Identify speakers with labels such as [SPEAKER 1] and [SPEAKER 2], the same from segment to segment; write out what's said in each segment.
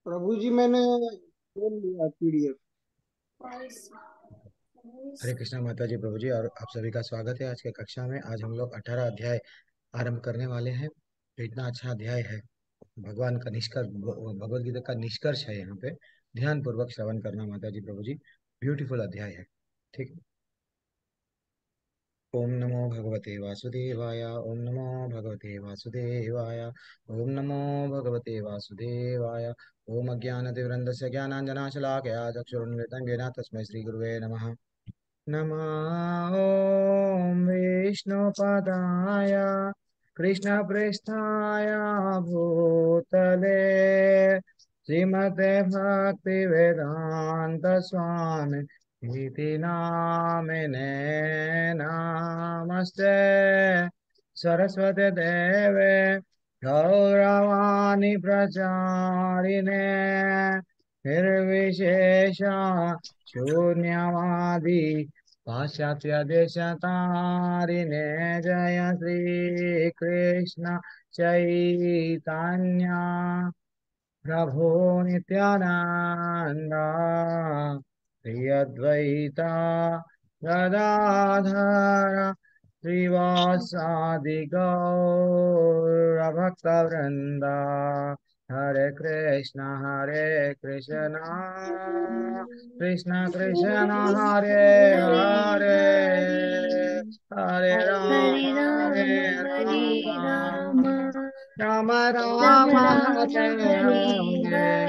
[SPEAKER 1] प्रभु जी मैंने खोल लिया पीडीएफ।
[SPEAKER 2] हरे कृष्णा माता जी प्रभु जी और आप सभी का स्वागत है आज के कक्षा में। आज हम लोग 18 अध्याय आरंभ करने वाले हैं। तो इतना अच्छा अध्याय है। भगवान का निष्कर्ष, भगवत गीता का निष्कर्ष है यहाँ पे। ध्यान पूर्वक श्रवण करना माता जी प्रभु जी। ब्यूटीफुल अध्याय है। ठीक। ओम नमो भगवते वासुदेवाय। ओम नमो भगवते वासुदेवाय। ओम नमो भगवते वासुदेवाय। ओम अज्ञानतिवृन्दस्य ज्ञानाञ्जनाशलाकया चक्षुरुन्मिलितं येन तस्मै श्रीगुरुवे नमः। नमः। ॐ विष्णुपदाय कृष्णप्रेष्ठाय भूतले श्रीमते भक्तिवेदान्त स्वामी इति नामिने नमस्ते सरस्वती देवे गौरवाणी प्रचारिणे निर्विशेष शून्यवादी पाश्चात्य देशतारिणे जय श्री कृष्ण चैतन्य प्रभु नित्यानंद श्री अद्वैता गदाधर श्रीवासादि गौर भक्तवृंद हरे कृष्ण कृष्ण कृष्ण हरे हरे हरे राम
[SPEAKER 3] हरे राम
[SPEAKER 2] हरे
[SPEAKER 3] हरे राम
[SPEAKER 2] राम राम
[SPEAKER 3] राम
[SPEAKER 2] राम
[SPEAKER 3] राम
[SPEAKER 2] हरे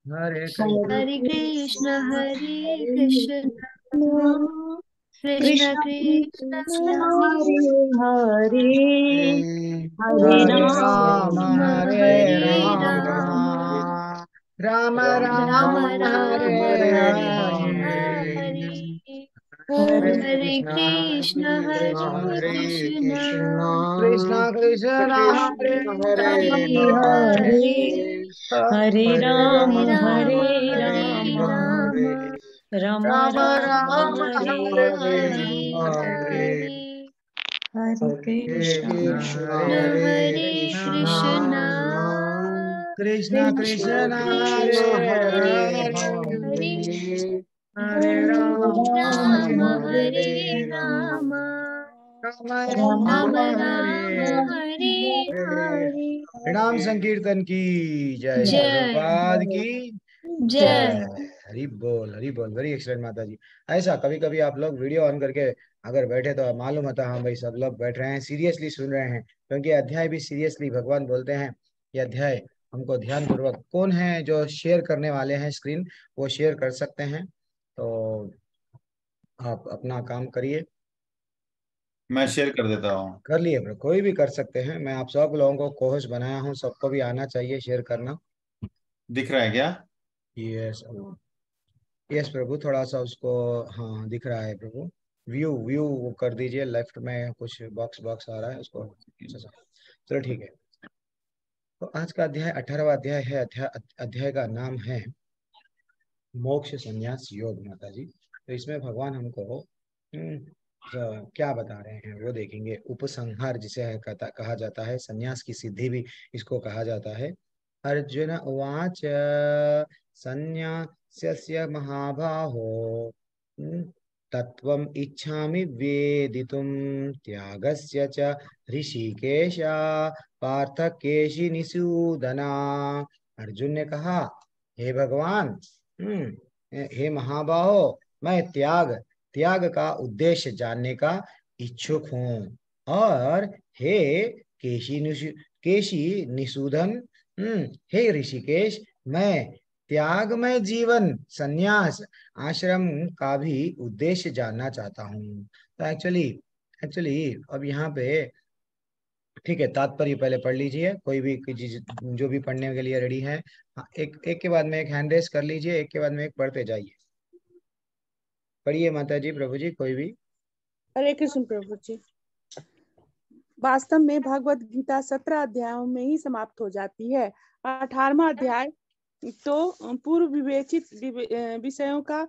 [SPEAKER 3] हरे हरे
[SPEAKER 2] हरे हरे
[SPEAKER 1] हरे
[SPEAKER 3] हरे कृष्ण
[SPEAKER 1] कृष्ण
[SPEAKER 3] हरे
[SPEAKER 1] हरे
[SPEAKER 3] कृष्ण
[SPEAKER 1] कृष्ण
[SPEAKER 3] कृष्ण
[SPEAKER 1] कृष्ण
[SPEAKER 3] कृष्ण
[SPEAKER 1] कृष्ण हरे हरे हरे
[SPEAKER 2] हरे राम
[SPEAKER 1] राम
[SPEAKER 2] हरे
[SPEAKER 3] हरे
[SPEAKER 2] राम
[SPEAKER 1] हरे
[SPEAKER 3] राम
[SPEAKER 2] राम
[SPEAKER 3] राम
[SPEAKER 2] राम
[SPEAKER 3] राम
[SPEAKER 2] हरे
[SPEAKER 1] हरे
[SPEAKER 2] हरे
[SPEAKER 3] हरे
[SPEAKER 2] हरे
[SPEAKER 3] हरे कृष्ण
[SPEAKER 2] कृष्ण
[SPEAKER 3] हरे
[SPEAKER 2] हरे
[SPEAKER 3] कृष्ण
[SPEAKER 1] कृष्ण
[SPEAKER 2] कृष्ण कृष्ण
[SPEAKER 1] कृष्ण
[SPEAKER 2] हरे
[SPEAKER 1] हरे
[SPEAKER 3] हरे
[SPEAKER 2] हरे
[SPEAKER 1] हरे
[SPEAKER 3] हरे
[SPEAKER 1] हरे
[SPEAKER 2] हरे
[SPEAKER 3] हरे
[SPEAKER 1] राम
[SPEAKER 3] राम
[SPEAKER 2] राम
[SPEAKER 1] हरे
[SPEAKER 3] हरे
[SPEAKER 2] हरे
[SPEAKER 1] राम
[SPEAKER 3] राम
[SPEAKER 2] हरे
[SPEAKER 1] राम
[SPEAKER 2] राम
[SPEAKER 1] राम
[SPEAKER 2] राम
[SPEAKER 1] हरे
[SPEAKER 2] हरे
[SPEAKER 3] हरे
[SPEAKER 2] हरे
[SPEAKER 3] हरे
[SPEAKER 1] हरे
[SPEAKER 2] हरे
[SPEAKER 1] कृष्ण
[SPEAKER 2] कृष्ण
[SPEAKER 3] कृष्ण
[SPEAKER 2] हरे
[SPEAKER 3] हरे कृष्ण
[SPEAKER 2] कृष्ण कृष्ण
[SPEAKER 3] कृष्ण
[SPEAKER 2] कृष्ण
[SPEAKER 1] कृष्ण
[SPEAKER 2] हरे
[SPEAKER 3] कृष्ण
[SPEAKER 1] हरे
[SPEAKER 3] हरे
[SPEAKER 2] हरे
[SPEAKER 3] हरे
[SPEAKER 1] हरे
[SPEAKER 2] हरे
[SPEAKER 1] हरे
[SPEAKER 2] राम हरे
[SPEAKER 3] राम
[SPEAKER 1] राम
[SPEAKER 3] हरे
[SPEAKER 2] हरे
[SPEAKER 3] राम
[SPEAKER 2] राम
[SPEAKER 1] राम
[SPEAKER 2] राम
[SPEAKER 3] राम राम
[SPEAKER 2] हरे
[SPEAKER 3] हरे
[SPEAKER 2] हरे
[SPEAKER 3] हरे
[SPEAKER 2] नाम संकीर्तन की जय,
[SPEAKER 3] जय
[SPEAKER 2] प्रभुपाद की
[SPEAKER 3] जय।
[SPEAKER 2] जय। हरि बोल वेरी एक्सलेंट माता जी। ऐसा कभी कभी आप लोग वीडियो ऑन करके अगर बैठे तो मालूम होता हाँ भाई सब लोग बैठ रहे हैं, सीरियसली सुन रहे हैं, क्योंकि अध्याय भी सीरियसली भगवान बोलते हैं। ये अध्याय हमको ध्यान पूर्वक, कौन है जो शेयर करने वाले हैं स्क्रीन, वो शेयर कर सकते हैं। तो आप अपना काम करिए।
[SPEAKER 4] मैं शेयर कर देता हूँ।
[SPEAKER 2] कर लिए bro, कोई भी कर सकते हैं। मैं आप सब लोगों को कोहोस्ट बनाया हूँ, सबको भी आना चाहिए शेयर करना।
[SPEAKER 4] दिख रहा है क्या?
[SPEAKER 2] यस। यस प्रभु, थोड़ा सा उसको, हाँ दिख रहा है प्रभु। व्यू व्यू वो कर दीजिए, लेफ्ट में कुछ बॉक्स बॉक्स आ रहा है उसको अच्छा सा। चलो ठीक है। तो आज का अध्याय 18वां अध्याय है। अध्याय का नाम है मोक्ष संन्यास योग माता जी। तो इसमें भगवान हमको क्या बता रहे हैं वो देखेंगे। उपसंहार जिसे कहा जाता है, संन्यास की सिद्धि भी इसको कहा जाता है। अर्जुन उवाच संन्यास्य महाबाहो तत्वम इच्छामि वेदितुम त्यागस्य च ऋषिकेश पार्थ केशि निषूदना। अर्जुन ने कहा, हे भगवान, हे महाबाहो, मैं त्याग त्याग का उद्देश्य जानने का इच्छुक हूँ। और हे केशी निषूदन, हे ऋषिकेश, मैं त्यागमय जीवन, संन्यास आश्रम का भी उद्देश्य जानना चाहता हूँ। तो एक्चुअली एक्चुअली अब यहाँ पे ठीक है, तात्पर्य पहले पढ़ लीजिए। कोई भी जो भी पढ़ने के लिए रेडी है, हाँ, एक एक के बाद में एक हैंड रेस कर लीजिए, एक के बाद में एक पढ़ते जाइए। पढ़िए माता जी प्रभु जी, कोई भी।
[SPEAKER 5] हरे कृष्ण प्रभु जी। वास्तव में भगवत गीता 17 अध्यायों में ही समाप्त हो जाती है। 18वां अध्याय तो पूर्व विवेचित विषयों का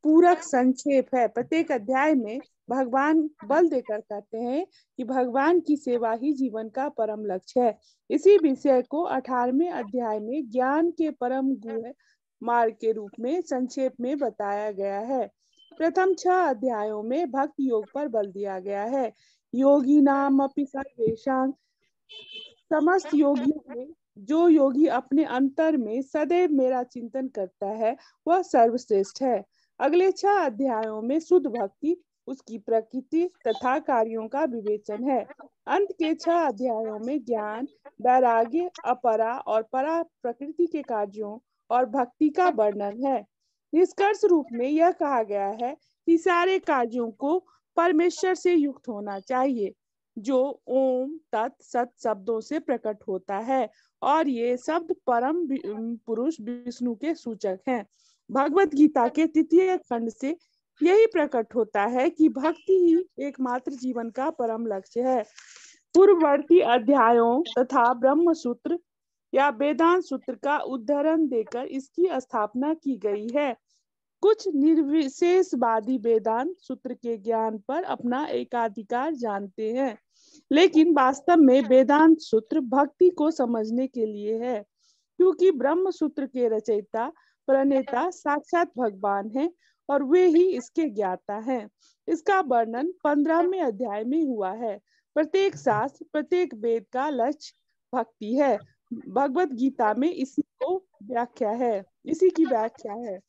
[SPEAKER 5] पूरक संक्षेप है। प्रत्येक अध्याय में भगवान बल देकर कहते हैं कि भगवान की सेवा ही जीवन का परम लक्ष्य है। इसी विषय को 18वें अध्याय में ज्ञान के परम गुह्य मार्ग के रूप में संक्षेप में बताया गया है। प्रथम 6 अध्यायों में भक्ति योग पर बल दिया गया है। योगी नाम अपि सर्वेषां, समस्त योगियों में जो योगी अपने अंतर में सदैव मेरा चिंतन करता है वह सर्वश्रेष्ठ है। अगले 6 अध्यायों में शुद्ध भक्ति, उसकी प्रकृति तथा कार्यों का विवेचन है। अंत के 6 अध्यायों में ज्ञान, वैराग्य, अपरा और परा प्रकृति के कार्यों और भक्ति का वर्णन है। निष्कर्ष रूप में यह कहा गया है कि सारे कार्यों को परमेश्वर से युक्त होना चाहिए, जो ओम तत् सत शब्दों से प्रकट होता है, और ये शब्द परम पुरुष विष्णु के सूचक हैं। भगवत गीता के 3 खंड से यही प्रकट होता है कि भक्ति ही एकमात्र जीवन का परम लक्ष्य है। पूर्ववर्ती अध्यायों तथा ब्रह्म सूत्र या वेदांत सूत्र का उदाहरण देकर इसकी स्थापना की गई है। कुछ निर्विशेषवादी वेदांत सूत्र के ज्ञान पर अपना एकाधिकार जानते हैं, लेकिन वास्तव में वेदांत सूत्र भक्ति को समझने के लिए है, क्योंकि ब्रह्म सूत्र के रचयिता प्रणेता साक्षात भगवान हैं और वे ही इसके ज्ञाता हैं। इसका वर्णन 15वें अध्याय में हुआ है। प्रत्येक शास्त्र, प्रत्येक वेद का लक्ष्य भक्ति है। भगवत गीता में इसी की व्याख्या है।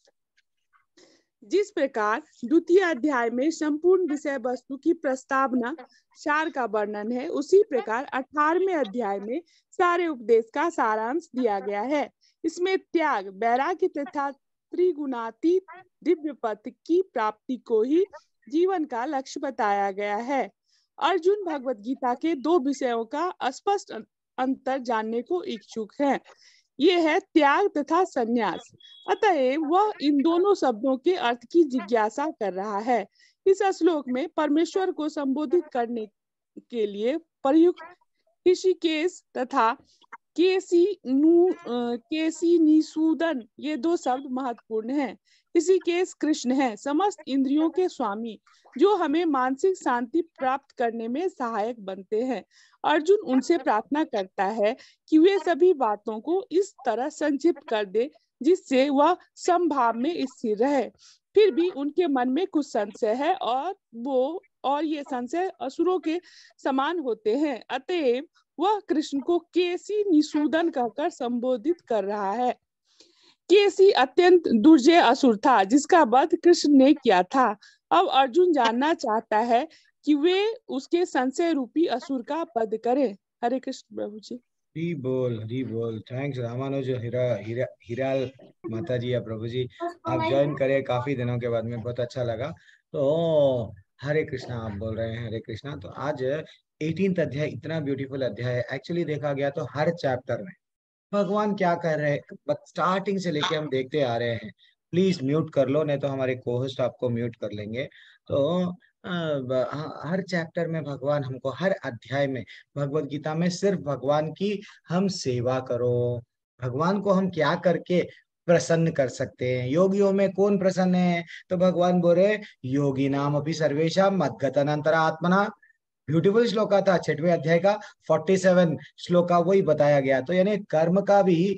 [SPEAKER 5] जिस प्रकार द्वितीय अध्याय में संपूर्ण विषय वस्तु की प्रस्तावना सार का वर्णन है, उसी प्रकार 18वें अध्याय में सारे उपदेश का सारांश दिया गया है। इसमें त्याग, वैराग्य तथा त्रिगुणातीत दिव्य पथ की प्राप्ति को ही जीवन का लक्ष्य बताया गया है। अर्जुन भगवत गीता के 2 विषयों का स्पष्ट अंतर जानने को इच्छुक है। ये है त्याग तथा संन्यास। अतएव वह इन दोनों शब्दों के अर्थ की जिज्ञासा कर रहा है। इस श्लोक में परमेश्वर को संबोधित करने के लिए प्रयुक्त ऋषिकेश तथा केसी निसूदन, ये 2 शब्द महत्वपूर्ण हैं। ऋषिकेश कृष्ण है, समस्त इंद्रियों के स्वामी, जो हमें मानसिक शांति प्राप्त करने में सहायक बनते हैं। अर्जुन उनसे प्रार्थना करता है कि वे सभी बातों को इस तरह संक्षिप्त कर दे जिससे वह समभाव में स्थिर रहे। फिर भी उनके मन में कुछ संशय है और ये संशय असुरों के समान होते हैं। अतएव वह कृष्ण को केसी निसूदन कहकर संबोधित कर रहा है। केसी अत्यंत दुर्जय असुर था जिसका वध कृष्ण ने किया था। अब अर्जुन जानना चाहता है कि वे उसके संशय रूपी असुर का वध करें। हरे कृष्ण प्रभु जी।
[SPEAKER 2] हरी बोल। थैंक्स रामानुज हिराल माता जी या प्रभु जी, आप ज्वाइन करे काफी दिनों के बाद में, बहुत अच्छा लगा। तो हरे कृष्णा आप बोल रहे हैं, हरे कृष्णा। तो आज 18th अध्याय इतना ब्यूटीफुल अध्याय है। एक्चुअली देखा गया तो हर चैप्टर में भगवान क्या कर रहे हैं, स्टार्टिंग से लेके हम देखते आ रहे हैं। प्लीज म्यूट कर लो, नहीं तो हमारे कोहोस्ट आपको म्यूट कर लेंगे। तो हर चैप्टर में भगवान हमको, हर अध्याय में भगवत गीता में सिर्फ भगवान की हम सेवा करो, भगवान को हम क्या करके प्रसन्न कर सकते हैं। योगियों में कौन प्रसन्न है, तो भगवान बोले योगी नाम अपि सर्वेषां मद्गतंतरा आत्मना। ब्यूटीफुल श्लोका था 6वें अध्याय का 47 श्लोका, वही बताया गया। तो यानी कर्म का भी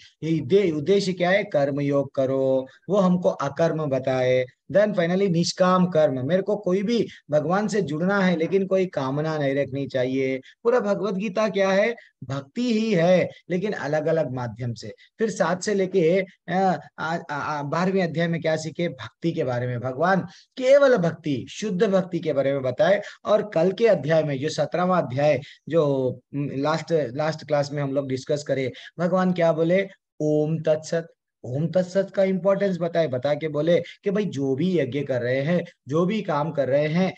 [SPEAKER 2] उद्देश्य क्या है, कर्म योग करो, वो हमको अकर्म बताए। देन फाइनली निष्काम कर्म, मेरे को कोई भी भगवान से जुड़ना है लेकिन कोई कामना नहीं रखनी चाहिए। पूरा भगवत गीता क्या है, भक्ति ही है, लेकिन अलग अलग माध्यम से। फिर 7 से लेके 12वें अध्याय में क्या सीखे, भक्ति के बारे में, भगवान केवल भक्ति, शुद्ध भक्ति के बारे में बताए। और कल के अध्याय में जो 17वां अध्याय जो लास्ट क्लास में हम लोग डिस्कस करें, भगवान क्या बोले, ओम तत्सत। ओम तत्सत का इंपॉर्टेंस बता के बोले कि भाई जो भी यज्ञ कर रहे हैं, जो भी काम कर रहे हैं,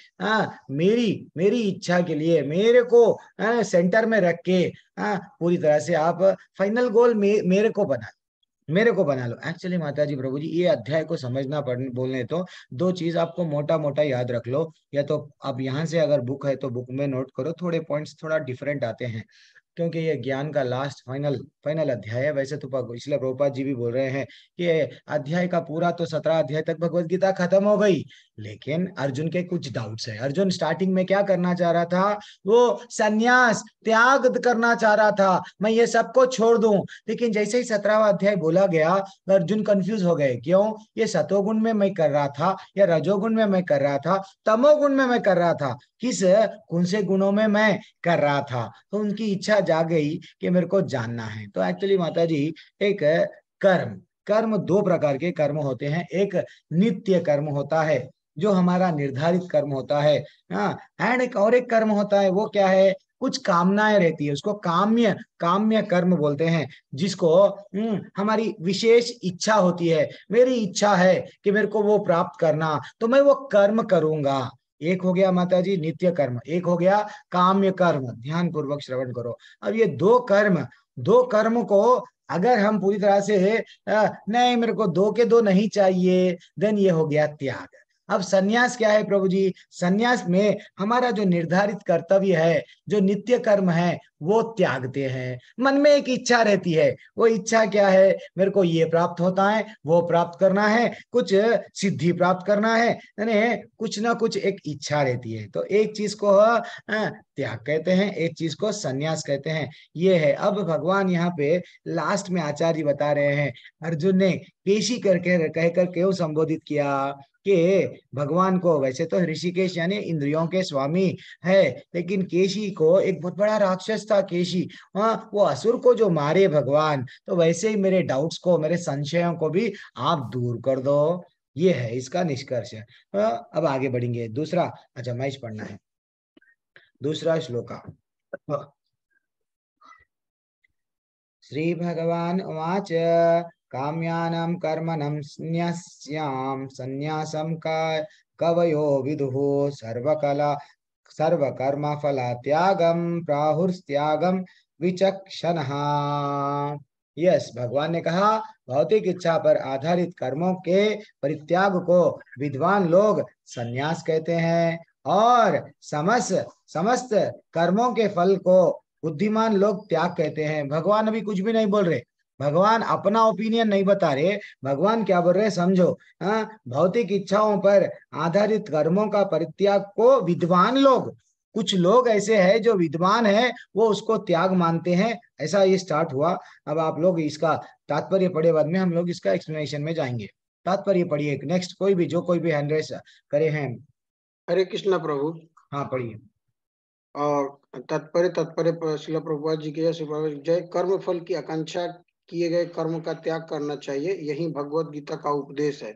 [SPEAKER 2] मेरी इच्छा के लिए, मेरे को सेंटर में रख के पूरी तरह से आप फाइनल गोल मेरे को बना लो। एक्चुअली माता जी प्रभु जी, ये अध्याय को समझना बोलने तो 2 चीज आपको मोटा मोटा याद रख लो, या तो अब यहाँ से अगर बुक है तो बुक में नोट करो, थोड़े पॉइंट्स थोड़ा डिफरेंट आते हैं। क्योंकि ये ज्ञान का लास्ट फाइनल अध्याय है। वैसे तो इसलिए प्रभुपाद जी भी बोल रहे हैं कि अध्याय का पूरा तो 17 अध्याय तक भगवत गीता खत्म हो गई, लेकिन अर्जुन के कुछ डाउट्स है। अर्जुन स्टार्टिंग में क्या करना चाह रहा था, वो सन्यास त्याग करना चाह रहा था, मैं ये सबको छोड़ दूं। लेकिन जैसे ही 17वां अध्याय बोला गया, अर्जुन कंफ्यूज हो गए। क्यों? ये सतोगुण में मैं कर रहा था या रजोगुण में मैं कर रहा था, तमोगुण में मैं कर रहा था, किस कौन से गुणों में मैं कर रहा था? तो उनकी इच्छा जाग गई कि मेरे को जानना है। तो एक्चुअली माता जी, एक कर्म 2 प्रकार के कर्म होते हैं। एक नित्य कर्म होता है जो हमारा निर्धारित कर्म होता है, हाँ, एंड एक और एक कर्म होता है, वो क्या है, कुछ कामनाएं रहती है, उसको काम्य कर्म बोलते हैं, जिसको हमारी विशेष इच्छा होती है। मेरी इच्छा है कि मेरे को वो प्राप्त करना, तो मैं वो कर्म करूंगा। एक हो गया माता जी नित्य कर्म, एक हो गया काम्य कर्म। ध्यान पूर्वक श्रवण करो। अब ये दो कर्म को अगर हम पूरी तरह से नहीं, मेरे को 2 के 2 नहीं चाहिए, देन ये हो गया त्याग। अब सन्यास क्या है प्रभु जी? सन्यास में हमारा जो निर्धारित कर्तव्य है, जो नित्य कर्म है, वो त्यागते हैं। मन में एक इच्छा रहती है, वो इच्छा क्या है, मेरे को ये प्राप्त होता है, वो प्राप्त करना है, कुछ सिद्धि प्राप्त करना है, यानी कुछ ना कुछ एक इच्छा रहती है। तो एक चीज को त्याग कहते हैं, एक चीज को सन्यास कहते हैं। ये है। अब भगवान यहाँ पे लास्ट में आचार्य बता रहे हैं, अर्जुन ने केशी करके कहकर क्यों संबोधित किया कि भगवान को, वैसे तो ऋषिकेश यानी इंद्रियों के स्वामी है, लेकिन केशी को एक बहुत बड़ा राक्षस था केशी, हाँ, वो असुर को जो मारे भगवान, तो वैसे ही मेरे डाउट्स को, मेरे संशयों को भी आप दूर कर दो। ये है इसका निष्कर्ष। अब आगे बढ़ेंगे। दूसरा, अच्छा मैच पढ़ना है, दूसरा श्लोका। श्री भगवान उवाच काम्यानां कर्मणां न्यस्यां सन्यासं कवयो विदुः सर्वकर्मफला त्यागं प्राहुस्त्यागं विचक्षणः। यस, भगवान ने कहा भौतिक इच्छा पर आधारित कर्मों के परित्याग को विद्वान लोग सन्यास कहते हैं, और समस्त कर्मों के फल को बुद्धिमान लोग त्याग कहते हैं। भगवान अभी कुछ भी नहीं बोल रहे, भगवान अपना ओपिनियन नहीं बता रहे। भगवान क्या बोल रहे समझो, भौतिक इच्छाओं पर आधारित कर्मों का परित्याग को विद्वान लोग, कुछ लोग ऐसे हैं जो विद्वान है, वो उसको त्याग मानते हैं। ऐसा ये स्टार्ट हुआ। अब आप लोग इसका तात्पर्य पढ़े, बाद में हम लोग इसका एक्सप्लेनेशन में जाएंगे। तात्पर्य पढ़िए। नेक्स्ट कोई भी हैंड रेस करे हैं।
[SPEAKER 6] हरे कृष्णा प्रभु।
[SPEAKER 2] हाँ पढ़िए।
[SPEAKER 6] और तत्पर्य श्रील प्रभुपाद जी के जय। कर्म फल की आकांक्षा किए गए कर्म का त्याग करना चाहिए, यही भगवत गीता का उपदेश है।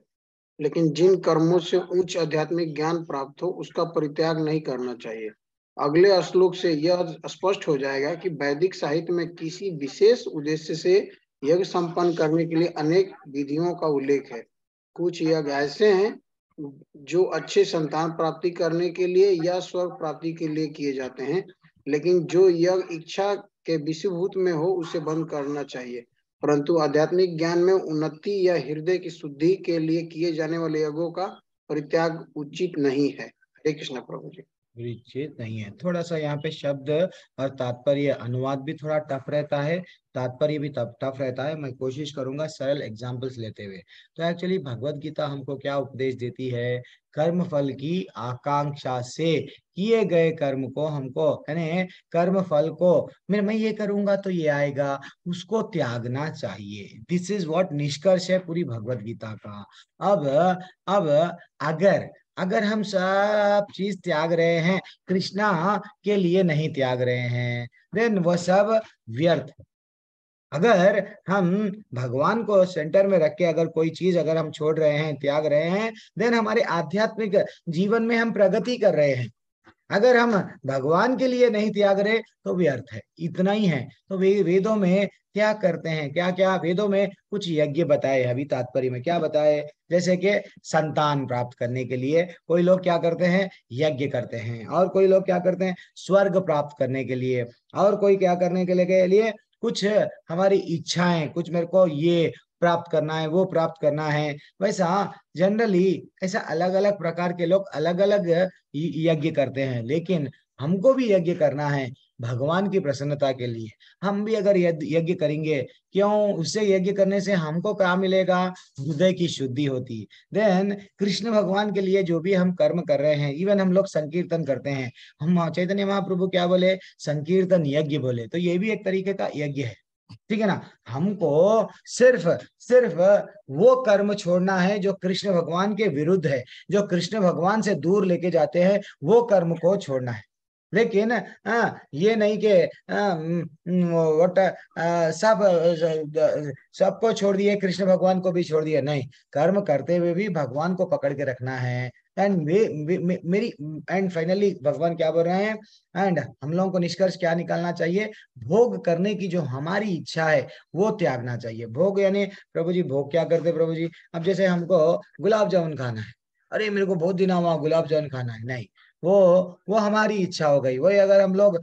[SPEAKER 6] लेकिन जिन कर्मों से उच्च आध्यात्मिक ज्ञान प्राप्त हो, उसका परित्याग नहीं करना चाहिए। अगले श्लोक से यह स्पष्ट हो जाएगा कि वैदिक साहित्य में किसी विशेष उद्देश्य से यज्ञ संपन्न करने के लिए अनेक विधियों का उल्लेख है। कुछ यज्ञ ऐसे हैं जो अच्छे संतान प्राप्ति करने के लिए या स्वर्ग प्राप्ति के लिए किए जाते हैं, लेकिन जो यज्ञ इच्छा के विषयभूत में हो उसे बंद करना चाहिए। परंतु आध्यात्मिक ज्ञान में उन्नति या हृदय की शुद्धि के लिए किए जाने वाले यज्ञों का परित्याग उचित नहीं है। हरे कृष्ण प्रभु जी।
[SPEAKER 2] उचित नहीं है। थोड़ा सा यहाँ पे शब्द और तात्पर्य अनुवाद भी थोड़ा टफ रहता है, तात्पर्य भी टफ रहता है। मैं कोशिश करूंगा सरल एग्जांपल्स लेते हुए। तो एक्चुअली भगवत गीता हमको क्या उपदेश देती है, कर्म फल की आकांक्षा से किए गए कर्म को हमको, यानी कर्म फल को मैं ये करूंगा तो ये आएगा, उसको त्यागना चाहिए। दिस इज व्हाट निष्कर्ष है पूरी भगवत गीता का। अब अगर हम सब चीज त्याग रहे हैं, कृष्णा के लिए नहीं त्याग रहे हैं, देन वह सब व्यर्थ। अगर हम भगवान को सेंटर में रख के अगर कोई चीज अगर हम छोड़ रहे हैं, त्याग रहे हैं, देन हमारे आध्यात्मिक जीवन में हम प्रगति कर रहे हैं। अगर हम भगवान के लिए नहीं त्याग रहे तो व्यर्थ है। इतना ही है। तो वेदों में क्या करते हैं, क्या क्या वेदों में कुछ यज्ञ बताए। अभी तात्पर्य में क्या बताए, जैसे कि संतान प्राप्त करने के लिए कोई लोग क्या करते हैं, यज्ञ करते हैं, और कोई लोग क्या करते हैं, स्वर्ग प्राप्त करने के लिए, और कोई क्या करने के लिए कुछ हमारी इच्छाएं, कुछ मेरे को ये प्राप्त करना है, वो प्राप्त करना है। वैसा जनरली ऐसा अलग अलग प्रकार के लोग अलग अलग यज्ञ करते हैं। लेकिन हमको भी यज्ञ करना है, भगवान की प्रसन्नता के लिए। हम भी अगर यज्ञ करेंगे, क्यों? उससे यज्ञ करने से हमको क्या मिलेगा? हृदय की शुद्धि होती। देन कृष्ण भगवान के लिए जो भी हम कर्म कर रहे हैं, इवन हम लोग संकीर्तन करते हैं, हम चैतन्य महाप्रभु क्या बोले? संकीर्तन यज्ञ बोले, तो ये भी एक तरीके का यज्ञ है, ठीक है ना। हमको सिर्फ सिर्फ वो कर्म छोड़ना है जो कृष्ण भगवान के विरुद्ध है, जो कृष्ण भगवान से दूर लेके जाते हैं, वो कर्म को छोड़ना है। लेकिन ये नहीं कि सबको छोड़ दिए, कृष्ण भगवान को भी छोड़ दिए, नहीं। कर्म करते हुए भी भगवान को पकड़ के रखना है। एंड फाइनली भगवान क्या बोल रहे हैं? एंड हम लोगों को निष्कर्ष क्या निकालना चाहिए? भोग करने की जो हमारी इच्छा है वो त्यागना चाहिए। भोग यानी प्रभु जी भोग क्या करते प्रभु जी? अब जैसे हमको गुलाब जामुन खाना है, अरे मेरे को बहुत दिन हुआ गुलाब जामुन खाना है, नहीं, वो हमारी इच्छा हो गई। वही अगर हम लोग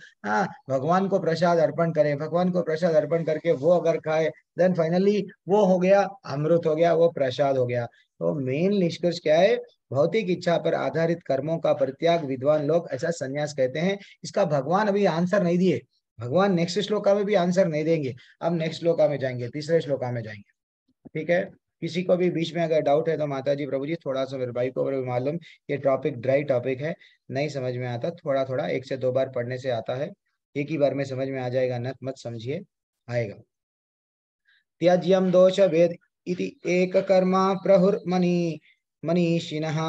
[SPEAKER 2] भगवान को प्रसाद अर्पण करें, भगवान को प्रसाद अर्पण करके वो अगर खाए, देन फाइनली वो हो गया अमृत, हो गया वो प्रसाद हो गया। तो मेन निष्कर्ष क्या है? भौतिक इच्छा पर आधारित कर्मों का परित्याग विद्वान लोग ऐसा संन्यास कहते हैं। इसका भगवान अभी आंसर नहीं दिए, भगवान नेक्स्ट श्लोका में भी आंसर नहीं देंगे। अब नेक्स्ट श्लोका में जाएंगे, तीसरे श्लोका में जाएंगे, ठीक है। किसी को भी बीच में अगर डाउट है तो माता जी प्रभु जी थोड़ा सा, मेरे भाई को भी मालूम, ये टॉपिक ड्राई टॉपिक है, नहीं समझ में आता, थोड़ा थोड़ा 1 से 2 बार पढ़ने से आता है, एक ही बार में समझ में आ जाएगा न, मत समझिए, आएगा। त्याज्यम दोष वेद इति एक कर्मा प्रहुर्मणि मनीषिणः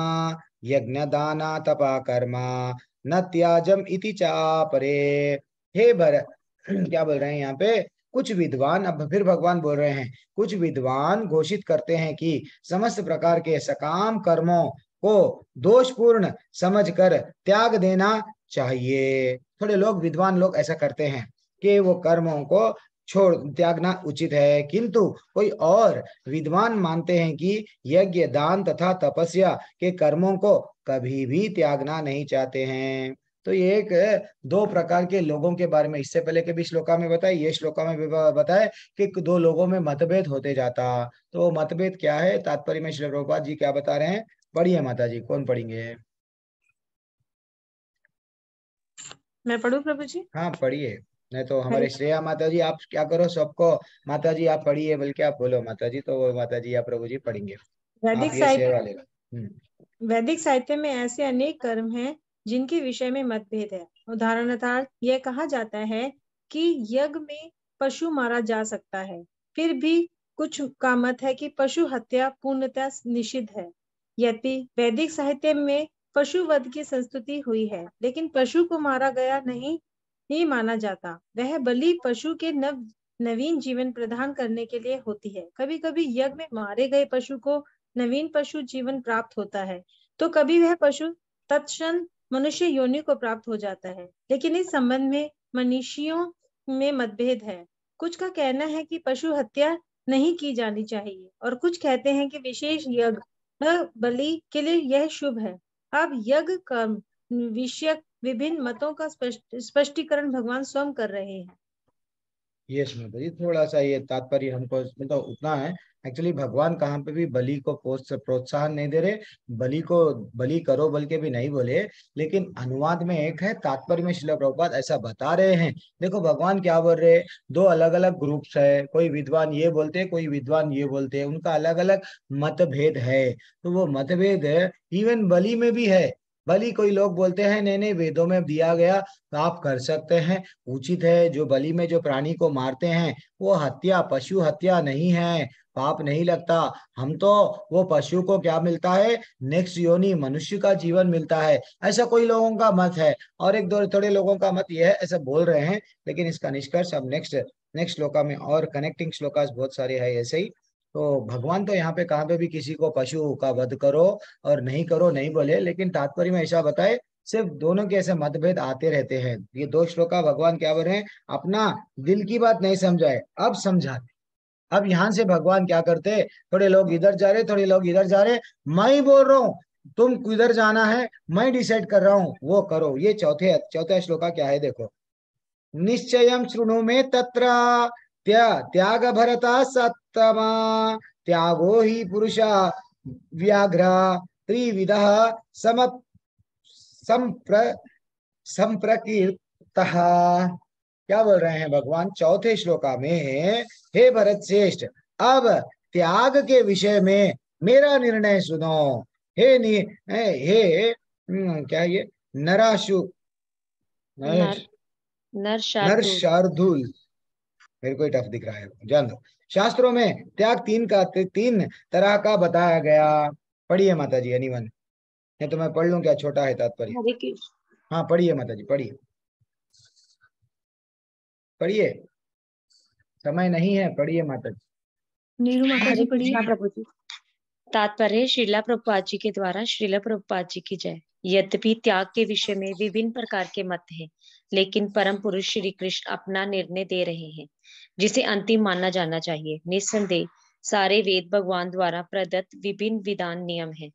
[SPEAKER 2] यज्ञ दाना तपा कर्मा न त्याजम इति चापरे। हे भर क्या बोल रहे हैं यहाँ पे? कुछ विद्वान, अब फिर भगवान बोल रहे हैं, कुछ विद्वान घोषित करते हैं कि समस्त प्रकार के सकाम कर्मों को दोषपूर्ण समझकर त्याग देना चाहिए। थोड़े लोग विद्वान लोग ऐसा करते हैं कि वो कर्मों को छोड़ त्यागना उचित है, किंतु कोई और विद्वान मानते हैं कि यज्ञ दान तथा तपस्या के कर्मों को कभी भी त्यागना नहीं चाहते हैं। तो ये एक 2 प्रकार के लोगों के बारे में इससे पहले के भी श्लोका में बताए, ये श्लोका में भी बताए कि 2 लोगों में मतभेद होते जाता। तो मतभेद क्या है? तात्पर्य में श्री प्रभुपाद जी क्या बता रहे हैं? पढ़िए माता जी, कौन पढ़ेंगे?
[SPEAKER 1] मैं पढ़ूं प्रभु जी?
[SPEAKER 2] हाँ पढ़िए, नहीं तो हमारे श्रेया माता जी, आप क्या करो सबको, माता जी आप पढ़िए, बल्कि आप बोलो माता जी, तो वो माता जी या प्रभु जी पढ़ेंगे,
[SPEAKER 1] वैदिक
[SPEAKER 2] आप ये
[SPEAKER 1] साहित्य
[SPEAKER 2] सेवा लेगा।
[SPEAKER 1] वैदिक साहित्य में ऐसे अनेक कर्म हैं जिनके विषय में मतभेद है। उदाहरणार्थ यह कहा जाता है कि यज्ञ में पशु मारा जा सकता है, फिर भी कुछ का मत है कि पशु हत्या पूर्णतः निषिद्ध है। यद्यपि वैदिक साहित्य में पशु वध की संस्तुति हुई है, लेकिन पशु को मारा गया नहीं माना जाता। वह बलि पशु के नवीन जीवन प्रदान करने के लिए होती है। कभी कभी यज्ञ में मारे गए पशु को नवीन पशु जीवन प्राप्त होता है, तो कभी वह पशु तत्क्षण मनुष्य योनि को प्राप्त हो जाता है। लेकिन इस संबंध में मनीषियों में मतभेद है। कुछ का कहना है कि पशु हत्या नहीं की जानी चाहिए, और कुछ कहते हैं कि विशेष यज्ञ बलि के लिए यह शुभ है। अब यज्ञ कर्म विषयक विभिन्न मतों का स्पष्टीकरण भगवान स्वयं कर रहे हैं।
[SPEAKER 2] यस माता जी, थोड़ा सा ये तात्पर्य हमको मतलब उतना है। एक्चुअली भगवान कहाँ पे भी बलि को प्रोत्साहन नहीं दे रहे, बलि को बलि करो बल्कि भी नहीं बोले, लेकिन अनुवाद में एक है, तात्पर्य में श्रील प्रभुपाद ऐसा बता रहे हैं। देखो भगवान क्या बोल रहे हैं, 2 अलग अलग ग्रुप्स है, कोई विद्वान ये बोलते हैं, कोई विद्वान ये बोलते हैं, उनका अलग अलग मतभेद है। तो वो मतभेद इवन बलि में भी है। बलि कोई लोग बोलते हैं नहीं नहीं वेदों में दिया गया तो आप कर सकते हैं, उचित है। जो बलि में जो प्राणी को मारते हैं वो हत्या, पशु हत्या नहीं है, पाप नहीं लगता। हम तो वो पशु को क्या मिलता है? नेक्स्ट योनि मनुष्य का जीवन मिलता है, ऐसा कोई लोगों का मत है। और एक दो थोड़े लोगों का मत ये है, ऐसा बोल रहे हैं। लेकिन इसका निष्कर्ष अब नेक्स्ट श्लोका में, और कनेक्टिंग श्लोकास बहुत सारे है ऐसे ही। तो भगवान तो यहाँ पे कहाँ पे भी किसी को पशु का वध करो और नहीं करो नहीं बोले, लेकिन तात्पर्य में ऐसा बताए, सिर्फ दोनों के ऐसे मतभेद आते रहते हैं। ये 2 श्लोका भगवान क्या बोल रहे हैं? अपना दिल की बात नहीं समझाए, अब समझाते। अब यहाँ से भगवान क्या करते, थोड़े लोग इधर जा रहे, थोड़े लोग इधर जा रहे, मैं ही बोल रहा हूँ तुम किधर जाना है, मैं डिसाइड कर रहा हूँ, वो करो। ये चौथा श्लोका क्या है देखो, निश्चयं शृणु मे तत्र त्याग भरता सत्तमा त्यागो ही पुरुषा व्याघ्र त्रिविधः संप्रकीर्तितः युक्तः। क्या बोल रहे हैं भगवान चौथे श्लोका में, हे भरत श्रेष्ठ, अब त्याग के विषय में मेरा निर्णय सुनो। हे क्या ये नराशु नर शार्दुल, मेरे को टफ दिख रहा है, जान दो। शास्त्रों में त्याग तीन तरह का बताया गया। पढ़िए माता जी, एनीवन, नहीं तो मैं पढ़ लूं क्या, छोटा है तात्पर्य।
[SPEAKER 3] हरे कृष्ण।
[SPEAKER 2] हाँ पढ़िए माता जी, पढ़िए पढ़िए, समय नहीं है, पढ़िए माता जी।
[SPEAKER 3] नीरू माता जी पढ़िए।
[SPEAKER 7] कृष्णा प्रभु जी।
[SPEAKER 8] तात्पर्य श्रीला प्रभुपाद जी के द्वारा। श्रीला प्रभुपाद जी की जय। यद्यपि त्याग के विषय में विभिन्न प्रकार के मत हैं, लेकिन परम पुरुष श्री कृष्ण अपना निर्णय दे रहे हैं, जिसे अंतिम मानना जाना चाहिए। निस्संदेह सारे वेद भगवान द्वारा प्रदत्त विभिन्न विधान नियम हैं।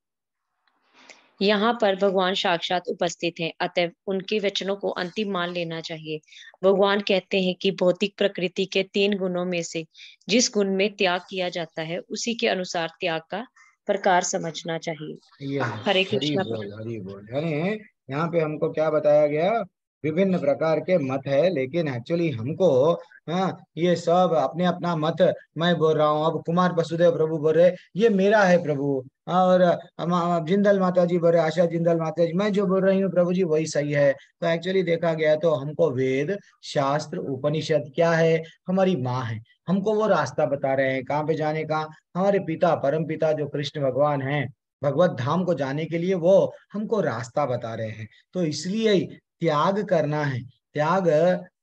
[SPEAKER 8] यहाँ पर भगवान साक्षात उपस्थित हैं, अतः उनके वचनों को अंतिम मान लेना चाहिए। भगवान कहते हैं कि भौतिक प्रकृति के 3 गुणों में से जिस गुण में त्याग किया जाता है, उसी के अनुसार त्याग का प्रकार समझना चाहिए। हरे कृष्ण।
[SPEAKER 2] हरि बोल। यानी यहाँ पे हमको क्या बताया गया, विभिन्न प्रकार के मत है, लेकिन एक्चुअली हमको ये सब अपने अपना मत मैं बोल रहा हूँ। अब कुमार वसुदेव प्रभु बोल रहे ये मेरा है प्रभु, और जिंदल माता जी बोल रहे, आशा जिंदल माता जी, मैं जो बोल रही हूँ प्रभु जी वही सही है। तो एक्चुअली देखा गया तो हमको वेद शास्त्र उपनिषद क्या है, हमारी माँ है, हमको वो रास्ता बता रहे हैं कहाँ पे जाने का। हमारे पिता परम पिता जो कृष्ण भगवान हैं, भगवत धाम को जाने के लिए वो हमको रास्ता बता रहे हैं। तो इसलिए त्याग करना है। त्याग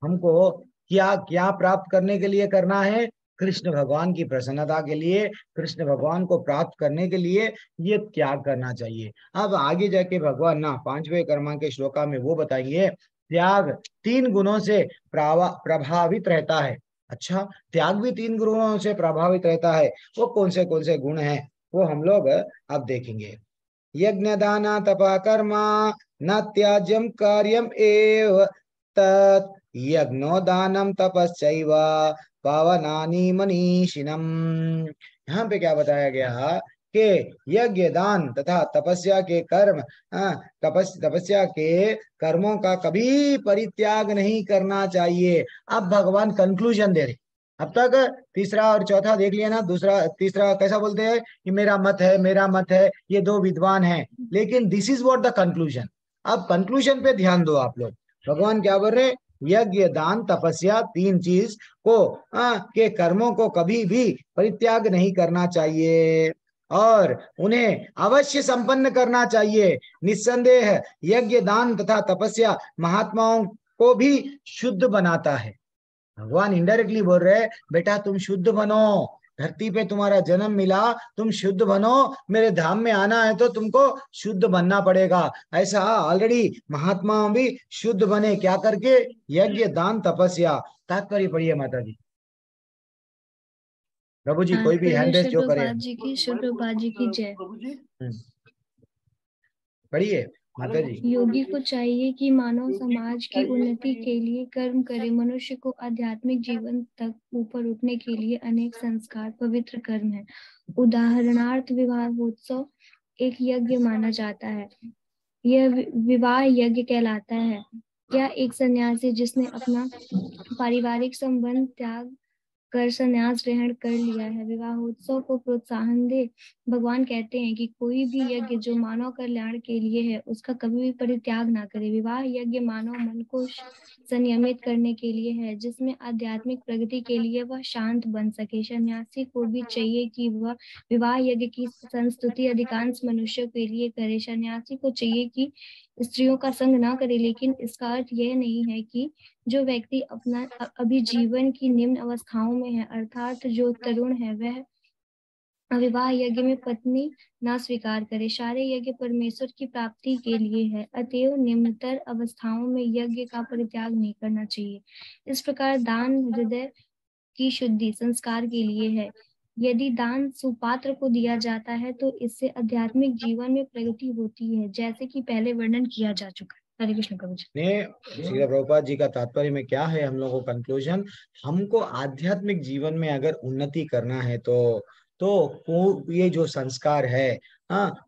[SPEAKER 2] हमको क्या क्या प्राप्त करने के लिए करना है, कृष्ण भगवान की प्रसन्नता के लिए, कृष्ण भगवान को प्राप्त करने के लिए ये त्याग करना चाहिए। अब आगे जाके भगवान ना 5वें कर्मा के श्लोका में वो बताइए, त्याग 3 गुणों से प्रभावित रहता है। अच्छा, त्याग भी 3 गुणों से प्रभावित रहता है। वो कौन से गुण हैं, वो हम लोग अब देखेंगे। यज्ञ दान तपा कर्मा न त्याज्यम कार्यम एव तत् यज्ञो दानम तपश्चैव पावनानि मनीषिणम्। यहाँ पे क्या बताया गया कि यज्ञ दान तथा तपस्या के कर्म, तपस्या के कर्मों का कभी परित्याग नहीं करना चाहिए। अब भगवान कंक्लूजन दे रहे। अब तक तीसरा और चौथा देख लिया ना, तीसरा कैसा बोलते हैं कि मेरा मत है, मेरा मत है, ये 2 विद्वान हैं, लेकिन this is what the conclusion. अब कंक्लूजन पे ध्यान दो आप लोग। भगवान क्या बोल रहे, यज्ञ दान तपस्या 3 चीज को के कर्मों को कभी भी परित्याग नहीं करना चाहिए और उन्हें अवश्य संपन्न करना चाहिए। निस्संदेह यज्ञ दान तथा तपस्या महात्माओं को भी शुद्ध बनाता है। भगवान इनडायरेक्टली बोल रहे, बेटा तुम शुद्ध बनो, धरती पे तुम्हारा जन्म मिला, तुम शुद्ध बनो, मेरे धाम में आना है तो तुमको शुद्ध बनना पड़ेगा। ऐसा ऑलरेडी महात्मा भी शुद्ध बने, क्या करके, यज्ञ दान तपस्या। तात्पर्य पढ़िए माता जी। प्रभु जी कोई भी हैंड रेस जो करे।
[SPEAKER 3] प्रभुपाद जी की जय।
[SPEAKER 2] पढ़िए माता जी।
[SPEAKER 3] योगी को चाहिए कि मानव समाज की उन्नति के लिए कर्म करे। मनुष्य को आध्यात्मिक जीवन तक ऊपर उठने के लिए अनेक संस्कार पवित्र कर्म है। उदाहरणार्थ विवाहोत्सव एक यज्ञ माना जाता है। यह विवाह यज्ञ कहलाता है। क्या एक सन्यासी जिसने अपना पारिवारिक संबंध त्याग कर संन्यास ग्रहण कर लिया है, विवाहोत्सव को प्रोत्साहन दे। भगवान कहते हैं कि कोई भी यज्ञ जो मानव कल्याण के लिए है, उसका कभी भी परित्याग ना करे। विवाह यज्ञ मानव मन को संयमित करने के लिए है, जिसमें आध्यात्मिक प्रगति के लिए वह शांत बन सके। सन्यासी को भी चाहिए कि वह विवाह यज्ञ की संस्तुति अधिकांश मनुष्यों के लिए करे। सन्यासी को चाहिए कि स्त्रियों का संग ना करे, लेकिन इसका अर्थ यह नहीं है कि जो व्यक्ति अपना अभी जीवन की निम्न अवस्थाओं में है, अर्थात जो तरुण है, वह विवाह यज्ञ में पत्नी ना स्वीकार करे। सारे यज्ञ परमेश्वर की प्राप्ति के लिए है, अतएव निम्नतर अवस्थाओं में यज्ञ का परित्याग नहीं करना चाहिए। इस प्रकार दान हृदय की शुद्धि संस्कार के लिए है। यदि दान सुपात्र को दिया जाता है तो इससे आध्यात्मिक जीवन में प्रगति होती है, जैसे कि पहले वर्णन किया जा चुका है। हरे कृष्ण प्रभु जी।
[SPEAKER 2] श्रील प्रभुपाद जी का तात्पर्य में क्या है, हम लोगों को कंक्लूजन, हमको आध्यात्मिक जीवन में अगर उन्नति करना है तो ये जो संस्कार है,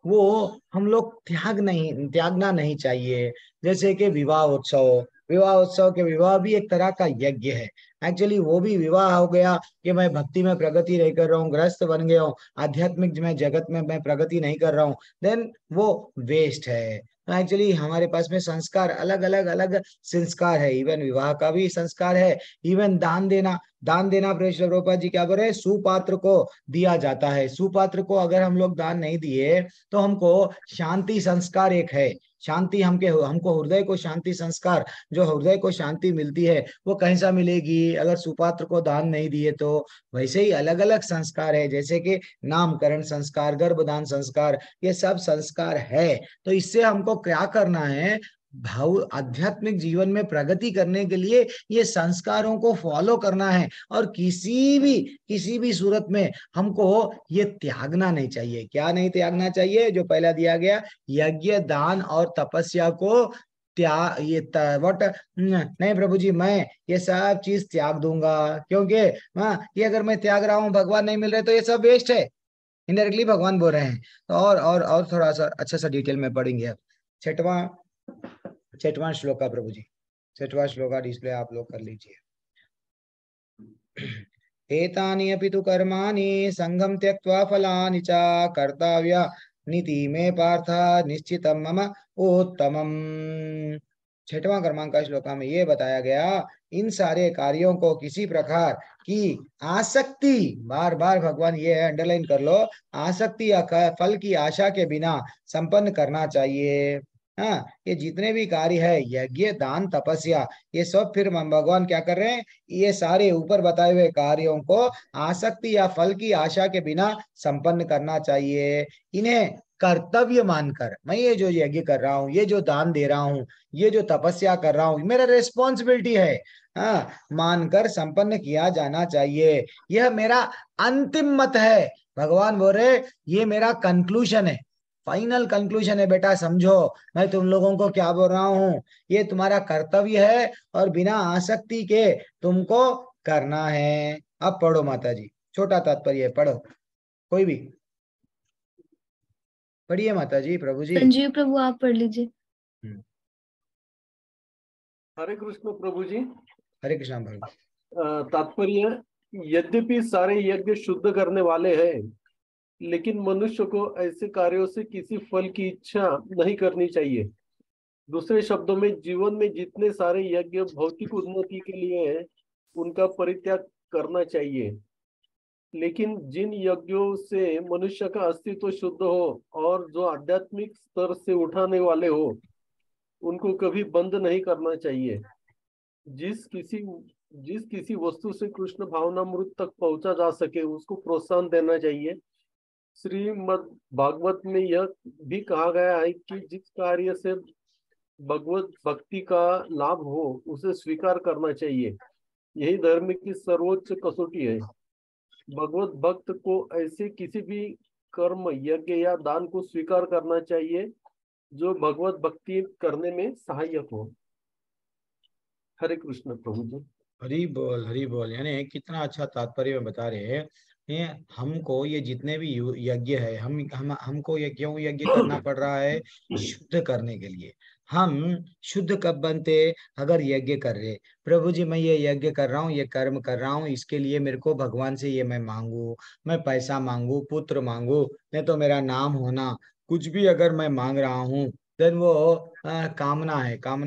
[SPEAKER 2] वो हम लोग त्यागना नहीं चाहिए। जैसे कि विवाह उत्सव, विवाह उत्सव के विवाह भी एक तरह का यज्ञ है। एक्चुअली वो भी विवाह हो गया कि मैं भक्ति में प्रगति नहीं कर रहा हूँ, ग्रस्त बन गया हूँ, आध्यात्मिक में जगत में मैं प्रगति नहीं कर रहा हूँ, देन वो वेस्ट है। एक्चुअली हमारे पास में संस्कार अलग अलग अलग संस्कार है, इवन विवाह का भी संस्कार है, इवन दान देना। दान देना प्रेम श्री प्रभुपाद जी क्या बोल रहे हैं, सुपात्र को दिया जाता है। सुपात्र को अगर हम लोग दान नहीं दिए तो हमको शांति संस्कार एक है, शांति हमको हृदय को शांति संस्कार, जो हृदय को शांति मिलती है वो कहीं से मिलेगी अगर सुपात्र को दान नहीं दिए तो। वैसे ही अलग अलग संस्कार है, जैसे कि नामकरण संस्कार, गर्भदान संस्कार, ये सब संस्कार है। तो इससे हमको क्या करना है, भाव आध्यात्मिक जीवन में प्रगति करने के लिए ये संस्कारों को फॉलो करना है, और किसी भी सूरत में हमको ये त्यागना नहीं चाहिए। क्या नहीं त्यागना चाहिए, जो पहला दिया गया, यज्ञ दान और तपस्या को नहीं प्रभु जी, मैं ये सब चीज त्याग दूंगा, क्योंकि ये अगर मैं त्याग रहा हूँ, भगवान नहीं मिल रहे तो ये सब वेस्ट है। इनडायरेक्टली भगवान बोल रहे हैं। तो और थोड़ा सा अच्छा सा डिटेल में पढ़ेंगे अब। छठवां श्लोक का प्रभु जी, छठवां श्लोक का डिस्प्ले आप लोग कर लीजिए। एतानि अपि तु कर्माणि संगम त्यक्त्वा फलानि च कर्तव्य नीति में पार्थ निश्चितम मम उत्तमम। छठवां क्रमांक का श्लोक में ये बताया गया, इन सारे कार्यों को किसी प्रकार की आसक्ति, बार बार भगवान ये अंडरलाइन कर लो, आसक्ति या फल की आशा के बिना संपन्न करना चाहिए। हाँ, ये जितने भी कार्य है, यज्ञ दान तपस्या, ये सब फिर भगवान क्या कर रहे हैं, ये सारे ऊपर बताए हुए कार्यों को आसक्ति या फल की आशा के बिना संपन्न करना चाहिए। इन्हें कर्तव्य मानकर, मैं ये जो यज्ञ कर रहा हूँ, ये जो दान दे रहा हूँ, ये जो तपस्या कर रहा हूँ, मेरा रेस्पॉन्सिबिलिटी है, हाँ, मानकर संपन्न किया जाना चाहिए। यह मेरा अंतिम मत है। भगवान बोल रहे ये मेरा कंक्लूजन है, फाइनल कंक्लूजन है। बेटा समझो, मैं तुम लोगों को क्या बोल रहा हूँ, ये तुम्हारा कर्तव्य है और बिना आसक्ति के तुमको करना है। अब पढ़ो माता जी, छोटा तात्पर्य पढ़ो, कोई भी पढ़िए माता जी। प्रभु जी,
[SPEAKER 3] संजीव प्रभु आप पढ़ लीजिए।
[SPEAKER 7] हरे कृष्ण प्रभु जी।
[SPEAKER 2] हरे कृष्ण प्रभु।
[SPEAKER 7] तात्पर्य, यद्यपि सारे यज्ञ शुद्ध करने वाले हैं, लेकिन मनुष्य को ऐसे कार्यों से किसी फल की इच्छा नहीं करनी चाहिए। दूसरे शब्दों में, जीवन में जितने सारे यज्ञ भौतिक उन्नति के लिए हैं, उनका परित्याग करना चाहिए। लेकिन जिन यज्ञों से मनुष्य का अस्तित्व शुद्ध हो और जो आध्यात्मिक स्तर से उठाने वाले हो, उनको कभी बंद नहीं करना चाहिए। जिस किसी वस्तु से कृष्ण भावनामृत तक पहुंचा जा सके, उसको प्रोत्साहन देना चाहिए। श्रीमद् भागवत में यह भी कहा गया है कि जिस कार्य से भगवत भक्ति का लाभ हो, उसे स्वीकार करना चाहिए। यही धर्म की सर्वोच्च कसौटी है। भगवत भक्त को ऐसे किसी भी कर्म, यज्ञ या दान को स्वीकार करना चाहिए जो भगवत भक्ति करने में सहायक हो। हरे कृष्ण प्रभु जी।
[SPEAKER 2] हरि बोल, हरि बोल। यानी कितना अच्छा तात्पर्य में बता रहे हैं। ये हमको ये जितने भी यज्ञ है, हमको ये क्यों यज्ञ करना पड़ रहा है, शुद्ध करने के लिए। हम शुद्ध कब बनते, अगर यज्ञ कर रहे, प्रभु जी मैं ये यज्ञ कर रहा हूँ, ये कर्म कर रहा हूँ, इसके लिए मेरे को भगवान से ये मैं मांगू, मैं पैसा मांगू, पुत्र मांगू, नहीं तो मेरा नाम होना, कुछ भी अगर मैं मांग रहा हूँ, देन वो कामना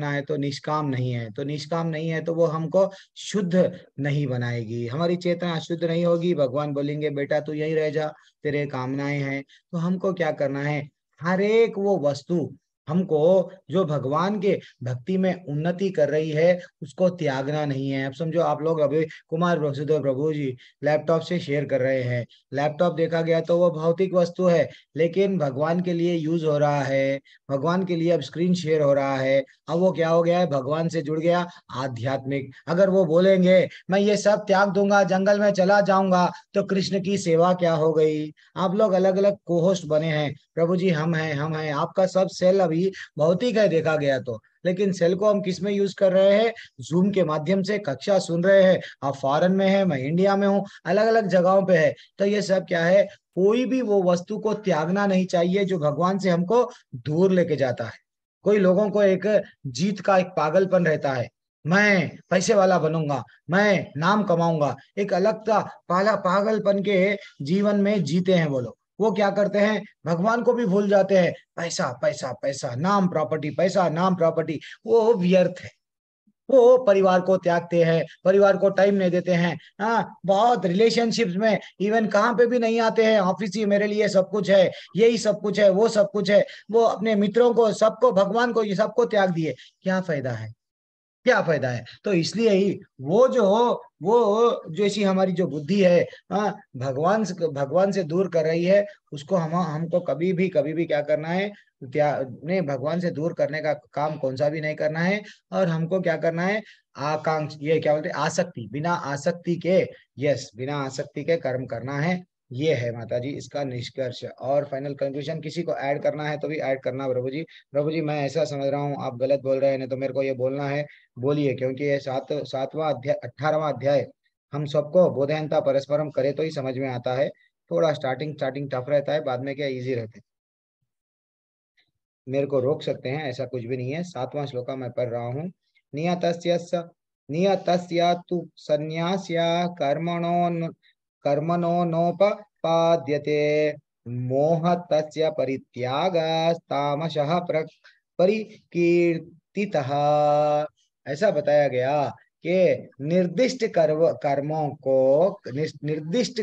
[SPEAKER 2] है तो निष्काम नहीं है, तो निष्काम नहीं है तो वो हमको शुद्ध नहीं बनाएगी, हमारी चेतना शुद्ध नहीं होगी। भगवान बोलेंगे बेटा तू यही रह जा, तेरे कामनाएं हैं। तो हमको क्या करना है, हर एक वो वस्तु हमको जो भगवान के भक्ति में उन्नति कर रही है उसको त्यागना नहीं है। अब समझो आप लोग अभी कुमार वसुदेव प्रभु जी लैपटॉप से शेयर कर रहे हैं। लैपटॉप देखा गया तो वो भौतिक वस्तु है, लेकिन भगवान के लिए यूज हो रहा है, भगवान के लिए अब स्क्रीन शेयर हो रहा है। अब वो क्या हो गया है, भगवान से जुड़ गया, आध्यात्मिक। अगर वो बोलेंगे मैं ये सब त्याग दूंगा, जंगल में चला जाऊंगा, तो कृष्ण की सेवा क्या हो गई। आप लोग अलग अलग को होस्ट बने हैं, प्रभु जी हम हैं, आपका सब सेल अभी भौतिक है देखा गया तो, लेकिन सेल को हम किस में यूज कर रहे हैं, जूम के माध्यम से कक्षा सुन रहे हैं। आप फॉरेन में है, मैं इंडिया में हूँ, अलग अलग जगहों पे है। तो ये सब क्या है, कोई भी वो वस्तु को त्यागना नहीं चाहिए जो भगवान से हमको दूर लेके जाता है। कोई लोगों को एक जीत का एक पागलपन रहता है, मैं पैसे वाला बनूंगा, मैं नाम कमाऊंगा, एक अलग सा पागलपन के जीवन में जीते हैं वो लोग। वो क्या करते हैं, भगवान को भी भूल जाते हैं, पैसा पैसा पैसा, नाम प्रॉपर्टी, पैसा नाम प्रॉपर्टी, वो व्यर्थ है। वो परिवार को त्यागते हैं, परिवार को टाइम नहीं देते हैं। हाँ, बहुत रिलेशनशिप्स में इवन कहाँ पे भी नहीं आते हैं, ऑफिस ही मेरे लिए सब कुछ है, यही सब कुछ है, वो सब कुछ है। वो अपने मित्रों को, सबको, भगवान को, ये सबको त्याग दिए, क्या फायदा है, क्या फायदा है। तो इसलिए ही वो जो ऐसी हमारी जो बुद्धि है, हाँ, भगवान से दूर कर रही है, उसको हमको कभी भी क्या करना है, क्या नहीं, भगवान से दूर करने का काम कौन सा भी नहीं करना है। और हमको क्या करना है, आकांक्ष, ये क्या बोलते हैं, आसक्ति, बिना आसक्ति के, यस, बिना आसक्ति के कर्म करना है। ये है माता जी इसका निष्कर्ष। और फाइनल कंक्लूजन किसी को ऐड करना है तो भी ऐड करना प्रभु जी। प्रभु जी मैं ऐसा समझ रहा हूँ आप गलत बोल रहे हैं, नहीं तो मेरे को ये बोलना है, बोलिए, क्योंकि ये सातवां अध्याय, 18वां अध्याय हम सबको बोधयंता परस्परम करे तो ही समझ में आता है। थोड़ा स्टार्टिंग टफ रहता है, बाद में क्या इजी रहता है। मेरे को रोक सकते हैं, ऐसा कुछ भी नहीं है। 7वां श्लोक मैं पढ़ रहा हूँ। नियतस्य तु संन्यास्य कर्मणो नोपपाद्यते मोहतस्य परित्यागस्तामसः परिकीर्तितः। ऐसा बताया गया कि निर्दिष्ट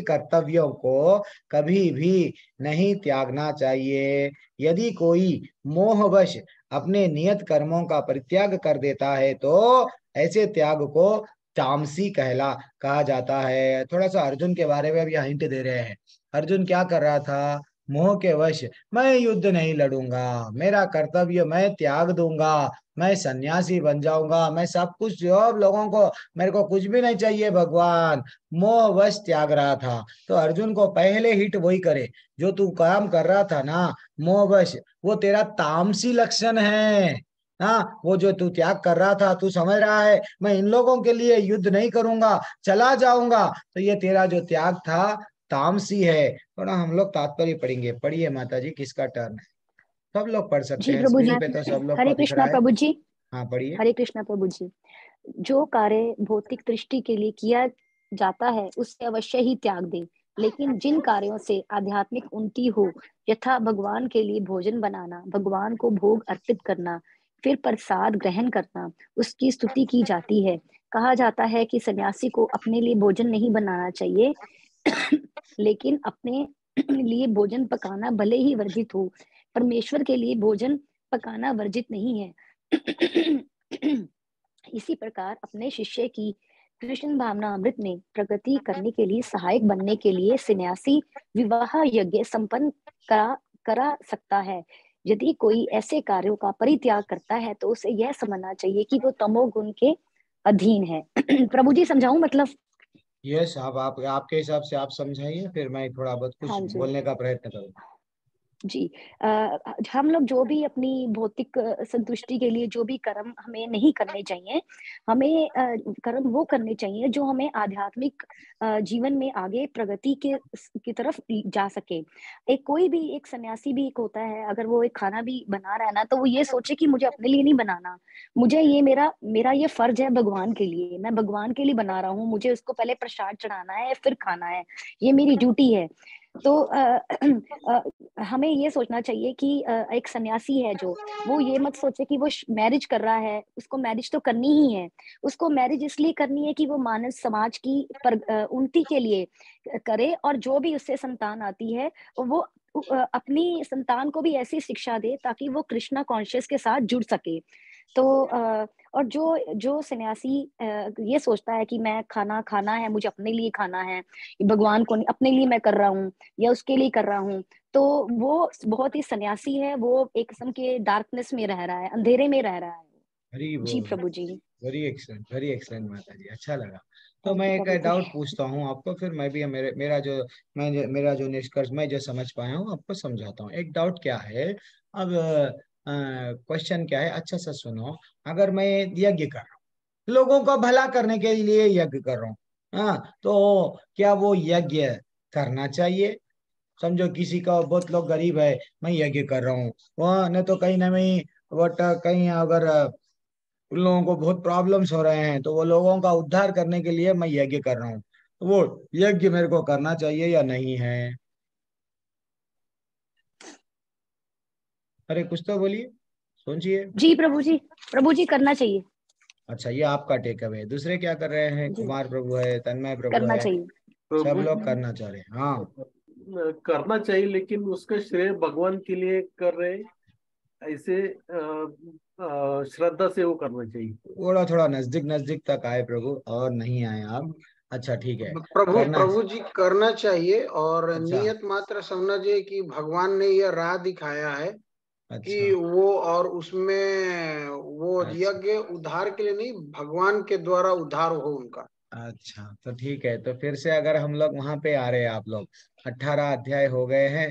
[SPEAKER 2] कर्तव्यों को कभी भी नहीं त्यागना चाहिए। यदि कोई मोहवश अपने नियत कर्मों का परित्याग कर देता है तो ऐसे त्याग को तामसी कहा जाता है। थोड़ा सा अर्जुन के बारे में भी हिंट दे रहे हैं। अर्जुन क्या कर रहा था, मोह के वश, मैं युद्ध नहीं लड़ूंगा, मेरा कर्तव्य मैं त्याग दूंगा, मैं सन्यासी बन जाऊंगा, मैं सब कुछ, जो लोगों को, मेरे को कुछ भी नहीं चाहिए भगवान, मोहवश त्याग रहा था। तो अर्जुन को पहले हिट वही करे, जो तू काम कर रहा था ना मोहवश, वो तेरा तामसी लक्षण है। हाँ, वो जो तू त्याग कर रहा था, तू समझ रहा है मैं इन लोगों के लिए युद्ध नहीं करूंगा, चला जाऊंगा, तो ये तेरा जो त्याग था तामसी है। थोड़ा हम लोग तात्पर्य पढ़ेंगे। पढ़िए माता जी, किसका टर्न है? सब लोग पढ़ सकते
[SPEAKER 9] जी
[SPEAKER 2] हैं,
[SPEAKER 9] प्रभु जी।
[SPEAKER 2] स्क्रीन पे तो सब लोग
[SPEAKER 9] हरे
[SPEAKER 2] को दिख
[SPEAKER 9] कृष्णा
[SPEAKER 2] रहा है।
[SPEAKER 9] प्रभु जी।
[SPEAKER 2] हाँ पढ़िए।
[SPEAKER 9] हरे कृष्णा प्रभु जी। जो कार्य भौतिक दृष्टि के लिए किया जाता है उसे अवश्य ही त्याग दे, लेकिन जिन कार्यों से आध्यात्मिक उन्नति हो, यथा भगवान के लिए भोजन बनाना, भगवान को भोग अर्पित करना, फिर प्रसाद ग्रहण करना, उसकी स्तुति की जाती है। कहा जाता है कि सन्यासी को अपने लिए भोजन नहीं बनाना चाहिए लेकिन अपने लिए भोजन पकाना भले ही वर्जित हो, परमेश्वर के लिए भोजन पकाना वर्जित नहीं है। इसी प्रकार अपने शिष्य की कृष्ण भावना अमृत में प्रगति करने के लिए सहायक बनने के लिए सन्यासी विवाह यज्ञ संपन्न करा सकता है। यदि कोई ऐसे कार्यों का परित्याग करता है तो उसे यह समझना चाहिए कि वो तमोगुण के अधीन है। प्रभु जी समझाऊं मतलब?
[SPEAKER 2] यस, आप आपके हिसाब से आप समझाइए, फिर मैं थोड़ा बहुत कुछ
[SPEAKER 9] हाँ जी
[SPEAKER 2] बोलने का प्रयत्न करूंगा।
[SPEAKER 9] जी। हम लोग जो भी अपनी भौतिक संतुष्टि के लिए जो भी कर्म हमें नहीं करने चाहिए, हमें कर्म वो करने चाहिए जो हमें आध्यात्मिक जीवन में आगे प्रगति की तरफ जा सके। कोई भी एक सन्यासी भी एक होता है, अगर वो एक खाना भी बना रहा है ना, तो वो ये सोचे कि मुझे अपने लिए नहीं बनाना, मुझे ये मेरा ये फर्ज है भगवान के लिए, मैं भगवान के लिए बना रहा हूँ, मुझे उसको पहले प्रसाद चढ़ाना है फिर खाना है, ये मेरी ड्यूटी है। तो हमें ये सोचना चाहिए कि एक सन्यासी है जो, वो ये मत सोचे कि वो मैरिज कर रहा है, उसको मैरिज तो करनी ही है, उसको मैरिज इसलिए करनी है कि वो मानव समाज की उन्नति के लिए करे, और जो भी उससे संतान आती है वो अपनी संतान को भी ऐसी शिक्षा दे ताकि वो कृष्णा कॉन्शियस के साथ जुड़ सके। तो और जो सन्यासी ये सोचता है कि मैं खाना है, मुझे अपने लिए खाना है, भगवान को नहीं, अपने लिए मैं कर रहा हूँ या उसके लिए कर रहा हूँ, तो वो बहुत ही सन्यासी है, वो एक किस्म के डार्कनेस में रह रहा है, अंधेरे में रह रहा है। जी प्रभु जी।
[SPEAKER 2] वेरी एक्सलेंट माता जी, अच्छा लगा। तो मैं एक डाउट पूछता हूँ आपको, फिर मैं भी मेरा जो निष्कर्ष मैं जो समझ पाया हूँ आपको समझाता हूँ। एक डाउट क्या है, अब क्वेश्चन क्या है, अच्छा सा सुनो। अगर मैं यज्ञ कर रहा हूँ, लोगों का भला करने के लिए यज्ञ कर रहा हूँ, हाँ, तो क्या वो यज्ञ करना चाहिए? समझो किसी का, बहुत लोग गरीब है, मैं यज्ञ कर रहा हूँ, वह न तो कहीं ना कहीं बट कहीं अगर उन लोगों को बहुत प्रॉब्लम्स हो रहे हैं तो वो लोगों का उद्धार करने के लिए मैं यज्ञ कर रहा हूँ, तो वो यज्ञ मेरे को करना चाहिए या नहीं है? अरे कुछ तो बोलिए, सोचिए।
[SPEAKER 9] जी प्रभु जी करना चाहिए।
[SPEAKER 2] अच्छा, ये आपका टेक अवे। दूसरे क्या कर रहे हैं?
[SPEAKER 9] जी
[SPEAKER 2] कुमार प्रभु है, तन्मय प्रभु
[SPEAKER 9] करना
[SPEAKER 2] है,
[SPEAKER 9] चाहिए।
[SPEAKER 2] सब
[SPEAKER 7] प्रभु
[SPEAKER 2] लोग करना चाह रहे हैं। हाँ,
[SPEAKER 7] करना चाहिए, लेकिन उसका श्रेय भगवान के लिए कर रहे, ऐसे श्रद्धा से वो करना चाहिए।
[SPEAKER 2] थोड़ा थोड़ा नजदीक नजदीक तक आए प्रभु, और नहीं आए आप। अच्छा ठीक है,
[SPEAKER 6] प्रभु
[SPEAKER 2] करना।
[SPEAKER 6] प्रभु जी करना चाहिए, और
[SPEAKER 2] अच्छा
[SPEAKER 6] नियत मात्र समझिए कि भगवान ने यह राह दिखाया है
[SPEAKER 2] अच्छा
[SPEAKER 6] कि वो, और उसमें वो
[SPEAKER 2] अच्छा
[SPEAKER 6] यज्ञ उद्धार के लिए नहीं, भगवान के द्वारा उद्धार हो उनका।
[SPEAKER 2] अच्छा, तो ठीक है। तो फिर से अगर हम लोग वहां पे आ रहे हैं, आप लोग 18 अध्याय हो गए हैं।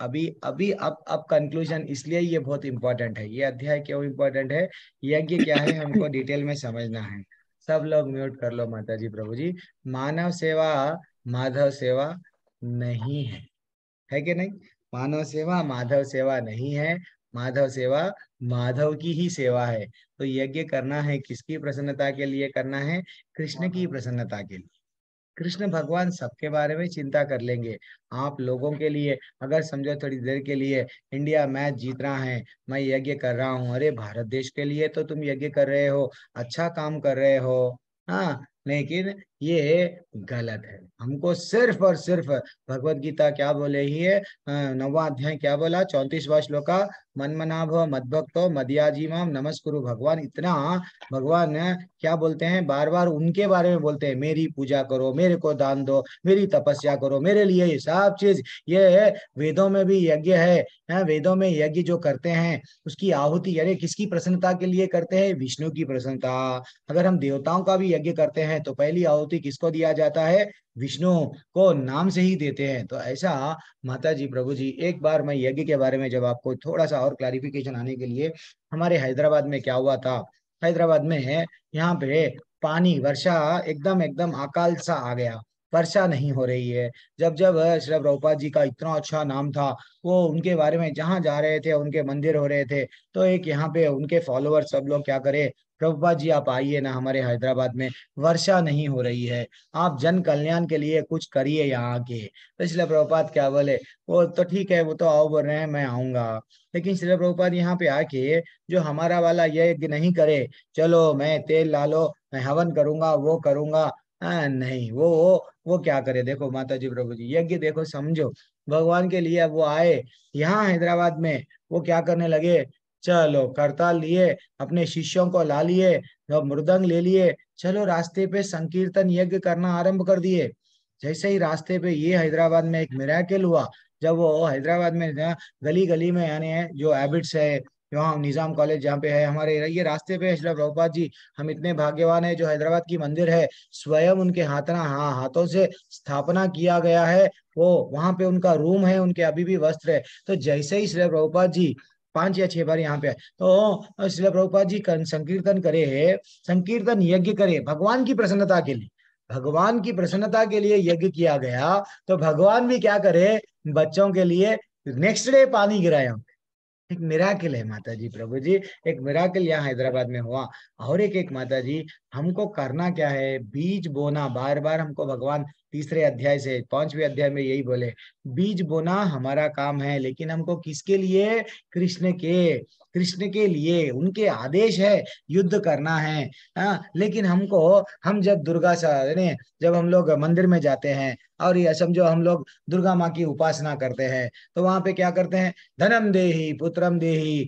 [SPEAKER 2] अभी अभी अब कंक्लूजन, इसलिए ये बहुत इंपॉर्टेंट है। ये अध्याय क्यों इंपॉर्टेंट है? यज्ञ क्या है हमको डिटेल में समझना है। सब लोग म्यूट कर लो माता जी, प्रभु जी। मानव सेवा माधव सेवा नहीं है कि नहीं? मानव सेवा माधव सेवा नहीं है। माधव सेवा माधव की ही सेवा है। तो यज्ञ करना है किसकी प्रसन्नता के लिए करना है? कृष्ण की प्रसन्नता के लिए। कृष्ण भगवान सबके बारे में चिंता कर लेंगे। आप लोगों के लिए अगर समझो थोड़ी देर के लिए इंडिया मैच जीत रहा है, मैं यज्ञ कर रहा हूँ, अरे भारत देश के लिए तो तुम यज्ञ कर रहे हो, अच्छा काम कर रहे हो। हाँ, लेकिन ये गलत है। हमको सिर्फ और सिर्फ भगवत गीता क्या बोले ही है, 9वां अध्याय क्या बोला, 34वां श्लोका, मन मना भव मद्भक्तो मदयाजी माम नमस्कुरु। भगवान इतना, भगवान क्या बोलते हैं, बार बार उनके बारे में बोलते हैं, मेरी पूजा करो, मेरे को दान दो, मेरी तपस्या करो, मेरे लिए ये सब चीज। ये वेदों में भी यज्ञ है। वेदों में यज्ञ जो करते हैं उसकी आहुति, अरे किसकी प्रसन्नता के लिए करते हैं? विष्णु की प्रसन्नता। अगर हम देवताओं का भी यज्ञ करते हैं तो पहली आहुति किसको दिया जाता है? विष्णु को नाम से ही देते हैं। तो ऐसा माता जी, प्रभु जी, एक बार मैं यज्ञ के बारे में जब आपको थोड़ा सा और क्लैरिफिकेशन आने के लिए, हमारे हैदराबाद में क्या हुआ था, हैदराबाद में यहाँ पे पानी वर्षा एकदम एकदम अकाल सा आ गया, वर्षा नहीं हो रही है। जब जब श्री प्रभुपाद जी का इतना अच्छा नाम था, वो उनके बारे में जहां जा रहे थे, उनके मंदिर हो रहे थे, तो एक यहाँ पे उनके फॉलोअर सब लोग क्या करे, प्रभुपाद जी आप आइए ना हमारे हैदराबाद में, वर्षा नहीं हो रही है, आप जन कल्याण के लिए कुछ करिए यहाँ के। तो इसलिए प्रभुपाद क्या बोले, वो तो ठीक है, वो तो आओ बोल रहे हैं, मैं आऊंगा, लेकिन श्री प्रभुपाद यहाँ पे आके जो हमारा वाला यज्ञ नहीं करे, चलो मैं तेल ला लो, मैं हवन करूंगा, वो करूंगा, नहीं, वो क्या करे? देखो माता जी, प्रभु जी, यज्ञ देखो, समझो भगवान के लिए। अब वो आए यहाँ हैदराबाद में, वो क्या करने लगे, चलो करताल लिए, अपने शिष्यों को ला लिए, मृदंग ले लिए, चलो रास्ते पे संकीर्तन यज्ञ करना आरंभ कर दिए। जैसे ही रास्ते पे ये हैदराबाद में एक मिराकल हुआ, जब वो हैदराबाद में गली गली में, यानी जो एबिट्स है, वहाँ निजाम कॉलेज जहाँ पे है हमारे, ये रास्ते पे श्री प्रभुपाद जी, हम इतने भाग्यवान है जो हैदराबाद की मंदिर है स्वयं उनके हाथों से स्थापना किया गया है। वो वहां पे उनका रूम है, उनके अभी भी वस्त्र है। तो जैसे ही श्री प्रभुपाद जी 5 या 6 बार यहाँ पे आए, तो श्री प्रभुपाद जी संकीर्तन करे है, संकीर्तन यज्ञ करे भगवान की प्रसन्नता के लिए, भगवान की प्रसन्नता के लिए यज्ञ किया गया। तो भगवान भी क्या करे, बच्चों के लिए नेक्स्ट डे पानी गिराया। एक मिराकिल है माता जी, प्रभु जी, एक मिराकिल यहाँ हैदराबाद में हुआ। और एक माता जी, हमको करना क्या है, बीज बोना। बार बार हमको भगवान तीसरे अध्याय से 5वें अध्याय में यही बोले, बीज बोना हमारा काम है, लेकिन हमको किसके लिए? कृष्ण के लिए, उनके आदेश है, युद्ध करना है। लेकिन हम जब दुर्गा जब हम लोग मंदिर में जाते हैं और ये समझो हम लोग दुर्गा माँ की उपासना करते हैं, तो वहां पे क्या करते हैं, धनम देहि पुत्रम देहि,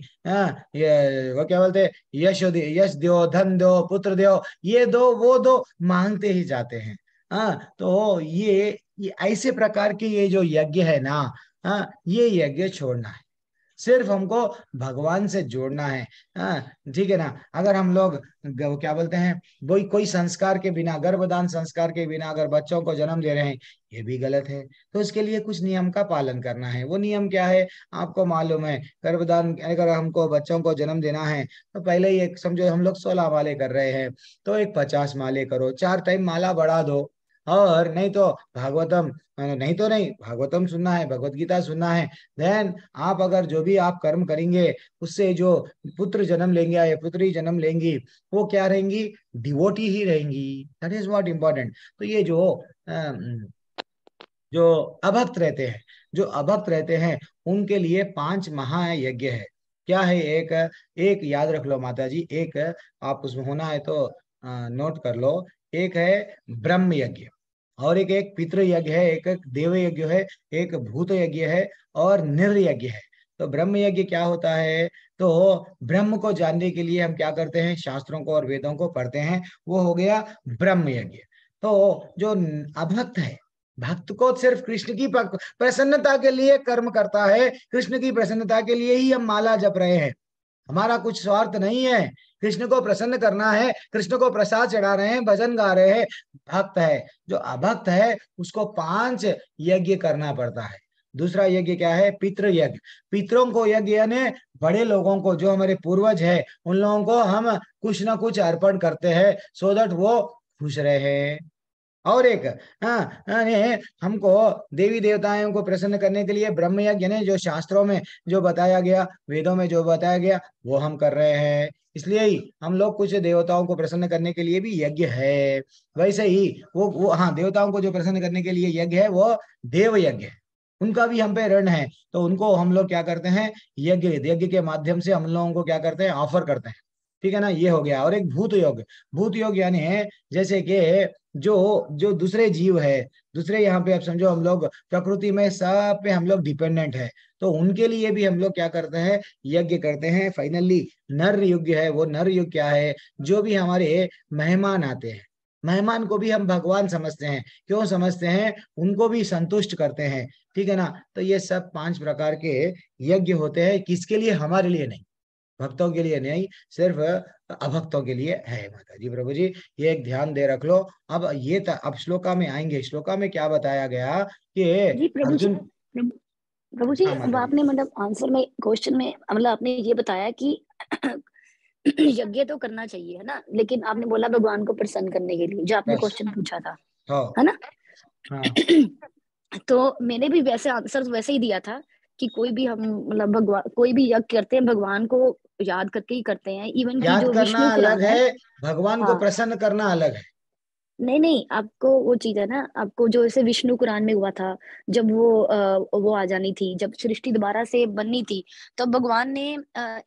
[SPEAKER 2] ये वो क्या बोलते हैं, यश दो, धन दो, पुत्र दो, ये दो वो दो, मांगते ही जाते हैं। तो ये ऐसे प्रकार के ये जो यज्ञ है ना, ये यज्ञ छोड़ना है, सिर्फ हमको भगवान से जोड़ना है। ठीक है ना? अगर हम लोग क्या बोलते हैं, कोई संस्कार के बिना, गर्भदान संस्कार के बिना अगर बच्चों को जन्म दे रहे हैं, ये भी गलत है। तो उसके लिए कुछ नियम का पालन करना है। वो नियम क्या है आपको मालूम है? गर्भदान अगर हमको बच्चों को जन्म देना है, तो पहले ही समझो हम लोग 16 माले कर रहे हैं, तो एक 50 माले करो, 4 टाइम माला बढ़ा दो। और नहीं तो भागवतम, नहीं भागवतम सुनना है, भगवत गीता सुनना है, देन आप अगर जो भी आप कर्म करेंगे उससे जो पुत्र जन्म लेंगे या पुत्री जन्म लेंगी वो क्या रहेंगी, डिवोटी ही रहेंगी। That is what important. तो ये जो अभक्त रहते हैं, जो अभक्त रहते हैं उनके लिए 5 महायज्ञ है। क्या है? एक एक याद रख लो माता जी, एक आप उसमें होना है तो नोट कर लो। एक है ब्रह्म यज्ञ, और एक पितृ यज्ञ है, एक देव यज्ञ है, एक भूत यज्ञ है, और निर यज्ञ है। तो ब्रह्म यज्ञ क्या होता है? तो ब्रह्म को जानने के लिए हम क्या करते हैं, शास्त्रों को और वेदों को पढ़ते हैं, वो हो गया ब्रह्म यज्ञ। तो जो अभक्त है, भक्त को सिर्फ कृष्ण की प्रसन्नता के लिए कर्म करता है, कृष्ण की प्रसन्नता के लिए ही हम माला जप रहे हैं, हमारा कुछ स्वार्थ नहीं है, कृष्ण को प्रसन्न करना है, कृष्ण को प्रसाद चढ़ा रहे हैं, भजन गा रहे हैं, भक्त है। जो अभक्त है उसको 5 यज्ञ करना पड़ता है। दूसरा यज्ञ क्या है? पितृ यज्ञ। पितरों को यज्ञ यानी बड़े लोगों को, जो हमारे पूर्वज है उन लोगों को हम कुछ ना कुछ अर्पण करते हैं, सो दैट वो खुश रहे। और एक हमको देवी देवताओं को प्रसन्न करने के लिए ब्रह्म यज्ञ ने जो शास्त्रों में जो बताया गया, वेदों में जो बताया गया, वो हम कर रहे हैं। इसलिए ही हम लोग कुछ देवताओं को प्रसन्न करने के लिए भी यज्ञ है। वैसे ही वो हाँ, देवताओं को जो प्रसन्न करने के लिए यज्ञ है वो देव यज्ञ है, उनका भी हम पे ऋण है। तो उनको हम लोग क्या करते हैं, यज्ञ के माध्यम से हम लोगों को क्या करते हैं, ऑफर करते हैं। ठीक है ना, ये हो गया। और एक भूत योग, भूत योग यानी है जैसे कि जो जो दूसरे जीव है, दूसरे यहाँ पे आप समझो हम लोग प्रकृति में सब पे हम लोग डिपेंडेंट है, तो उनके लिए भी हम लोग क्या करते हैं, यज्ञ करते हैं। फाइनली नर युग है, वो नर युग क्या है, जो भी हमारे मेहमान आते हैं, मेहमान को भी हम भगवान समझते हैं। क्यों समझते हैं? उनको भी संतुष्ट करते हैं। ठीक है ना। तो ये सब 5 प्रकार के यज्ञ होते हैं, किसके लिए? हमारे लिए नहीं, भक्तों के लिए नहीं, सिर्फ अभक्तों के लिए है। माता जी, प्रभु जी, ये एक ध्यान दे रख लो। अब अब श्लोका में आएंगे। श्लोका में क्या बताया गया कि
[SPEAKER 9] जी प्रभु जी,
[SPEAKER 2] अर्जुन,
[SPEAKER 9] प्रभु जी,
[SPEAKER 2] हाँ
[SPEAKER 9] अब
[SPEAKER 2] माता जी,
[SPEAKER 9] आपने मतलब आंसर में क्वेश्चन में मतलब आपने ये बताया कि यज्ञ तो करना चाहिए है ना, लेकिन आपने बोला भगवान को प्रसन्न करने के लिए, जो आपने
[SPEAKER 2] बस,
[SPEAKER 9] क्वेश्चन पूछा था,
[SPEAKER 2] हाँ
[SPEAKER 9] है ना।
[SPEAKER 2] हाँ
[SPEAKER 9] तो मैंने भी वैसे आंसर वैसे ही दिया था कि कोई भी हम मतलब भगवान, कोई भी यज्ञ करते हैं भगवान को याद करके ही करते हैं। इवन की
[SPEAKER 2] याद
[SPEAKER 9] जो
[SPEAKER 2] करना
[SPEAKER 9] विष्णु
[SPEAKER 2] अलग
[SPEAKER 9] पुराण है,
[SPEAKER 2] है, भगवान को
[SPEAKER 9] हाँ,
[SPEAKER 2] प्रसन्न करना अलग है।
[SPEAKER 9] नहीं नहीं, आपको वो चीज है ना, आपको जो ऐसे विष्णु पुराण में हुआ था, जब वो आ जानी थी, जब सृष्टि दोबारा से बननी थी, तब भगवान ने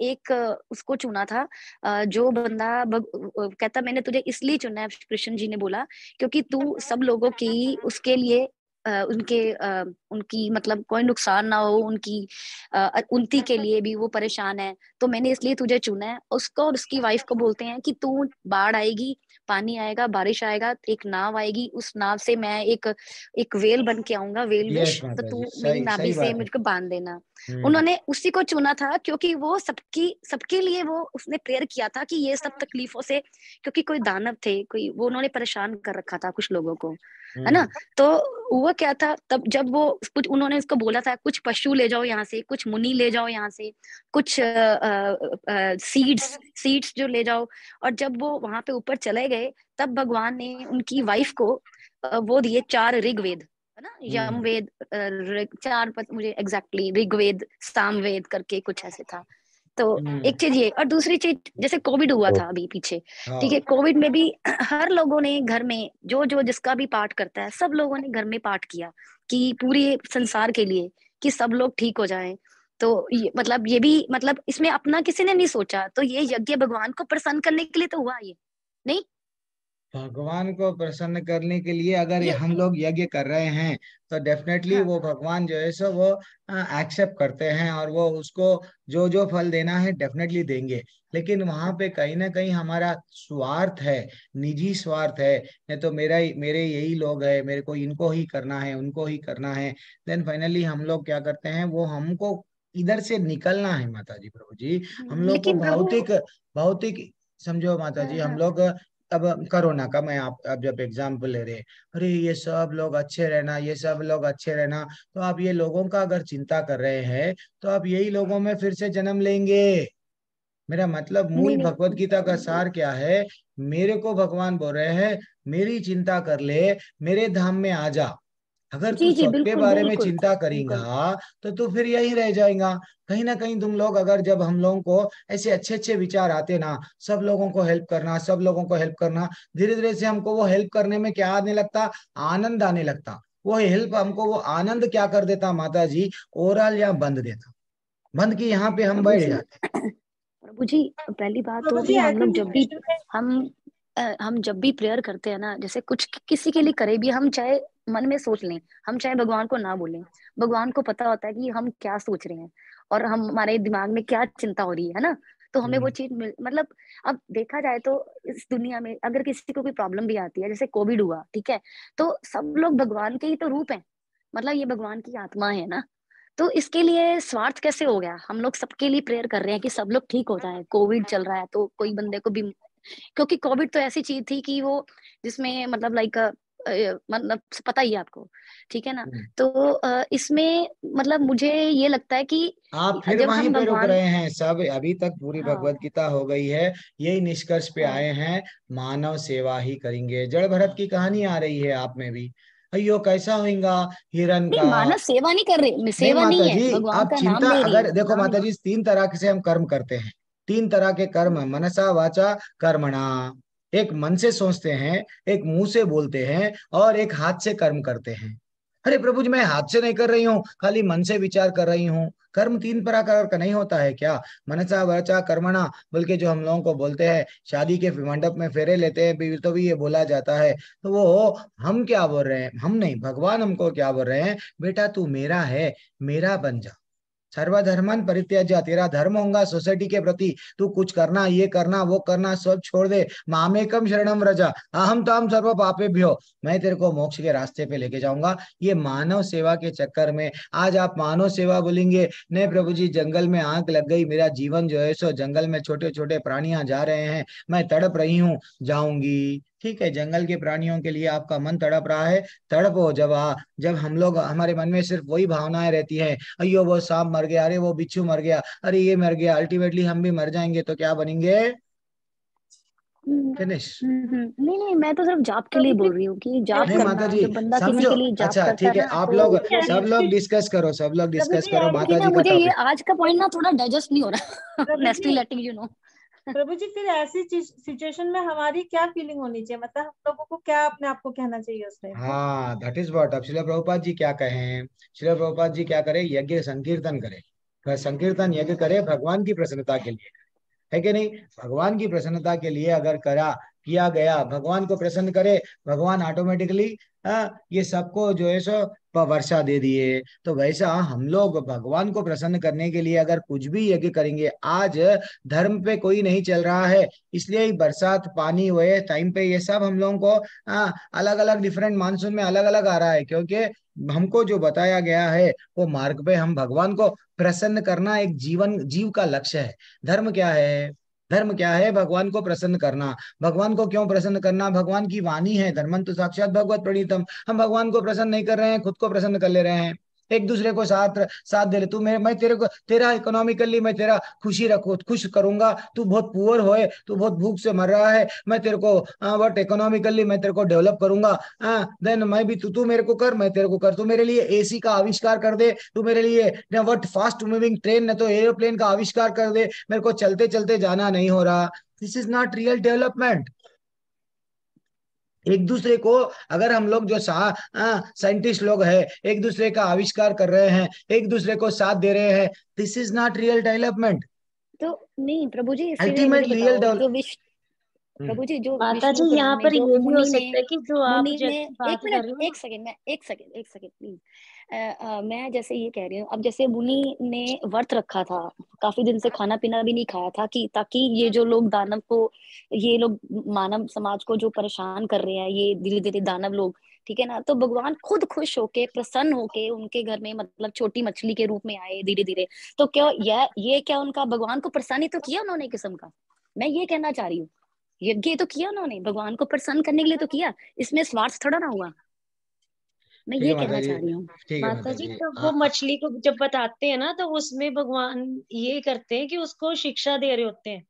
[SPEAKER 9] एक उसको चुना था, जो बंदा कहता मैंने तुझे इसलिए चुना है, कृष्ण जी ने बोला, क्योंकि तू सब लोगों की उसके लिए उनकी मतलब कोई नुकसान ना हो, उनकी उन्नति के लिए भी वो परेशान है, तो मैंने इसलिए तुझे चुना है। उसको और उसकी वाइफ को बोलते हैं कि तू बाढ़ आएगी, पानी आएगा, बारिश आएगा, एक नाव आएगी, उस नाव से मैं एक वेल बन के आऊंगा, वेल
[SPEAKER 2] यस
[SPEAKER 9] विश, तो
[SPEAKER 2] माता जी,
[SPEAKER 9] तू मेरी
[SPEAKER 2] सही
[SPEAKER 9] नाभि
[SPEAKER 2] सही
[SPEAKER 9] से
[SPEAKER 2] बात है।
[SPEAKER 9] मुझको बांध देना।
[SPEAKER 2] हम्म।
[SPEAKER 9] उन्होंने उसी को चुना था, क्योंकि वो सबकी सबके लिए वो उसने प्रेयर किया था कि ये सब तकलीफों से, क्योंकि कोई दानव थे, कोई वो उन्होंने परेशान कर रखा था कुछ लोगों को, है ना। तो वो क्या था, तब जब वो कुछ उन्होंने उसको बोला था, कुछ पशु ले जाओ यहाँ से, कुछ मुनि ले जाओ यहाँ से, कुछ सीड्स जो ले जाओ। और जब वो वहां पे ऊपर चले गए, तब भगवान ने उनकी वाइफ को वो दिए 4 ऋग्वेद, है ना, यमवेद, मुझे एग्जैक्टली ऋग्वेद, सामवेद करके कुछ ऐसे था। तो एक चीज ये, और दूसरी चीज जैसे कोविड हुआ था अभी पीछे, ठीक है, कोविड में भी हर लोगों ने घर में जो जो जिसका भी पाठ करता है, सब लोगों ने घर में पाठ किया कि पूरे संसार के लिए, कि सब लोग ठीक हो जाएं। तो ये मतलब ये भी मतलब इसमें अपना किसी ने नहीं सोचा, तो ये यज्ञ भगवान को प्रसन्न करने के लिए तो हुआ ये नहीं।
[SPEAKER 2] भगवान को प्रसन्न करने के लिए अगर
[SPEAKER 9] ये
[SPEAKER 2] हम लोग यज्ञ कर रहे हैं तो डेफिनेटली
[SPEAKER 9] हाँ,
[SPEAKER 2] वो भगवान जो है सो वो एक्सेप्ट करते हैं, और वो उसको जो जो फल देना है डेफिनेटली देंगे। लेकिन वहां पे कहीं ना कहीं हमारा स्वार्थ है, निजी स्वार्थ है, नहीं तो मेरे यही लोग है, मेरे को इनको ही करना है, उनको ही करना है। देन फाइनली हम लोग क्या करते हैं, वो हमको इधर से निकलना है माता जी, प्रभु जी, हम लोग को
[SPEAKER 9] लेकिन प्रभु,
[SPEAKER 2] भौतिक भौतिक समझो माता
[SPEAKER 9] हाँ
[SPEAKER 2] जी, हम
[SPEAKER 9] हाँ,
[SPEAKER 2] लोग अब कोरोना का मैं आप जब एग्जाम्पल ले रहे, अरे ये सब लोग अच्छे रहना, ये सब लोग अच्छे रहना, तो आप ये लोगों का अगर चिंता कर रहे हैं तो आप यही लोगों में फिर से जन्म लेंगे। मेरा मतलब
[SPEAKER 9] नहीं
[SPEAKER 2] मूल भगवत गीता का
[SPEAKER 9] नहीं,
[SPEAKER 2] सार क्या है, मेरे को भगवान बोल रहे हैं मेरी चिंता कर ले, मेरे धाम में आ जा। अगर तू
[SPEAKER 9] जी जी
[SPEAKER 2] सबके
[SPEAKER 9] बिल्कुल
[SPEAKER 2] बारे में
[SPEAKER 9] बिल्कुल
[SPEAKER 2] चिंता
[SPEAKER 9] बिल्कुल।
[SPEAKER 2] करेगा तो तू फिर यही रह जाएगा। कहीं ना कहीं तुम लोग अगर जब हम लोगों को ऐसे अच्छे अच्छे विचार आते ना, सब लोगों को हेल्प करना, सब लोगों को हेल्प करना, धीरे धीरे से हमको वो हेल्प करने में क्या आने लगता, आनंद आने लगता। वो हेल्प हमको वो आनंद क्या कर देता माता जी, ओरल या बंद देता, बंद की यहाँ पे हम
[SPEAKER 9] प्रभु
[SPEAKER 2] बैठ
[SPEAKER 9] जी
[SPEAKER 2] जाते।
[SPEAKER 9] प्रभु जी पहली बात तो
[SPEAKER 1] प्रभु जी
[SPEAKER 9] कि हम
[SPEAKER 1] ऐसी
[SPEAKER 9] लोग जब भी
[SPEAKER 1] सिचुएशन में
[SPEAKER 9] हम जब भी प्रेयर करते हैं ना, जैसे कुछ किसी के लिए करे भी, हम चाहे मन में सोच लें, हम चाहे भगवान को ना बोलें, भगवान को पता होता है कि हम क्या सोच रहे हैं और हम हमारे दिमाग में क्या चिंता हो रही है ना। तो हमें वो चीज मतलब अब देखा जाए तो इस दुनिया में अगर किसी को कोई प्रॉब्लम भी आती है, जैसे कोविड हुआ, ठीक है, तो सब लोग भगवान के ही तो रूप हैं, मतलब ये भगवान की आत्मा है ना। तो इसके लिए स्वार्थ कैसे हो गया? हम लोग सबके लिए प्रेयर कर रहे हैं कि सब लोग ठीक हो जाए। कोविड चल रहा है तो कोई बंदे को भी, क्योंकि कोविड तो ऐसी चीज थी कि वो जिसमें मतलब लाइक मतलब पता ही है आपको, ठीक है ना। तो इसमें मतलब मुझे ये लगता है कि
[SPEAKER 2] आप फिर
[SPEAKER 9] जब
[SPEAKER 2] वहीं
[SPEAKER 9] हम
[SPEAKER 2] पे रुक
[SPEAKER 9] भगवान,
[SPEAKER 2] रहे हैं सब, अभी तक पूरी
[SPEAKER 9] हाँ
[SPEAKER 2] भगवत गीता हो गई है, यही निष्कर्ष पे
[SPEAKER 9] हाँ
[SPEAKER 2] आए हैं, मानव सेवा ही करेंगे। जड़ भरत की कहानी आ रही है आप में भी, अयो कैसा होगा हिरण
[SPEAKER 9] नहीं
[SPEAKER 2] का।
[SPEAKER 9] मानव सेवा नहीं कर रहे,
[SPEAKER 2] नहीं
[SPEAKER 9] सेवा
[SPEAKER 2] माता
[SPEAKER 9] नहीं है,
[SPEAKER 2] जी,
[SPEAKER 9] भगवान
[SPEAKER 2] आप
[SPEAKER 9] का नाम
[SPEAKER 2] चिंता
[SPEAKER 9] ले रही
[SPEAKER 2] अगर
[SPEAKER 9] हूँ,
[SPEAKER 2] देखो
[SPEAKER 9] नाम
[SPEAKER 2] माता
[SPEAKER 9] नहीं।
[SPEAKER 2] जी, 3 तरह से हम कर्म करते हैं, 3 तरह के कर्म है, मनसा वाचा कर्मणा। एक मन से सोचते हैं, एक मुंह से बोलते हैं, और एक हाथ से कर्म करते हैं। अरे प्रभु जी, मैं हाथ से नहीं कर रही हूँ, खाली मन से विचार कर रही हूँ। कर्म 3 प्रकार का नहीं होता है क्या? मनसा वाचा कर्मणा, बल्कि जो हम लोगों को बोलते हैं शादी के मंडप में फेरे लेते हैं तो भी ये बोला जाता है। तो वो हम क्या बोल रहे हैं, हम नहीं, भगवान हमको क्या बोल रहे हैं, बेटा तू मेरा है, मेरा बन जा। सर्वधर्मन परित्यज्य, तेरा धर्म होगा सोसाइटी के प्रति, तू कुछ करना, ये करना, वो करना, सब छोड़ दे। मामेकम शरणम रजा, अहम ताम सर्व पापेभ्यो, मैं तेरे को मोक्ष के रास्ते पे लेके जाऊंगा। ये मानव सेवा के चक्कर में आज आप मानव सेवा बोलेंगे, नहीं प्रभु जी जंगल में आग लग गई, मेरा जीवन जो है सो जंगल में छोटे छोटे प्राणियां जा रहे हैं, मैं तड़प रही हूँ, जाऊंगी। ठीक है, जंगल के प्राणियों के लिए आपका मन तड़प रहा है, तड़पो। जब हम लोग, हमारे मन में सिर्फ वही भावनाएं रहती है, अयो वो सांप मर गया, अरे वो बिच्छू मर गया, अरे ये मर गया, अल्टीमेटली हम भी मर जाएंगे, तो क्या बनेंगे? फिनिश।
[SPEAKER 9] नहीं नहीं, मैं तो सिर्फ जाप के लिए
[SPEAKER 1] प्रभु जी
[SPEAKER 9] बोल रही हूँ कि जाप
[SPEAKER 2] नहीं माता
[SPEAKER 9] करना,
[SPEAKER 2] जी,
[SPEAKER 9] जब बंदा किसी
[SPEAKER 2] समझो,
[SPEAKER 9] के लिए जाप
[SPEAKER 2] अच्छा
[SPEAKER 9] करता
[SPEAKER 2] ठीक
[SPEAKER 9] है
[SPEAKER 2] है,
[SPEAKER 9] ना
[SPEAKER 2] आप
[SPEAKER 9] तो
[SPEAKER 2] लोग
[SPEAKER 9] वो,
[SPEAKER 2] सब लोग डिस्कस करो, सब लोग
[SPEAKER 1] प्रभु
[SPEAKER 2] डिस्कस
[SPEAKER 1] जी
[SPEAKER 2] करो
[SPEAKER 9] क्योंकि
[SPEAKER 2] माता
[SPEAKER 9] ना
[SPEAKER 2] जी का
[SPEAKER 9] मुझे ये
[SPEAKER 2] टॉपिक।
[SPEAKER 9] आज का पॉइंट ना थोड़ा डाइजेस्ट नहीं हो रहा।
[SPEAKER 1] प्रभु
[SPEAKER 9] नेस्टली
[SPEAKER 1] जी
[SPEAKER 9] लेटिंग यू नो।
[SPEAKER 1] प्रभु जी फिर ऐसी सिचुएशन में हमारी क्या फीलिंग होनी चाहिए, मतलब हम लोगों को क्या अपने आप को कहना चाहिए उस टाइम पे?
[SPEAKER 2] हाँ, दैट इज व्हाट अब श्रील प्रभुपाद जी क्या कहें। श्रील प्रभुपाद जी क्या करे, यज्ञ संकीर्तन करे, संकीर्तन यज्ञ करे भगवान की प्रसन्नता के लिए, है कि नहीं? भगवान की प्रसन्नता के लिए अगर किया गया, भगवान को प्रसन्न करे, भगवान ऑटोमेटिकली ये सबको जो है सो वर्षा दे दिए। तो वैसा हम लोग भगवान को प्रसन्न करने के लिए अगर कुछ भी यज्ञ करेंगे, आज धर्म पे कोई नहीं चल रहा है, इसलिए ही बरसात पानी हुए टाइम पे ये सब हम लोगों को अलग अलग डिफरेंट मानसून में अलग अलग आ रहा है, क्योंकि हमको जो बताया गया है वो मार्ग पे हम भगवान को प्रसन्न करना एक जीव का लक्ष्य है। धर्म क्या है? धर्म क्या है? भगवान को प्रसन्न करना। भगवान को क्यों प्रसन्न करना? भगवान की वाणी है, धर्मं तो साक्षात भगवत प्रणीतम। हम भगवान को प्रसन्न नहीं कर रहे हैं, खुद को प्रसन्न कर ले रहे हैं। एक दूसरे को साथ साथ दे रहे, तू मैं तेरे को, तेरा इकोनॉमिकली मैं तेरा खुश करूंगा, तू बहुत पुअर होए, तू बहुत भूख से मर रहा है, मैं तेरे को बट इकोनॉमिकली मैं तेरे को डेवलप करूंगा। देन मैं भी, तू मेरे को कर, मैं तेरे को कर, तू मेरे लिए एसी का आविष्कार कर दे, तू मेरे लिए वट फास्ट मूविंग ट्रेन न तो एरोप्लेन का आविष्कार कर दे, मेरे को चलते चलते जाना नहीं हो रहा। This is not real development. एक दूसरे को, अगर हम लोग जो साइंटिस्ट लोग हैं एक दूसरे का आविष्कार कर रहे हैं, एक दूसरे को साथ दे रहे हैं, this is not real development.
[SPEAKER 9] तो नहीं प्रभु जी, फिर मुझे
[SPEAKER 2] अल्टीमेट रियल
[SPEAKER 9] बताओ,
[SPEAKER 2] डेवलप।
[SPEAKER 9] जो विश्व, प्रभु जी जो
[SPEAKER 8] माता
[SPEAKER 9] विष्णु
[SPEAKER 8] जी, यहाँ
[SPEAKER 9] पुराण में
[SPEAKER 8] पर
[SPEAKER 9] जो
[SPEAKER 8] ये भी हो
[SPEAKER 9] मुनि ने,
[SPEAKER 8] सकता है कि जो आप
[SPEAKER 9] मुनि ने,
[SPEAKER 8] जैसी बात
[SPEAKER 9] एक
[SPEAKER 8] कर
[SPEAKER 9] मिनट,
[SPEAKER 8] रहे हो
[SPEAKER 9] एक सेकंड, मैं एक सेकंड प्लीज, मैं जैसे ये कह रही हूँ, अब जैसे मुनि ने व्रत रखा था, काफी दिन से खाना पीना भी नहीं खाया था, कि ताकि ये जो लोग दानव को, ये लोग मानव समाज को जो परेशान कर रहे हैं, ये धीरे धीरे दानव लोग, ठीक है ना, तो भगवान खुद खुश होके, प्रसन्न होके उनके घर में मतलब छोटी मछली के रूप में आए धीरे धीरे। तो क्या ये क्या उनका भगवान को परेशानी तो किया उन्होंने किस्म का? मैं ये कहना चाह रही हूँ, यज्ञ तो किया उन्होंने, भगवान को प्रसन्न करने के लिए तो किया, इसमें स्वार्थ थोड़ा ना हुआ, मैं
[SPEAKER 2] ठीक
[SPEAKER 9] ये
[SPEAKER 2] है माता
[SPEAKER 9] कहना
[SPEAKER 2] जी,
[SPEAKER 9] चाह रही हूँ।
[SPEAKER 2] ठीक है
[SPEAKER 8] माता
[SPEAKER 2] माता
[SPEAKER 8] जी,
[SPEAKER 2] जी।
[SPEAKER 8] तो वो मछली को जब बताते हैं ना, तो उसमें भगवान ये करते हैं कि उसको शिक्षा दे रहे होते हैं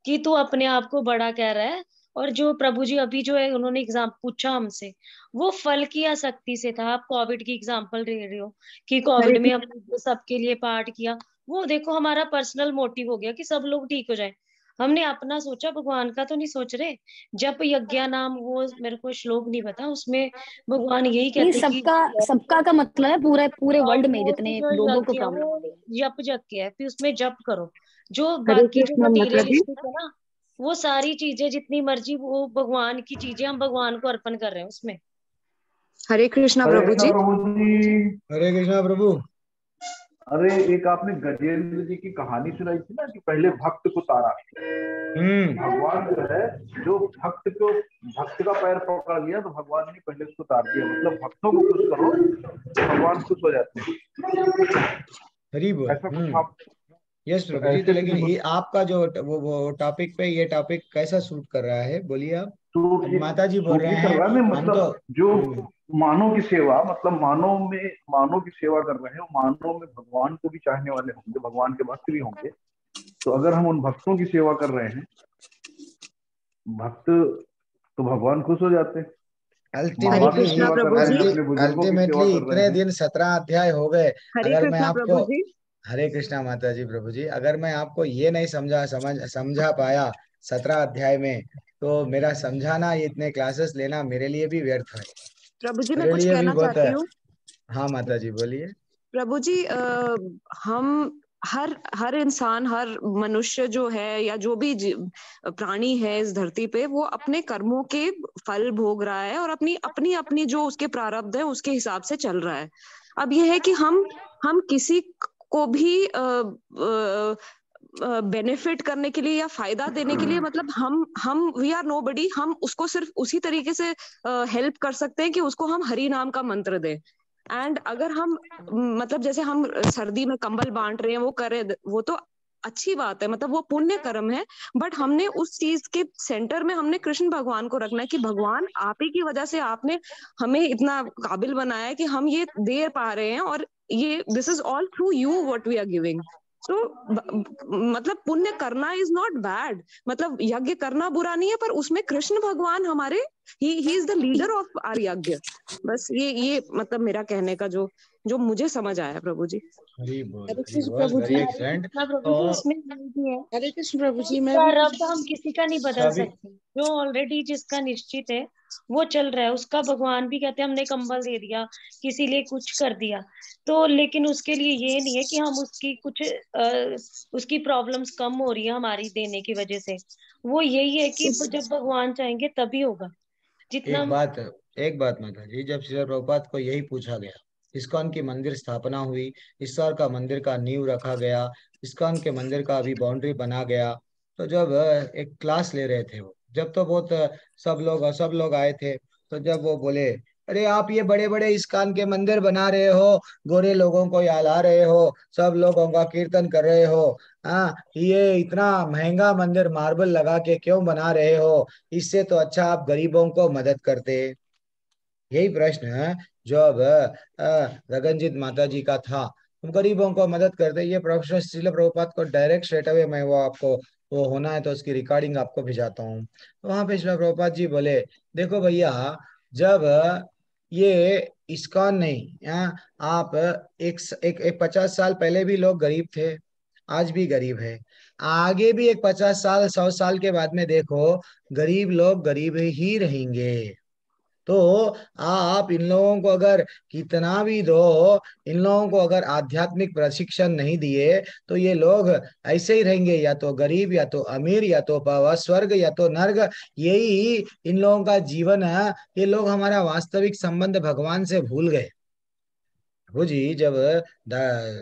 [SPEAKER 8] कि तू अपने आप को बड़ा कह रहा है, और जो प्रभु जी अभी जो है उन्होंने एग्जाम पूछा हमसे, वो फल की आसक्ति से था। आप कोविड की एग्जांपल ले रहे हो कि कोविड में हमने सबके लिए पाठ किया, वो देखो हमारा पर्सनल मोटिव हो गया कि सब लोग ठीक हो जाए। हमने अपना सोचा, भगवान का तो नहीं सोच रहे। जप यज्ञ नाम, वो मेरे को श्लोक नहीं पता, उसमें भगवान यही
[SPEAKER 9] नहीं,
[SPEAKER 8] कहते कि
[SPEAKER 9] सबका का मतलब है पूरे पूरे वर्ल्ड में
[SPEAKER 8] वो
[SPEAKER 9] जितने
[SPEAKER 8] जो
[SPEAKER 9] लोगों को
[SPEAKER 8] यज्ञ है
[SPEAKER 9] प्रॉब्लम
[SPEAKER 8] वो
[SPEAKER 9] हो रही है।
[SPEAKER 8] जप यज्ञ है, फिर उसमें जप करो। जो
[SPEAKER 5] हरे
[SPEAKER 8] बाकी जो
[SPEAKER 5] कृष्णा माता जी।
[SPEAKER 8] मटेरियलिस्टिक है ना, वो सारी चीजें जितनी मर्जी, वो भगवान की चीजें हम भगवान को अर्पण कर रहे हैं उसमें।
[SPEAKER 5] हरे कृष्णा
[SPEAKER 10] हरे
[SPEAKER 5] प्रभु
[SPEAKER 10] कृष्णा
[SPEAKER 5] जी।
[SPEAKER 10] प्रभु जी।
[SPEAKER 2] हरे कृष्णा प्रभु।
[SPEAKER 10] अरे एक आपने गजेंद्र जी की कहानी सुनाई थी ना कि पहले भक्त को तारा। भगवान जो है, जो भक्त का पैर पकड़ लिया तो भगवान ने पहले उसको तार दिया। मतलब भक्तों को खुश करो तो भगवान खुश हो जाते हैं।
[SPEAKER 2] हरी बोल।
[SPEAKER 10] ऐसा कुछ आप
[SPEAKER 2] यस प्रभु जी। तो
[SPEAKER 10] ऐसे
[SPEAKER 2] लेकिन
[SPEAKER 10] भी
[SPEAKER 2] ये आपका जो वो टॉपिक पे, ये टॉपिक कैसा सूट कर रहा है, बोलिए आप।
[SPEAKER 10] सूट
[SPEAKER 2] अब माता जी बोल रहे
[SPEAKER 10] भी कर
[SPEAKER 2] हैं
[SPEAKER 10] रहा है।
[SPEAKER 2] हम तो
[SPEAKER 10] मतलब जो मानव की सेवा, मतलब मानव की सेवा कर रहे हैं, मानव में भगवान को भी चाहने वाले होंगे, भगवान के भक्त भी होंगे। तो अगर हम उन भक्तों की सेवा कर रहे हैं, भक्त, तो भगवान खुश हो जाते हैं। माँ बाप की सेवा कर रहे हैं, अपने बुजुर्गों की सेवा
[SPEAKER 2] अल्टीमेटली
[SPEAKER 10] कर रहे
[SPEAKER 2] इतने
[SPEAKER 10] हैं।
[SPEAKER 2] दिन 17 अध्याय हो गए।
[SPEAKER 5] हरे
[SPEAKER 2] अगर मैं
[SPEAKER 5] कृष्णा
[SPEAKER 2] आपको,
[SPEAKER 5] प्रभु जी।
[SPEAKER 2] हरे कृष्णा माता जी प्रभु जी, अगर मैं आपको ये नहीं समझा पाया 17 अध्याय में, तो मेरा समझाना, ये इतने क्लासेस लेना मेरे लिए भी व्यर्थ है।
[SPEAKER 5] प्रभु जी मैं
[SPEAKER 2] मेरे
[SPEAKER 5] कुछ
[SPEAKER 2] लिए भी
[SPEAKER 5] कहना
[SPEAKER 2] बहुत
[SPEAKER 5] चाहती
[SPEAKER 2] है।
[SPEAKER 5] हूँ।
[SPEAKER 2] हाँ माता जी बोलिए।
[SPEAKER 5] प्रभु जी हम हर इंसान, हर मनुष्य जो है या जो भी प्राणी है इस धरती पे, वो अपने कर्मों के फल भोग रहा है और अपनी अपनी अपनी जो उसके प्रारब्ध है उसके हिसाब से चल रहा है। अब यह है कि हम किसी को भी बेनिफिट करने के लिए या फायदा देने के लिए, मतलब हम वी आर नोबडी, हम उसको सिर्फ उसी तरीके से हेल्प कर सकते हैं कि उसको हम हरि नाम का मंत्र दें। एंड अगर हम मतलब जैसे हम सर्दी में कंबल बांट रहे हैं, वो करें, वो तो अच्छी बात है, मतलब वो पुण्य कर्म है। बट हमने उस चीज के सेंटर में हमने कृष्ण भगवान को रखना है कि भगवान आप ही की वजह से आपने हमें इतना काबिल बनाया है कि हम ये दे पा रहे हैं, और ये this is all through you what we are giving. तो मतलब पुण्य करना इज नॉट बैड, मतलब यज्ञ करना बुरा नहीं है, पर उसमें कृष्ण भगवान हमारे ही is the leader of our yajna. बस ये मतलब मेरा कहने का जो मुझे समझ आया प्रभु जी।
[SPEAKER 2] हरी बोल,
[SPEAKER 5] हरे
[SPEAKER 2] हरी
[SPEAKER 5] कृष्ण
[SPEAKER 2] बोल,
[SPEAKER 5] प्रभु
[SPEAKER 2] वेरी
[SPEAKER 5] जी।
[SPEAKER 2] एक्सेलेंट।
[SPEAKER 8] प्रभु जी
[SPEAKER 2] तो
[SPEAKER 8] इसमें ये भी है,
[SPEAKER 5] हरे कृष्ण प्रभु जी। मैं
[SPEAKER 8] उसका
[SPEAKER 5] भी
[SPEAKER 8] रब हम किसी का नहीं बदल
[SPEAKER 2] सभी
[SPEAKER 8] सकते। जो ऑलरेडी जिसका निश्चित है वो चल रहा है, उसका भगवान भी कहते हैं हमने कंबल दे दिया, किसी लिए कुछ कर दिया, तो लेकिन उसके लिए ये नहीं है कि हम उसकी कुछ उसकी प्रॉब्लम्स कम हो रही है हमारी देने की वजह से। वो यही है कि जब भगवान चाहेंगे तभी होगा। जितना
[SPEAKER 2] एक बात, माता जी, जब श्रील प्रभुपाद को यही पूछा गया, इस्कॉन की मंदिर स्थापना हुई, ईश्वर का मंदिर का नींव रखा गया, इस्कॉन के मंदिर का अभी बाउंड्री बना गया, तो जब एक क्लास ले रहे थे वो, जब तो बहुत सब लोग आए थे, तो जब वो बोले, अरे आप ये बड़े बड़े इस्कॉन के मंदिर बना रहे हो, गोरे लोगों को याला रहे हो, सब लोगों का कीर्तन कर रहे हो, हाँ ये इतना महंगा मंदिर मार्बल लगा के क्यों बना रहे हो, इससे तो अच्छा आप गरीबों को मदद करते। यही प्रश्न है जो अब गगनजीत माता जी का था, तुम गरीबों को मदद करते। ये प्रश्न श्रील प्रभुपाद को डायरेक्ट स्ट्रेट अवे, मैं वो आपको, वो होना है तो उसकी रिकॉर्डिंग आपको भिजाता हूँ। तो वहां पे श्रील प्रभुपाद जी बोले, देखो भैया, जब ये इस्कॉन नहीं, आप एक 50 साल पहले भी लोग गरीब थे, आज भी गरीब है, आगे भी एक 50 साल 100 साल के बाद में देखो, गरीब लोग गरीब ही रहेंगे। तो आप इन लोगों को अगर कितना भी दो, इन लोगों को अगर आध्यात्मिक प्रशिक्षण नहीं दिए, तो ये लोग ऐसे ही रहेंगे, या तो गरीब, या तो अमीर, या तो स्वर्ग, या तो नर्क। यही इन लोगों का जीवन है। ये लोग हमारा वास्तविक संबंध भगवान से भूल गए। प्रभु जी जब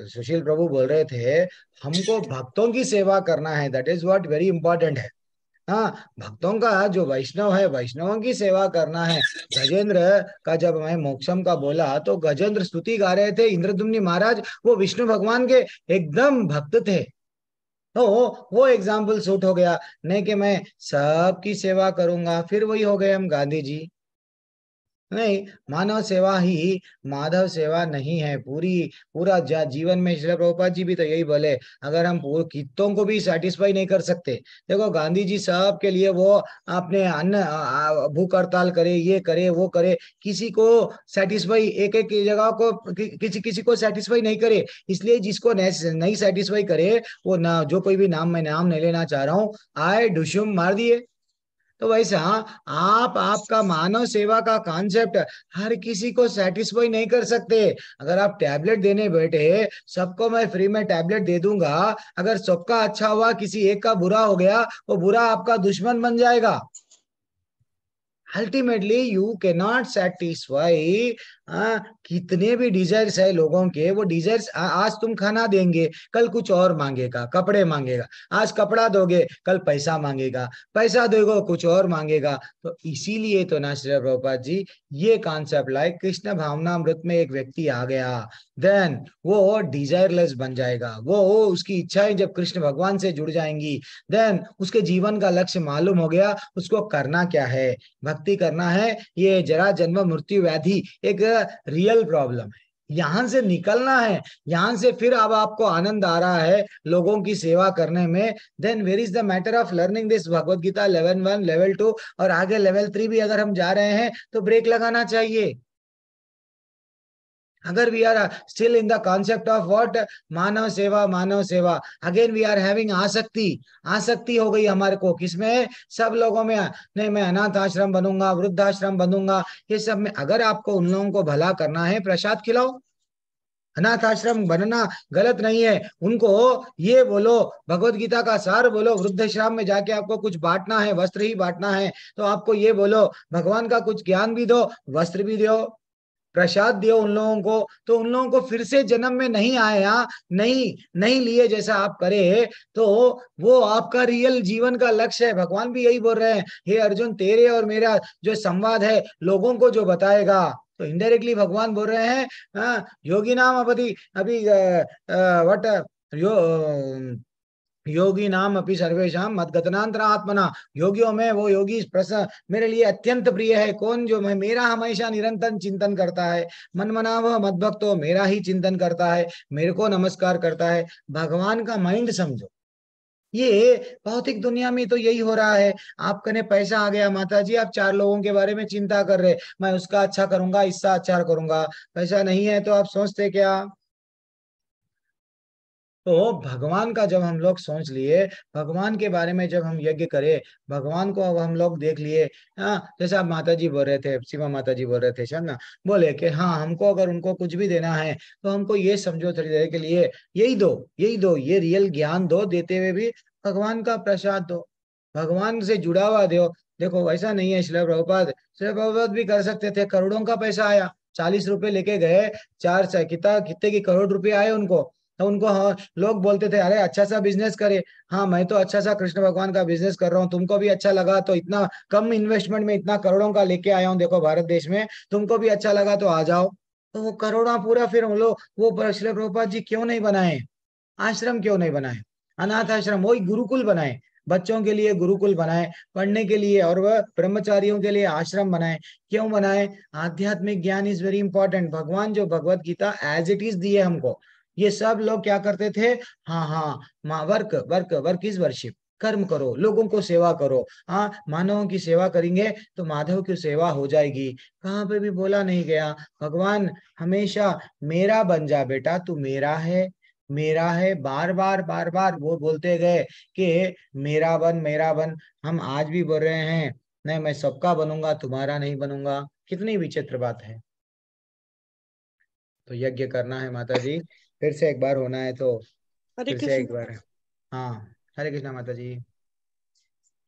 [SPEAKER 2] सुशील प्रभु बोल रहे थे हमको भक्तों की सेवा करना है, that is what very important है। हाँ, भक्तों का जो वैष्णव है, वैष्णवों की सेवा करना है। गजेंद्र का जब मैं मोक्षम का बोला, तो गजेंद्र स्तुति गा रहे थे, इंद्रद्युम्न महाराज वो विष्णु भगवान के एकदम भक्त थे। तो वो एग्जाम्पल सूट हो गया, नहीं कि मैं सबकी सेवा करूंगा, फिर वही हो गए हम गांधी जी। नहीं, मानव सेवा ही माधव सेवा नहीं है। पूरा जीवन में श्रील प्रभुपाद जी भी तो यही बोले, अगर हम पूरे कितों को भी सेटिस्फाई नहीं कर सकते। देखो गांधी जी सब के लिए वो अपने अन्न भूख हड़ताल करे, ये करे वो करे, किसी को सेटिस्फाई एक एक जगह को किसी किसी को सेटिस्फाई नहीं करे। इसलिए जिसको नहीं सेटिस्फाई करे वो ना, जो कोई भी नाम, मैं नाम नहीं लेना चाह रहा हूँ, आए डुशुम मार दिए। तो वैसा आपका मानव सेवा का कॉन्सेप्ट हर किसी को सेटिस्फाई नहीं कर सकते। अगर आप टैबलेट देने बैठे, सबको मैं फ्री में टैबलेट दे दूंगा, अगर सबका अच्छा हुआ, किसी एक का बुरा हो गया, वो बुरा आपका दुश्मन बन जाएगा। Ultimately you can not satisfy. कितने भी डिजायर्स है लोगों के, वो डिजायर्स आज तुम खाना देंगे, कल कुछ और मांगेगा, कपड़े मांगेगा। आज कपड़ा दोगे, कल पैसा मांगेगा, पैसा दोगे कुछ और मांगेगा। तो इसीलिए तो ना श्री प्रभुपाद जी ये कॉन्सेप्ट लाइक कृष्ण भावनामृत में एक व्यक्ति आ गया, देन वो डिजायरलेस बन जाएगा। वो उसकी इच्छाएं जब कृष्ण भगवान से जुड़ जाएंगी, देन उसके जीवन का लक्ष्य मालूम हो गया, उसको करना क्या है, भक्ति करना है। ये जरा जन्म मृत्यु व्याधि एक रियल प्रॉब्लम है, यहां से निकलना है। यहां से फिर अब आपको आनंद आ रहा है लोगों की सेवा करने में, then where is the matter of learning this Bhagavad Gita level 1 level 2 और आगे लेवल 3 भी अगर हम जा रहे हैं तो ब्रेक लगाना चाहिए। अगर we are still in the concept of what, मानव सेवा, अगेन वी आर हैविंग आसक्ति हो गई हमारे को, किसमें, सब लोगों में। नहीं, मैं अनाथ आश्रम बनूंगा, वृद्धाश्रम बनूंगा, ये सब में। अगर आपको उन लोगों को भला करना है, प्रसाद खिलाओ। अनाथ आश्रम बनना गलत नहीं है, उनको ये बोलो, भगवत गीता का सार बोलो। वृद्धाश्रम में जाके आपको कुछ बांटना है, वस्त्र ही बांटना है, तो आपको ये बोलो, भगवान का कुछ ज्ञान भी दो, वस्त्र भी दो, प्रसाद दियो उन लोगों को। तो उन लोगों को फिर से जन्म में नहीं आया, नहीं लिए जैसा आप करे, तो वो आपका रियल जीवन का लक्ष्य है। भगवान भी यही बोल रहे हैं, हे अर्जुन, तेरे और मेरा जो संवाद है लोगों को जो बताएगा, तो इनडायरेक्टली भगवान बोल रहे हैं, योगी नाम अभी वट योगी नाम अपि सर्वेशाम मद्गतनांतरा आत्मना। योगियों में वो योगी मेरे लिए अत्यंत प्रिय है। कौन, जो मैं मेरा हमेशा निरंतर चिंतन करता है, मन मना वह मद्भक्तो, मेरा ही चिंतन करता है, मेरे को नमस्कार करता है। भगवान का माइंड समझो। ये भौतिक दुनिया में तो यही हो रहा है। आप कने पैसा आ गया, माता जी आप 4 लोगों के बारे में चिंता कर रहे, मैं उसका अच्छा करूंगा, इसका अच्छा करूंगा। पैसा नहीं है तो आप सोचते क्या? तो भगवान का जब हम लोग सोच लिए, भगवान के बारे में जब हम यज्ञ करें, भगवान को अब हम लोग देख लिए। हाँ, जैसे आप माता जी बोल रहे थे, सीमा माता जी बोल रहे थे शायद ना, बोले कि हाँ हमको अगर उनको कुछ भी देना है तो हमको ये समझो थोड़ी देर के लिए यही दो, ये रियल ज्ञान दो, देते हुए भी भगवान का प्रसाद दो, भगवान से जुड़ा हुआ दो। देखो वैसा नहीं है, श्रील प्रभुपाद भी कर सकते थे। करोड़ों का पैसा आया, 40 रुपए लेके गए, कितने की करोड़ रुपए आए उनको। तो उनको, हाँ, लोग बोलते थे अरे अच्छा सा बिजनेस करे। हाँ, मैं तो अच्छा सा कृष्ण भगवान का बिजनेस कर रहा हूँ, तुमको भी अच्छा लगा तो इतना कम इन्वेस्टमेंट में इतना करोड़ों का लेके आया हूँ, देखो भारत देश में, तुमको भी अच्छा लगा तो आ जाओ। तो वो करोड़ा पूरा फिर हम लोग वो श्रील प्रभुपाद जी क्यों नहीं बनाए? आश्रम क्यों नहीं बनाए? अनाथ आश्रम, वही गुरुकुल बनाए, बच्चों के लिए गुरुकुल बनाए पढ़ने के लिए, और वह ब्रह्मचारियों के लिए आश्रम बनाए। क्यों बनाए? आध्यात्मिक ज्ञान इज वेरी इंपॉर्टेंट। भगवान जो Bhagavad Gita as it is दिए हमको, ये सब लोग क्या करते थे? हाँ, वर्क इज वर्शिप, कर्म करो, लोगों को सेवा करो। हाँ, मानवों की सेवा करेंगे तो माधव की सेवा हो जाएगी। कहाँ पे भी बोला नहीं गया। भगवान हमेशा मेरा बन जा बेटा, तू मेरा है, बार बार वो बोलते गए कि मेरा बन। हम आज भी बोल रहे हैं, नहीं मैं सबका बनूंगा, तुम्हारा नहीं बनूंगा। कितनी विचित्र बात है। तो यज्ञ करना है माता जी, फिर से एक बार होना है, तो
[SPEAKER 5] हरे
[SPEAKER 2] फिर से
[SPEAKER 5] कृष्ण।
[SPEAKER 2] एक बार। हाँ, हरे कृष्णा माता जी।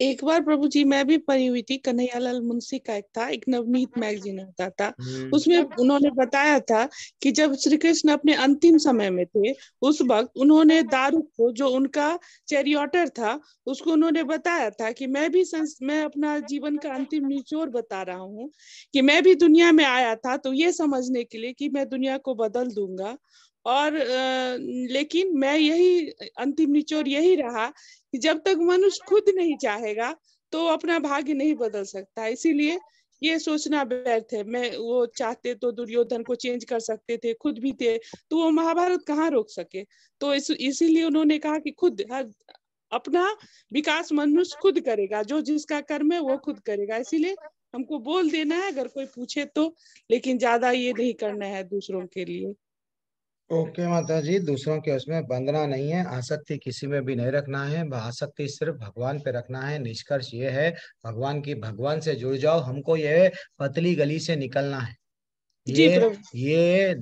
[SPEAKER 5] एक बार प्रभु जी मैं भी पढ़ी हुई थी, कन्हैयालाल मुंशी का एक था, एक नवनीत मैगजीन आता था, उसमें उन्होंने बताया था कि जब श्री कृष्ण अपने अंतिम समय में थे, उस वक्त उन्होंने दारूक को, जो उनका चैरियटर था, उसको उन्होंने बताया था कि मैं अपना जीवन का अंतिम निचोड़ बता रहा हूँ कि मैं भी दुनिया में आया था तो ये समझने के लिए कि मैं दुनिया को बदल दूंगा, और लेकिन मैं यही अंतिम निचोड़ यही रहा कि जब तक मनुष्य खुद नहीं चाहेगा तो अपना भाग्य नहीं बदल सकता। इसीलिए ये सोचना व्यर्थ है। मैं वो चाहते तो दुर्योधन को चेंज कर सकते थे, खुद भी थे, तो वो महाभारत कहाँ रोक सके। तो इसीलिए उन्होंने कहा कि खुद अपना विकास मनुष्य खुद करेगा, जो जिसका कर्म है वो खुद करेगा। इसीलिए हमको बोल देना है अगर कोई पूछे तो, लेकिन ज्यादा ये नहीं करना है दूसरों के लिए।
[SPEAKER 2] ओके माता जी, दूसरों के उसमें बंधना नहीं है, आसक्ति किसी में भी नहीं रखना है, आसक्ति सिर्फ भगवान पे रखना है। निष्कर्ष ये है, भगवान से जुड़ जाओ। हमको ये पतली गली से निकलना है।
[SPEAKER 5] जी प्रभु।
[SPEAKER 2] ये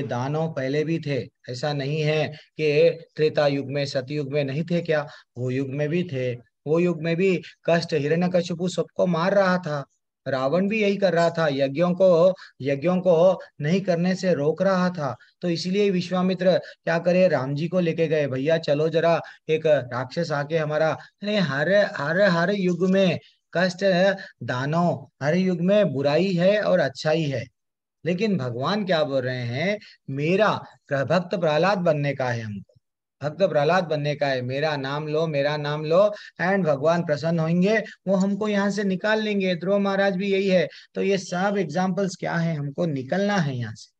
[SPEAKER 2] दानव पहले भी थे, ऐसा नहीं है कि त्रेता युग में सतयुग में नहीं थे क्या, वो युग में भी थे। वो युग में भी कष्ट, हिरण्यकशिपु सबको मार रहा था, रावण भी यही कर रहा था, यज्ञों को नहीं करने से रोक रहा था। तो इसलिए विश्वामित्र क्या करे, राम जी को लेके गए, भैया चलो जरा, एक राक्षस आके हमारा, अरे हर हर हर युग में कष्ट है, दानव, हर युग में बुराई है और अच्छाई है। लेकिन भगवान क्या बोल रहे हैं, मेरा भक्त प्रहलाद बनने का है, हमको भक्त प्रहलाद बनने का है। मेरा नाम लो, मेरा नाम लो, एंड भगवान प्रसन्न होंगे, वो हमको यहाँ से निकाल लेंगे। ध्रुव महाराज भी यही है। तो ये सब एग्जाम्पल्स क्या है, हमको निकलना है यहाँ से।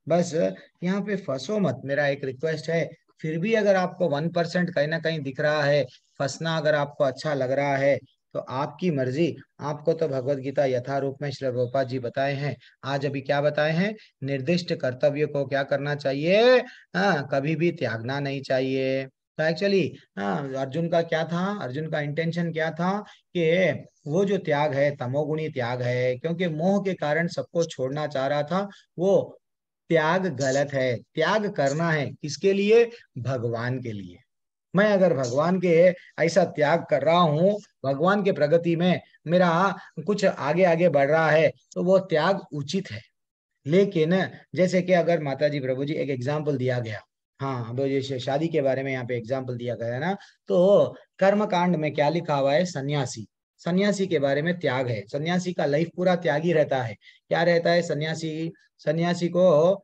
[SPEAKER 2] बस यहाँ पे फंसो मत, मेरा एक रिक्वेस्ट है। फिर भी अगर आपको 1% कहीं ना कहीं दिख रहा है, फंसना अगर आपको अच्छा लग रहा है, तो आपकी मर्जी। आपको तो भगवत गीता यथारूप में श्री प्रभुपाद जी बताए हैं। आज अभी क्या बताए हैं, निर्दिष्ट कर्तव्य को क्या करना चाहिए, कभी भी त्यागना नहीं चाहिए। तो एक्चुअली अर्जुन का क्या था, अर्जुन का इंटेंशन क्या था कि वो जो त्याग है तमोगुणी त्याग है, क्योंकि मोह के कारण सबको छोड़ना चाह रहा था। वो त्याग गलत है, त्याग करना है किसके लिए, भगवान के लिए। मैं अगर भगवान के ऐसा त्याग कर रहा हूँ, भगवान के प्रगति में मेरा कुछ आगे आगे बढ़ रहा है, तो वो त्याग उचित है। लेकिन जैसे कि अगर माता जी प्रभु जी एक एग्जाम्पल दिया गया, हाँ अब जैसे शादी के बारे में यहाँ पे एग्जाम्पल दिया गया है ना, तो कर्म कांड में क्या लिखा हुआ है, सन्यासी, सन्यासी के बारे में त्याग है। सन्यासी का लाइफ पूरा त्यागी रहता है। क्या रहता है, सन्यासी सन्यासी को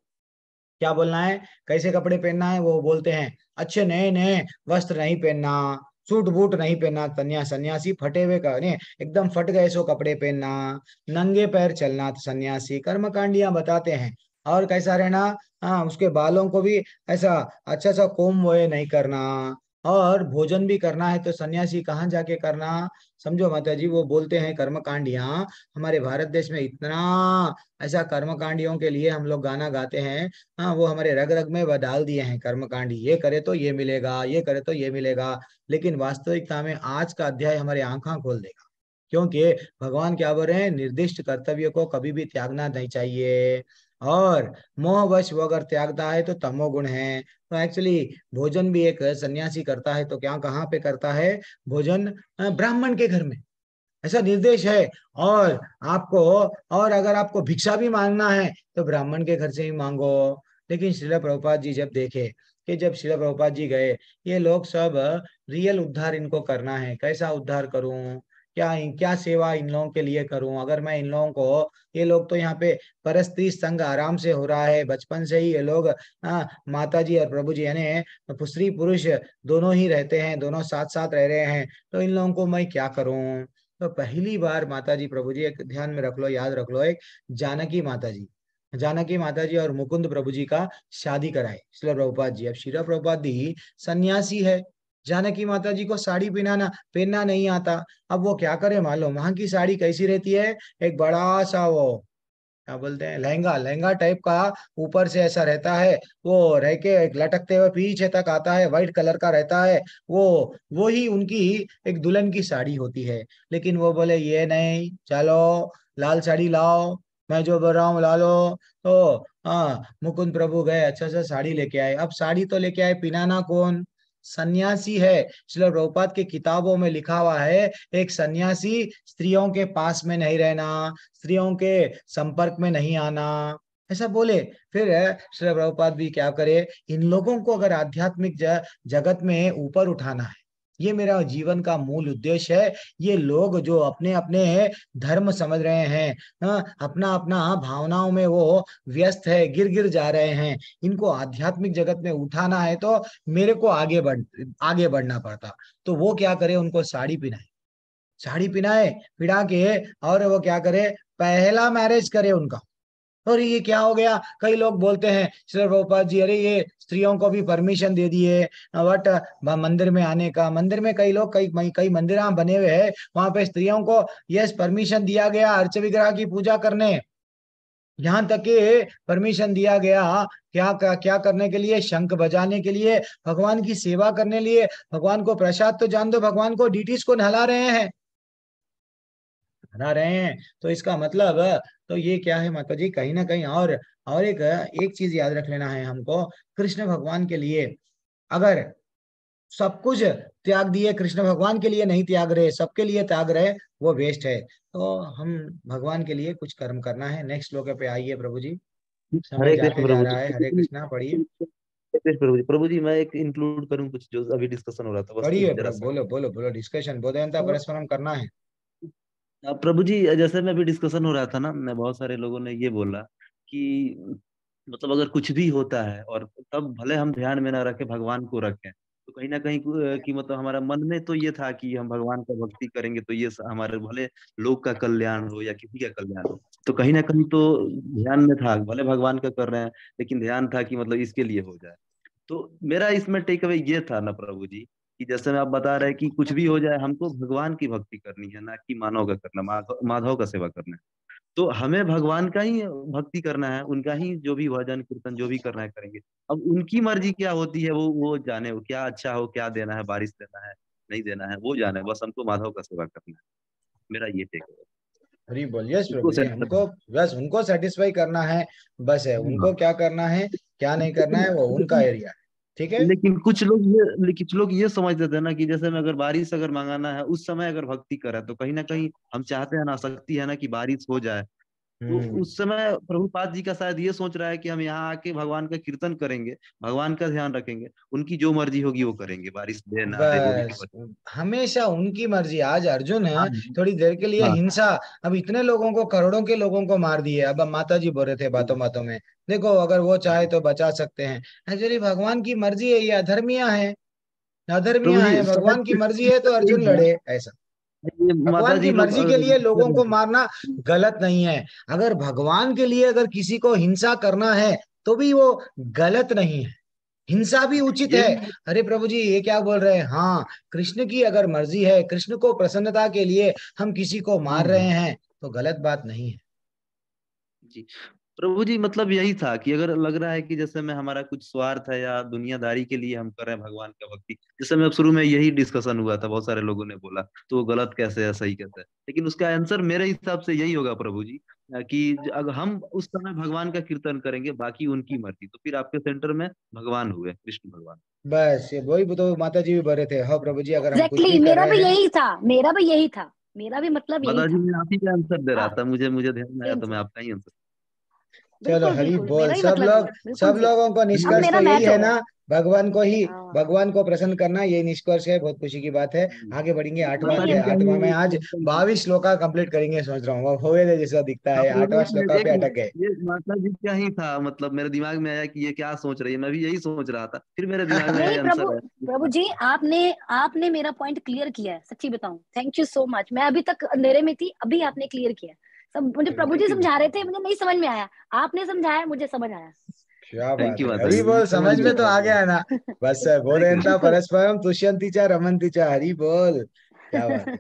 [SPEAKER 2] क्या बोलना है, कैसे कपड़े पहनना है, वो बोलते हैं अच्छे नए नए वस्त्र नहीं पहनना, सूट बूट नहीं पहनना, सन्यासी फटे हुए का नहीं, एकदम फट गए सो कपड़े पहनना, नंगे पैर चलना, सन्यासी कर्मकांडियां बताते हैं। और कैसा रहना, हाँ उसके बालों को भी ऐसा अच्छा सा कोम वो नहीं करना, और भोजन भी करना है तो सन्यासी कहाँ जाके करना, समझो माता जी। वो बोलते हैं कर्मकांडियां, हमारे भारत देश में इतना ऐसा कर्मकांडियों के लिए हम लोग गाना गाते हैं, हाँ वो हमारे रग रग में डाल दिए हैं कर्मकांडी, ये करे तो ये मिलेगा, ये करे तो ये मिलेगा। लेकिन वास्तविकता में आज का अध्याय हमारे आंखें खोल देगा, क्योंकि भगवान क्या बोल रहे हैं, निर्दिष्ट कर्तव्य को कभी भी त्यागना नहीं चाहिए। और मोहवश वो अगर त्यागता है तो तमोगुण है। तो एक्चुअली भोजन भी एक सन्यासी करता है तो क्या, कहाँ पे करता है भोजन, ब्राह्मण के घर में, ऐसा निर्देश है। और आपको, और अगर आपको भिक्षा भी मांगना है तो ब्राह्मण के घर से ही मांगो। लेकिन श्रील प्रभुपाद जी जब देखे कि जब श्रील प्रभुपाद जी गए, ये लोग सब रियल उद्धार इनको करना है, कैसा उद्धार करूं, क्या क्या सेवा इन लोगों के लिए करूं, अगर मैं इन लोगों को, ये लोग तो यहाँ पे परस्त्री संग आराम से हो रहा है, बचपन से ही ये लोग माता जी और प्रभु जी यानी स्त्री पुरुष दोनों ही रहते हैं, दोनों साथ साथ रह रहे हैं, तो इन लोगों को मैं क्या करूं। तो पहली बार माता जी प्रभु जी, एक ध्यान में रख लो, याद रख लो, एक जानकी माता जी और मुकुंद प्रभु जी का शादी कराए श्रील प्रभुपाद जी। अब श्रील प्रभुपाद जी सन्यासी है, जानकी माता जी को साड़ी पहनना नहीं आता। अब वो क्या करे मालूम, वहां की साड़ी कैसी रहती है, एक बड़ा सा वो क्या बोलते हैं, लहंगा लहंगा टाइप का, ऊपर से ऐसा रहता है, वो रह के एक लटकते हुए पीछे तक आता है, व्हाइट कलर का रहता है। वो ही उनकी एक दुल्हन की साड़ी होती है। लेकिन वो बोले ये नहीं, चलो लाल साड़ी लाओ, मैं जो बोल रहा हूँ ला लो। तो हाँ मुकुंद प्रभु गए, अच्छा सा साड़ी लेके आए। अब साड़ी तो लेके आए, पिनाना कौन, सन्यासी है। श्रील प्रभुपाद की किताबों में लिखा हुआ है, एक सन्यासी स्त्रियों के पास में नहीं रहना, स्त्रियों के संपर्क में नहीं आना, ऐसा बोले। फिर श्रील प्रभुपाद भी क्या करे, इन लोगों को अगर आध्यात्मिक जगत में ऊपर उठाना है, ये मेरा जीवन का मूल उद्देश्य है। ये लोग जो अपने अपने धर्म समझ रहे हैं, अपना अपना भावनाओं में वो व्यस्त है, गिर गिर जा रहे हैं, इनको आध्यात्मिक जगत में उठाना है तो मेरे को आगे बढ़ना पड़ता। तो वो क्या करे, उनको साड़ी पहनाए, साड़ी पिनाए पिड़ा के, और वो क्या करे, पहला मैरिज करे उनका। और ये क्या हो गया, कई लोग बोलते हैं श्री प्रभुपाद जी, अरे ये स्त्रियों को भी परमिशन दे दिए बट मंदिर में आने का। मंदिर में कई लोग, कई कई मंदिर बने हुए हैं, वहां पे स्त्रियों को यस परमिशन दिया गया अर्च विग्रह की पूजा करने, यहाँ तक कि परमिशन दिया गया क्या करने के लिए, शंख बजाने के लिए, भगवान की सेवा करने लिए। भगवान को प्रसाद तो जान दो, भगवान को डीटीज को नहला रहे हैं। तो इसका मतलब, तो ये क्या है माता जी, कहीं ना कहीं और एक चीज याद रख लेना है हमको, कृष्ण भगवान के लिए अगर सब कुछ त्याग दिए, कृष्ण भगवान के लिए नहीं त्याग रहे, सबके लिए त्याग रहे, वो वेस्ट है। तो हम भगवान के लिए कुछ कर्म करना है। नेक्स्ट श्लोक पे आइए प्रभु जी, समय
[SPEAKER 11] हरे
[SPEAKER 2] जाते
[SPEAKER 11] कृष्ण
[SPEAKER 2] जा
[SPEAKER 11] प्रभु
[SPEAKER 2] रहा है। हरे
[SPEAKER 11] जी।
[SPEAKER 2] कृष्णा पढ़िए।
[SPEAKER 11] हरे कृष्ण प्रभु जी। प्रभु जी मैं एक इंक्लूड करूं कुछ जो अभी डिस्कशन हो रहा था, बस
[SPEAKER 2] पढ़िए
[SPEAKER 11] जरा
[SPEAKER 2] प्रभु,
[SPEAKER 11] सा।
[SPEAKER 2] बोलो बोलो बोलो, डिस्कशन बोधयंता परस्परम करना है।
[SPEAKER 11] प्रभु जी जैसे में अभी डिस्कशन हो रहा था ना, बहुत सारे लोगों ने ये बोला कि मतलब अगर कुछ भी होता है और तब भले हम ध्यान में ना रखें, भगवान को रखें, तो कहीं ना कहीं कि मतलब हमारा मन में तो ये था कि हम भगवान का भक्ति करेंगे तो ये हमारे भले लोक का कल्याण हो या किसी का कल्याण हो, तो कहीं ना कहीं तो ध्यान में था, भले भगवान का कर रहे हैं लेकिन ध्यान था कि मतलब इसके लिए हो जाए। तो मेरा इसमें टेक अवे ये था ना प्रभु जी, कि जैसे मैं आप बता रहे हैं कि कुछ भी हो जाए हमको भगवान की भक्ति करनी है, ना कि मानव का करना, माधव का सेवा करना है। तो हमें भगवान का ही भक्ति करना है, उनका ही जो भी भजन कीर्तन जो भी करना है करेंगे। अब उनकी मर्जी क्या होती है वो जाने, वो क्या अच्छा हो, क्या देना है, बारिश देना है नहीं देना है वो जाने, बस हमको माधव का सेवा करना है। मेरा ये टेक है।
[SPEAKER 2] हरी बोल। यस
[SPEAKER 11] उनको
[SPEAKER 2] प्रभु जी, हमको बस उनको सेटिस्फाई करना है, बस है। उनको क्या करना है क्या नहीं करना है वो उनका एरिया है, ठीक है।
[SPEAKER 11] लेकिन कुछ लोग ये समझते थे ना कि जैसे में अगर बारिश अगर मंगाना है उस समय अगर भक्ति करे तो कहीं ना कहीं हम चाहते हैं ना, शक्ति है ना कि बारिश हो जाए। तो उस समय प्रभुपाद जी का शायद ये सोच रहा है कि हम यहाँ आके भगवान का कीर्तन करेंगे, भगवान का ध्यान रखेंगे, उनकी जो मर्जी होगी वो करेंगे, बारिश दे ना दे वो उनकी
[SPEAKER 2] बस
[SPEAKER 11] मर्जी।
[SPEAKER 2] हमेशा उनकी मर्जी। आज अर्जुन है
[SPEAKER 11] हाँ
[SPEAKER 2] थोड़ी देर के लिए
[SPEAKER 11] हाँ
[SPEAKER 2] हिंसा, अब इतने लोगों को, करोड़ों के लोगों को मार दिए। अब माता जी बोल रहे थे बातों बातों में, देखो अगर वो चाहे तो बचा सकते हैं। एक्चुअली भगवान की मर्जी है, ये अधर्मिया है,
[SPEAKER 11] प्रभु
[SPEAKER 2] अधर्मिया
[SPEAKER 11] जी
[SPEAKER 2] है। भगवान की मर्जी है तो
[SPEAKER 11] यही
[SPEAKER 2] अर्जुन
[SPEAKER 11] था,
[SPEAKER 2] लड़े, ऐसा।
[SPEAKER 11] ये माता
[SPEAKER 2] भगवान की
[SPEAKER 11] जी लोग
[SPEAKER 2] मर्जी के लिए लोगों को मारना गलत नहीं है। अगर भगवान के लिए अगर किसी को हिंसा करना है तो भी वो गलत नहीं है, हिंसा भी उचित है।
[SPEAKER 11] यही
[SPEAKER 2] अरे प्रभु जी ये क्या बोल रहे हैं, हाँ कृष्ण की अगर मर्जी है, कृष्ण को प्रसन्नता के लिए हम किसी को मार रहे हैं तो गलत बात नहीं है।
[SPEAKER 11] जी प्रभु जी, मतलब यही था कि अगर लग रहा है कि जैसे में हमारा कुछ स्वार्थ है या दुनियादारी के लिए हम कर रहे हैं भगवान का भक्ति, जैसे में शुरू में यही डिस्कशन हुआ था, बहुत सारे लोगों ने बोला तो वो गलत कैसे है सही कैसे है, लेकिन उसका आंसर मेरे हिसाब से यही होगा प्रभु जी, कि अगर हम उस समय भगवान का कीर्तन करेंगे, बाकी उनकी मर्जी, तो फिर आपके सेंटर में भगवान हुए, कृष्ण भगवान।
[SPEAKER 2] बस ये वही तो माता जी भी बोल रहे थे, हाँ प्रभु जी अगर हम कुछ
[SPEAKER 9] एग्जैक्टली
[SPEAKER 2] भी कर
[SPEAKER 9] मेरा
[SPEAKER 2] रहे
[SPEAKER 9] भी
[SPEAKER 2] हैं।
[SPEAKER 9] यही था, मेरा भी यही था, मेरा भी मतलब यही
[SPEAKER 11] माता जी
[SPEAKER 9] था।
[SPEAKER 11] मैं आप ही का आंसर दे रहा
[SPEAKER 9] हाँ
[SPEAKER 11] था, मुझे ध्यान में आया
[SPEAKER 9] सेम
[SPEAKER 11] तो मैं
[SPEAKER 9] सेम,
[SPEAKER 11] आपका ही आंसर।
[SPEAKER 2] चलो
[SPEAKER 9] बिल्कुल
[SPEAKER 2] हरि
[SPEAKER 9] बिल्कुल
[SPEAKER 2] बोल।
[SPEAKER 9] मेरा ही
[SPEAKER 2] सब
[SPEAKER 9] मतलब
[SPEAKER 2] लोग,
[SPEAKER 9] है, बिल्कुल
[SPEAKER 2] सब
[SPEAKER 9] जी।
[SPEAKER 2] लोगों को
[SPEAKER 9] अब
[SPEAKER 2] निष्कर्ष तो
[SPEAKER 9] मेरा
[SPEAKER 2] यही
[SPEAKER 9] मैच हो
[SPEAKER 2] है
[SPEAKER 9] गया।
[SPEAKER 2] ना, भगवान को ही,
[SPEAKER 9] हाँ
[SPEAKER 2] भगवान को प्रसन्न करना, ये निष्कर्ष है। बहुत खुशी की बात है। आगे बढ़ेंगे। आठवां
[SPEAKER 9] वही
[SPEAKER 11] माता
[SPEAKER 9] है।
[SPEAKER 11] जी
[SPEAKER 2] अध्याय,
[SPEAKER 11] का
[SPEAKER 2] आठवां में आज
[SPEAKER 11] ही
[SPEAKER 2] 22 श्लोका कंप्लीट करेंगे सोच रहा हूँ। वो होए दे जैसा दिखता
[SPEAKER 11] हाँ
[SPEAKER 2] है,
[SPEAKER 11] प्रभु
[SPEAKER 2] 8वां
[SPEAKER 11] जी,
[SPEAKER 2] श्लोका
[SPEAKER 11] एक
[SPEAKER 2] पे अटक गए।
[SPEAKER 11] मिनट, ये माता जी क्या ही था, मतलब मेरे दिमाग में आया कि ये क्या सोच रही है, मैं भी यही सोच रहा था, फिर मेरे दिमाग में
[SPEAKER 9] नहीं
[SPEAKER 11] आया
[SPEAKER 9] प्रभु,
[SPEAKER 11] आंसर है।
[SPEAKER 9] प्रभु जी आपने आपने मेरा पॉइंट क्लियर किया है, सच्ची बताऊं, थैंक यू सो मच। मैं अभी तक अंधेरे में थी, अभी आपने क्लियर किया। सब मुझे प्रभु जी
[SPEAKER 11] थैंक यू,
[SPEAKER 9] समझा रहे थे, मुझे नहीं समझ में आया, आपने समझाया, मुझे समझ आया।
[SPEAKER 2] क्या
[SPEAKER 11] थैंक
[SPEAKER 2] बात
[SPEAKER 11] यू
[SPEAKER 2] है,
[SPEAKER 11] माता
[SPEAKER 2] हरि
[SPEAKER 11] जी,
[SPEAKER 2] बोल।
[SPEAKER 11] समझ
[SPEAKER 2] समझ
[SPEAKER 11] में
[SPEAKER 2] में तो
[SPEAKER 11] आया
[SPEAKER 2] आ
[SPEAKER 11] पूरा।
[SPEAKER 2] गया है ना। बस
[SPEAKER 11] हरे
[SPEAKER 2] बोधयंता
[SPEAKER 11] कृष्ण,
[SPEAKER 2] परस्परम तुष्यंति च रमन्ति च, हरि बोल। क्या बात है,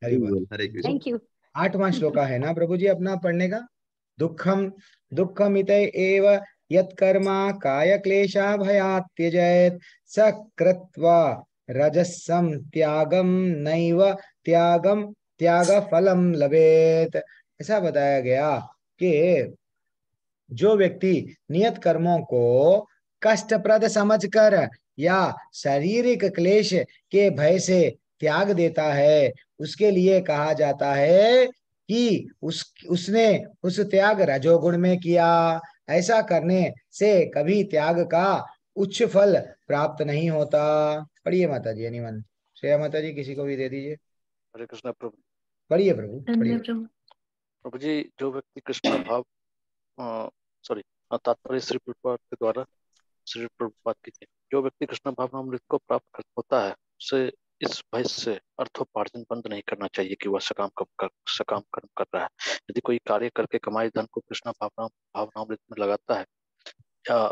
[SPEAKER 2] हरि बोल।
[SPEAKER 11] हरे कृष्ण।
[SPEAKER 9] Thank you.
[SPEAKER 2] 8वां श्लोका है ना प्रभु जी अपना पढ़ने का। दुखम दुखमित एव यत्कर्मा काय क्लेशा भयात् त्यजेत् स कृत्वा रजसम त्यागम नैव त्यागम त्याग फलम लभेत। ऐसा बताया गया कि जो व्यक्ति नियत कर्मों को कष्टप्रद समझकर या शारीरिक क्लेश के भय से त्याग देता है, उसके लिए कहा जाता है कि उसने उस त्याग रजोगुण में किया। ऐसा करने से कभी त्याग का उच्च फल प्राप्त नहीं होता। पढ़िए माता जी, अनिमन श्रेया माता जी किसी को भी दे दीजिए।
[SPEAKER 12] हरे कृष्णा प्रभु।
[SPEAKER 2] पढ़िए प्रभु, पढ़िए।
[SPEAKER 12] प्रभु जी, जो व्यक्ति कृष्ण भाव सॉरी तात्पर्य श्री प्रभुपाद के द्वारा, श्री प्रभुपाद की, जो व्यक्ति कृष्ण भाव अमृत को प्राप्त होता है, उसे इस भय से अर्थोपार्जन बंद नहीं करना चाहिए कि वह सकाम कर्म कर रहा है। यदि कोई कार्य करके कमाई धन को कृष्ण भावनामृत में लगाता है, या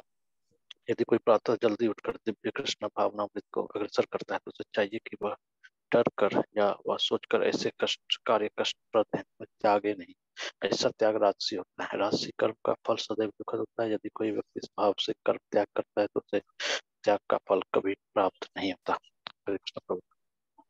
[SPEAKER 12] यदि कोई प्रातः जल्दी उठकर दिव्य कृष्ण भावनामृत को अग्रसर करता है, तो उसे चाहिए कि वह डर कर या वह सोचकर ऐसे कार्य कष्टप्रद है वह त्यागे नहीं। ऐसा त्याग राजसी होता है। राजसी कर्म का फल सदैव दुखद होता है। यदि कोई व्यक्ति इस भाव से कर्म त्याग करता है तो उसे त्याग का फल कभी प्राप्त नहीं होता। हरे कृष्ण प्रभु।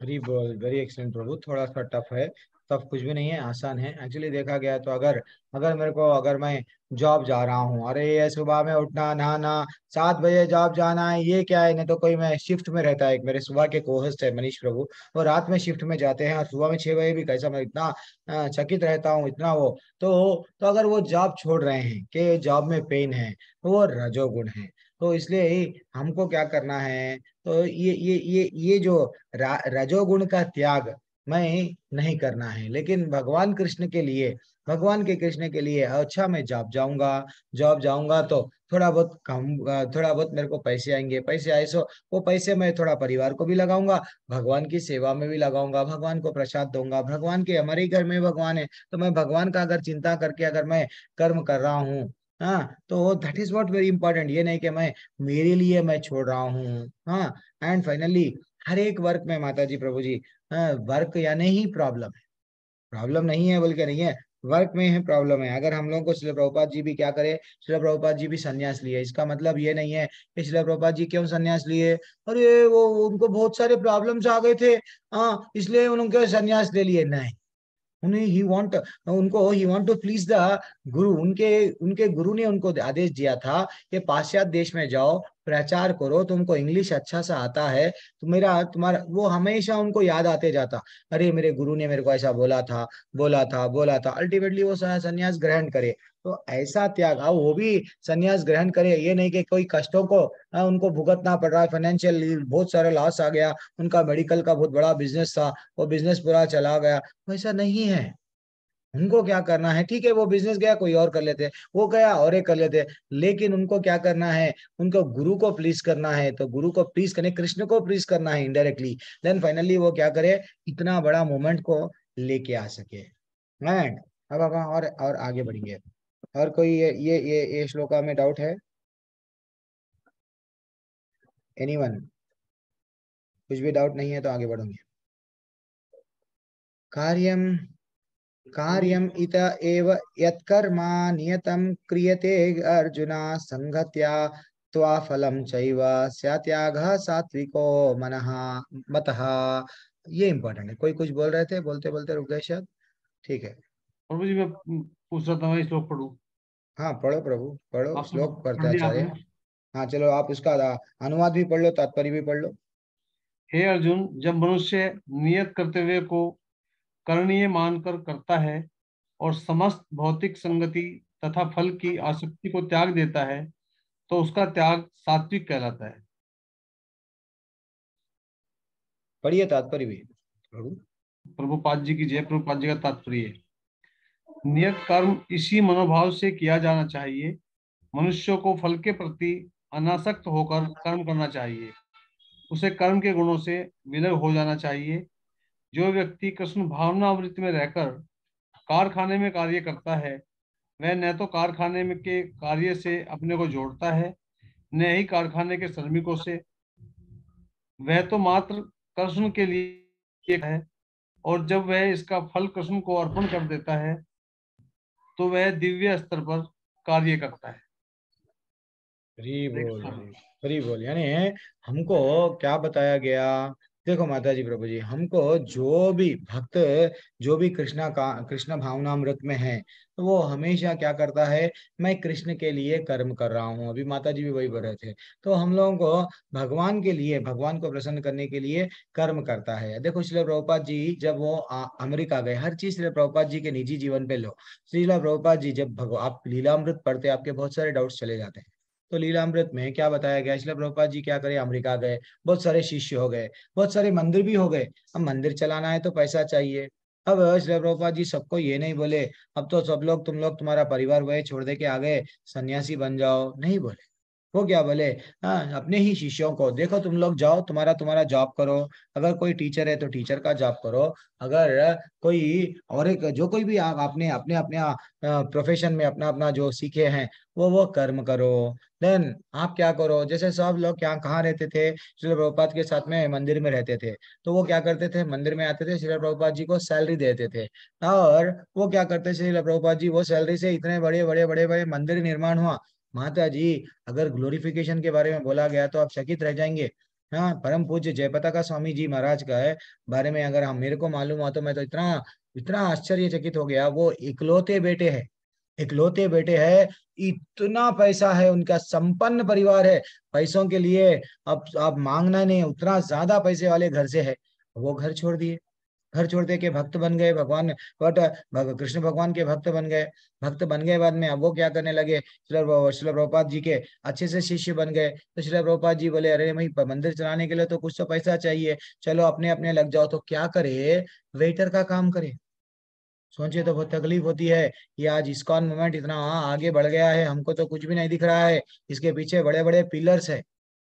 [SPEAKER 2] वेरी बोल, वेरी एक्सलेंट प्रभु। थोड़ा सा टफ है, टफ कुछ भी नहीं है, आसान है एक्चुअली देखा गया तो। अगर अगर मैं जॉब जा रहा हूँ, अरे ये सुबह में उठना, नहाना, 7 बजे जॉब जाना है, ये क्या है? नहीं तो कोई मैं शिफ्ट में रहता है, एक मेरे सुबह के कोहोस्ट है मनीष प्रभु, वो रात में शिफ्ट में जाते हैं और सुबह में 6 बजे भी, कैसा मैं इतना चकित रहता हूँ, इतना वो तो अगर वो जॉब छोड़ रहे हैं कि जॉब में पेन है, तो वो रजोगुण है। तो इसलिए ही हमको क्या करना है, तो ये जो रजोगुण का त्याग मैं नहीं करना है, लेकिन भगवान के कृष्ण के लिए अच्छा मैं जॉब जाऊंगा तो थोड़ा बहुत कम, थोड़ा बहुत मेरे को पैसे आएंगे, पैसे आए सो वो पैसे मैं थोड़ा परिवार को भी लगाऊंगा, भगवान की सेवा में भी लगाऊंगा, भगवान को प्रसाद दूंगा। भगवान के, हमारे ही घर में भगवान है, तो मैं भगवान का अगर चिंता करके अगर मैं कर्म कर रहा हूँ, हाँ, तो that is what very important. ये नहीं कि मैं मेरे लिए मैं छोड़ रहा हूँ। हाँ, एंड फाइनली हर एक वर्क में माता जी प्रभु जी, वर्क यानी ही प्रॉब्लम है, प्रॉब्लम नहीं है बोल के नहीं है, वर्क में है प्रॉब्लम है। अगर हम लोगों को श्रील प्रभुपाद जी भी क्या करे, श्रील प्रभुपाद जी भी संन्यास लिए, इसका मतलब ये नहीं है कि श्रील प्रभुपाद जी क्यों संन्यास लिए, अरे वो उनको बहुत सारे प्रॉब्लम्स आ गए थे, हाँ, इसलिए उनके संन्यास ले लिए, नहीं। उन्हें ही want to please the guru. उनके गुरु ने उनको आदेश दिया था कि पाश्चात्य देश में जाओ, प्रचार करो, तुमको इंग्लिश अच्छा सा आता है, तो तुम्हारा वो हमेशा उनको याद आते जाता, अरे मेरे गुरु ने मेरे को ऐसा बोला था। अल्टीमेटली वो संन्यास ग्रहण करे। तो ऐसा त्याग, वो भी संन्यास ग्रहण करे, ये नहीं कि कोई कष्टों को उनको भुगतना पड़ रहा है, फाइनेंशियल बहुत सारा लॉस आ गया, उनका मेडिकल का बहुत बड़ा बिजनेस था, वो बिजनेस पूरा चला गया, वैसा नहीं है। उनको क्या करना है, ठीक है, वो बिजनेस गया कोई और कर लेते, वो गया और एक कर लेते, लेकिन उनको क्या करना है, उनको गुरु को प्लीज करना है। तो गुरु को प्लीज करने, कृष्ण को प्लीज करना है इनडायरेक्टली, देन फाइनली वो क्या करे, इतना बड़ा मोमेंट को लेके आ सके। एंड अब और आगे बढ़ेंगे। और कोई ये श्लोका में डाउट है? एनीवन? कुछ भी डाउट नहीं है तो आगे बढ़ेंगे। कार्यम इत एव यत्कर्मा नियतं क्रियते अर्जुन संगत्या त्वा फलम चैव स्यात्यागः सात्विको मनः मतः। ये इंपॉर्टेंट है। कोई कुछ बोल रहे थे, बोलते बोलते रुक गए शायद। ठीक है
[SPEAKER 13] प्रभु जी, मैं पूछ रहा था, मैं श्लोक पढ़ूं?
[SPEAKER 2] हाँ पढ़ो प्रभु, पढ़ो,
[SPEAKER 13] आपने
[SPEAKER 2] श्लोक
[SPEAKER 13] पढ़
[SPEAKER 2] पढ़ते
[SPEAKER 13] लिया
[SPEAKER 2] आचार्य।
[SPEAKER 13] आपने?
[SPEAKER 2] हाँ चलो, आप उसका अनुवाद भी पढ़ लो, तात्पर्य भी पढ़ लो।
[SPEAKER 13] हे अर्जुन, जब मनुष्य नियत कर्तव्य को करणीय मानकर करता है और समस्त भौतिक संगति तथा फल की आसक्ति को त्याग देता है, तो उसका त्याग सात्विक कहलाता है।
[SPEAKER 2] पढ़िए तात्पर्य भी प्रभु।
[SPEAKER 13] प्रभुपाद जी की जय। प्रभुपाद जी का तात्पर्य, नियत कर्म इसी मनोभाव से किया जाना चाहिए। मनुष्य को फल के प्रति अनासक्त होकर कर्म करना चाहिए। उसे कर्म के गुणों से विलग हो जाना चाहिए। जो व्यक्ति कृष्ण भावनामृत में रहकर कारखाने में कार्य करता है, वह न तो कारखाने में के कार्य से अपने को जोड़ता है, न ही कारखाने के श्रमिकों से। वह तो मात्र कृष्ण के लिए है, और जब वह इसका फल कृष्ण को अर्पण कर देता है, तो वह दिव्य स्तर पर कार्य करता है।
[SPEAKER 2] हरी बोल। यानी हमको क्या बताया गया, देखो माता जी प्रभु जी, हमको जो भी भक्त, जो भी कृष्ण भावनामृत में है, तो वो हमेशा क्या करता है, मैं कृष्ण के लिए कर्म कर रहा हूँ। अभी माता जी भी वही बोल रहे थे। तो हम लोगों को भगवान के लिए, भगवान को प्रसन्न करने के लिए कर्म करता है। देखो श्रील प्रभुपाद जी जब वो अमेरिका गए, हर चीज श्रील प्रभुपाद जी के निजी जीवन पे लो। श्रील प्रभुपाद जी जब आप लीलामृत पढ़ते, आपके बहुत सारे डाउट्स चले जाते हैं। तो लीलामृत में क्या बताया गया, श्रील प्रभुपाद जी क्या करे, अमेरिका गए, बहुत सारे शिष्य हो गए, बहुत सारे मंदिर भी हो गए। अब मंदिर चलाना है तो पैसा चाहिए। अब श्रील प्रभुपाद जी सबको ये नहीं बोले, अब तो सब लोग, तुम लोग, तुम्हारा परिवार वही छोड़ दे के आ गए, सन्यासी बन जाओ, नहीं बोले। वो क्या बोले, हाँ अपने ही शिष्यों को देखो, तुम लोग जाओ, तुम्हारा जॉब करो, अगर कोई टीचर है तो टीचर का जॉब करो, अगर कोई और एक जो कोई भी आप अपने अपने अपने प्रोफेशन में अपना अपना जो सीखे हैं वो कर्म करो। देन आप क्या करो, जैसे सब लोग क्या कहाँ रहते थे, श्रील प्रभुपाद के साथ में मंदिर में रहते थे, तो वो क्या करते थे, मंदिर में आते थे, श्रील प्रभुपाद जी को सैलरी देते थे, और वो क्या करते, श्रील प्रभुपाद जी वो सैलरी से इतने बड़े बड़े बड़े बड़े मंदिर निर्माण हुआ। माता जी, अगर ग्लोरिफिकेशन के बारे में बोला गया तो आप चकित रह जाएंगे। हाँ, परम पूज्य जयपताका स्वामी जी महाराज का है बारे में अगर हम मेरे को मालूम हुआ तो मैं तो इतना इतना आश्चर्यचकित हो गया। वो इकलौते बेटे हैं, इकलौते बेटे हैं, इतना पैसा है, उनका संपन्न परिवार है, पैसों के लिए अब आप मांगना नहीं, उतना ज्यादा पैसे वाले घर से है। वो घर छोड़ दिए, घर छोड़ दे के भक्त बन गए भगवान, बट कृष्ण भगवान के भक्त बन गए। भक्त बन गए बाद में अब वो क्या करने लगे, श्रील प्रभुपाद जी के अच्छे से शिष्य बन गए। तो श्रील प्रभुपाद जी बोले, अरे भाई मंदिर चलाने के लिए तो कुछ तो पैसा चाहिए, चलो अपने अपने लग जाओ। तो क्या करे, वेटर का काम करे। सोचिए तो बहुत तकलीफ होती है कि आज इस्कॉन मूवमेंट इतना आगे बढ़ गया है, हमको तो कुछ भी नहीं दिख रहा है, इसके पीछे बड़े बड़े पिलर्स है,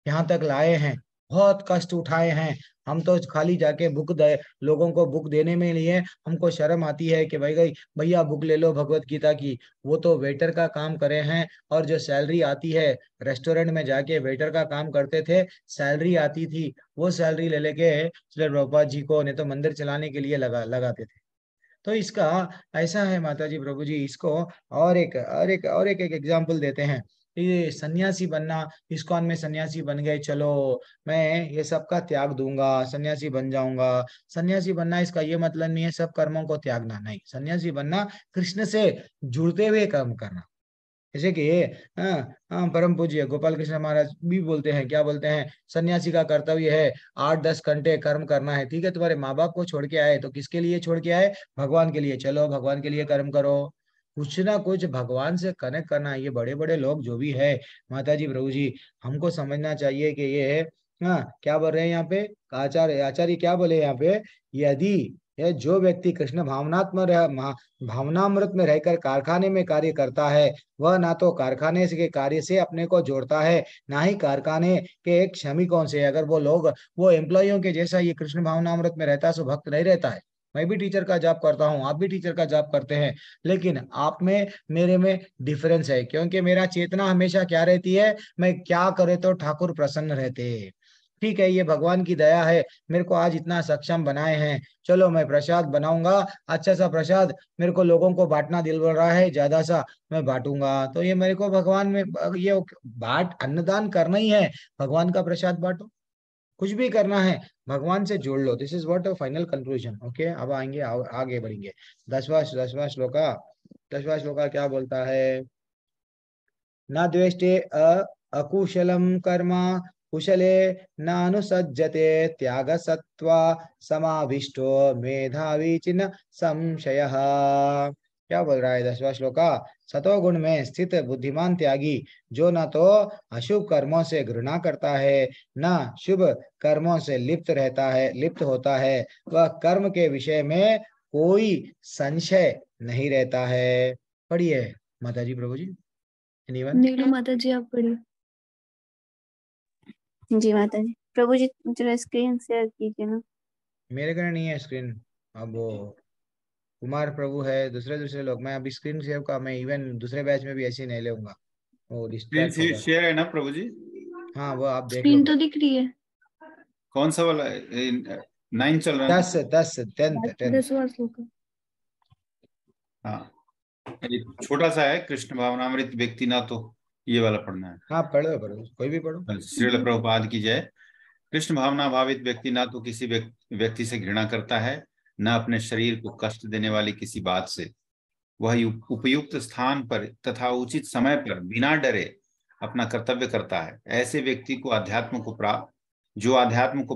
[SPEAKER 2] यहाँ तक लाए हैं, बहुत कष्ट उठाए हैं। हम तो खाली जाके बुक दे, लोगों को बुक देने में लिए हमको शर्म आती है कि भाई गई भैया बुक ले लो भगवत गीता की। वो तो वेटर का काम करे हैं, और जो सैलरी आती है, रेस्टोरेंट में जाके वेटर का काम करते थे, सैलरी आती थी, वो सैलरी ले लेके श्री प्रभुपाद जी को नहीं तो मंदिर चलाने के लिए लगाते थे। तो इसका ऐसा है माता जी प्रभु जी, इसको और एक एग्जाम्पल देते हैं। ये सन्यासी बनना, इस्कॉन में सन्यासी बन गए, चलो मैं ये सब का त्याग दूंगा, सन्यासी बन जाऊंगा। सन्यासी बनना इसका ये मतलब नहीं है सब कर्मों को त्यागना, नहीं, सन्यासी बनना कृष्ण से जुड़ते हुए कर्म करना। जैसे कि हाँ, परम पूज्य गोपाल कृष्ण महाराज भी बोलते हैं, क्या बोलते हैं, सन्यासी का कर्तव्य है 8-10 घंटे कर्म करना है। ठीक है, तुम्हारे माँ बाप को छोड़ के आए तो किसके लिए छोड़ के आए, भगवान के लिए, चलो भगवान के लिए कर्म करो। कुछ ना कुछ भगवान से कनेक्ट करना। ये बड़े बड़े लोग जो भी है माता जी प्रभु जी, हमको समझना चाहिए कि ये हाँ क्या बोल रहे हैं यहाँ पे, आचार्य आचार्य क्या बोले यहाँ पे, यदि यह जो व्यक्ति कृष्ण भावनामृत में रहकर कारखाने में कार्य करता है, वह ना तो कारखाने के कार्य से अपने को जोड़ता है, ना ही कारखाने के एक श्रमिकों से। अगर वो लोग वो एम्प्लॉयों के जैसा ये कृष्ण भावनामृत में रहता है तो भक्त नहीं रहता है। मैं भी टीचर का जॉब करता हूँ, आप भी टीचर का जॉब करते हैं, लेकिन आप में मेरे में डिफरेंस है, क्योंकि मेरा चेतना हमेशा क्या रहती है, मैं क्या करे तो ठाकुर प्रसन्न रहते। ठीक है, ये भगवान की दया है, मेरे को आज इतना सक्षम बनाए हैं, चलो मैं प्रसाद बनाऊंगा, अच्छा सा प्रसाद, मेरे को लोगों को बांटना दिल बोल रहा है, ज्यादा सा मैं बांटूंगा, तो ये मेरे को भगवान में ये अन्नदान करना ही है, भगवान का प्रसाद बांटो। कुछ भी करना है भगवान से जोड़ लो। This is what final conclusion. Okay, अब आएंगे आगे बढ़ेंगे। 10वां श्लोका क्या बोलता है, न द्वेष्टे अकुशलम कर्म कुशले नानुसज्जते त्याग सत्वा समाविष्टो मेधावी चिन्ह संशय। क्या बोल रहा है 10वां श्लोका, सतोगुण में स्थित बुद्धिमान त्यागी जो न तो अशुभ कर्मों से घृणा करता है, न शुभ कर्मों से लिप्त होता है, वह कर्म के विषय में कोई संशय नहीं रहता है। पढ़िए माता जी प्रभु जी।
[SPEAKER 3] नीलू माता जी आप पढ़िए।
[SPEAKER 14] जी माता जी प्रभु जी, जरा स्क्रीन शेयर कीजिए ना।
[SPEAKER 2] मेरे घर नहीं है स्क्रीन, अब वो कुमार प्रभु है, दूसरे लोग, मैं अभी स्क्रीन शेयर का मैं इवन दूसरे बैच में भी ऐसे नहीं लेऊंगा, वो डिस्ट्रैक्ट होगा।
[SPEAKER 4] शेयर है ना प्रभु जी?
[SPEAKER 2] हाँ वो आप देख लो।
[SPEAKER 3] स्क्रीन तो दिख रही है।
[SPEAKER 4] कौन सा वाला 9 चल रहा है?
[SPEAKER 3] 10वां श्लोक।
[SPEAKER 4] हाँ, छोटा सा है, कृष्ण भावनामृत व्यक्ति ना तो, ये वाला पढ़ना है।
[SPEAKER 2] हाँ पढ़ो कोई भी पढ़ो।
[SPEAKER 4] श्रील प्रभुपाद की जय। कृष्ण भावना भावित व्यक्ति ना तो किसी व्यक्ति से घृणा करता है, न अपने शरीर को कष्ट देने वाली किसी बात से। वह उपयुक्त स्थान पर तथा उचित समय पर बिना डरे अपना कर्तव्य करता है। ऐसे व्यक्ति को अध्यात्म को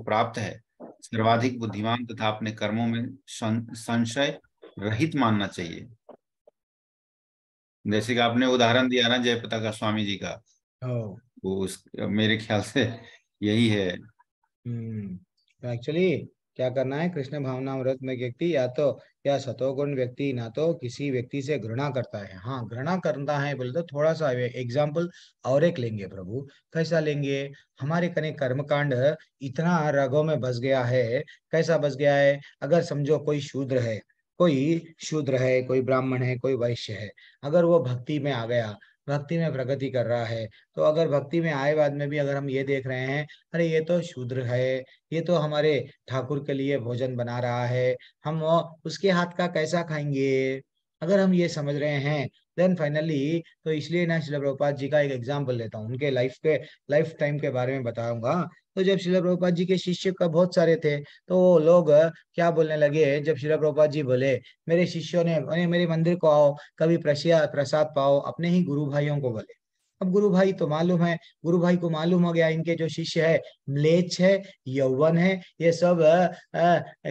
[SPEAKER 4] प्राप्त है, सर्वाधिक बुद्धिमान तथा अपने कर्मों में संशय रहित मानना चाहिए। जैसे कि आपने उदाहरण दिया ना जयपताका स्वामी जी का, वो मेरे ख्याल से यही है।
[SPEAKER 2] एक्चुअली क्या करना है? कृष्ण भावनामृत में व्यक्ति या सतोगुण व्यक्ति ना तो किसी व्यक्ति से घृणा करता है। हाँ, घृणा करता है बोले तो थोड़ा सा एग्जाम्पल और एक लेंगे प्रभु। कैसा लेंगे? हमारे कने कर्मकांड इतना रगों में बस गया है। कैसा बस गया है? अगर समझो कोई शूद्र है, कोई ब्राह्मण है, कोई वैश्य है, अगर वो भक्ति में आ गया, भक्ति में प्रगति कर रहा है, तो अगर भक्ति में आए बाद में भी अगर हम ये देख रहे हैं, अरे ये तो शूद्र है, ये तो हमारे ठाकुर के लिए भोजन बना रहा है, हम उसके हाथ का कैसा खाएंगे? अगर हम ये समझ रहे हैं, देन फाइनली तो इसलिए ना श्रील प्रभुपाद जी का एक एग्जाम्पल लेता हूँ, उनके लाइफ टाइम के बारे में बताऊंगा। तो जब श्रील प्रभुपाद जी के शिष्य का बहुत सारे थे, तो वो लोग क्या बोलने लगे, जब श्रील प्रभुपाद जी बोले मेरे शिष्यों ने मेरे मंदिर को आओ, कभी प्रसाद पाओ, अपने ही गुरु भाइयों को बोले। अब गुरु भाई तो मालूम है, गुरु भाई को मालूम हो गया इनके जो शिष्य है म्लेच्छ है, यौवन है, ये सब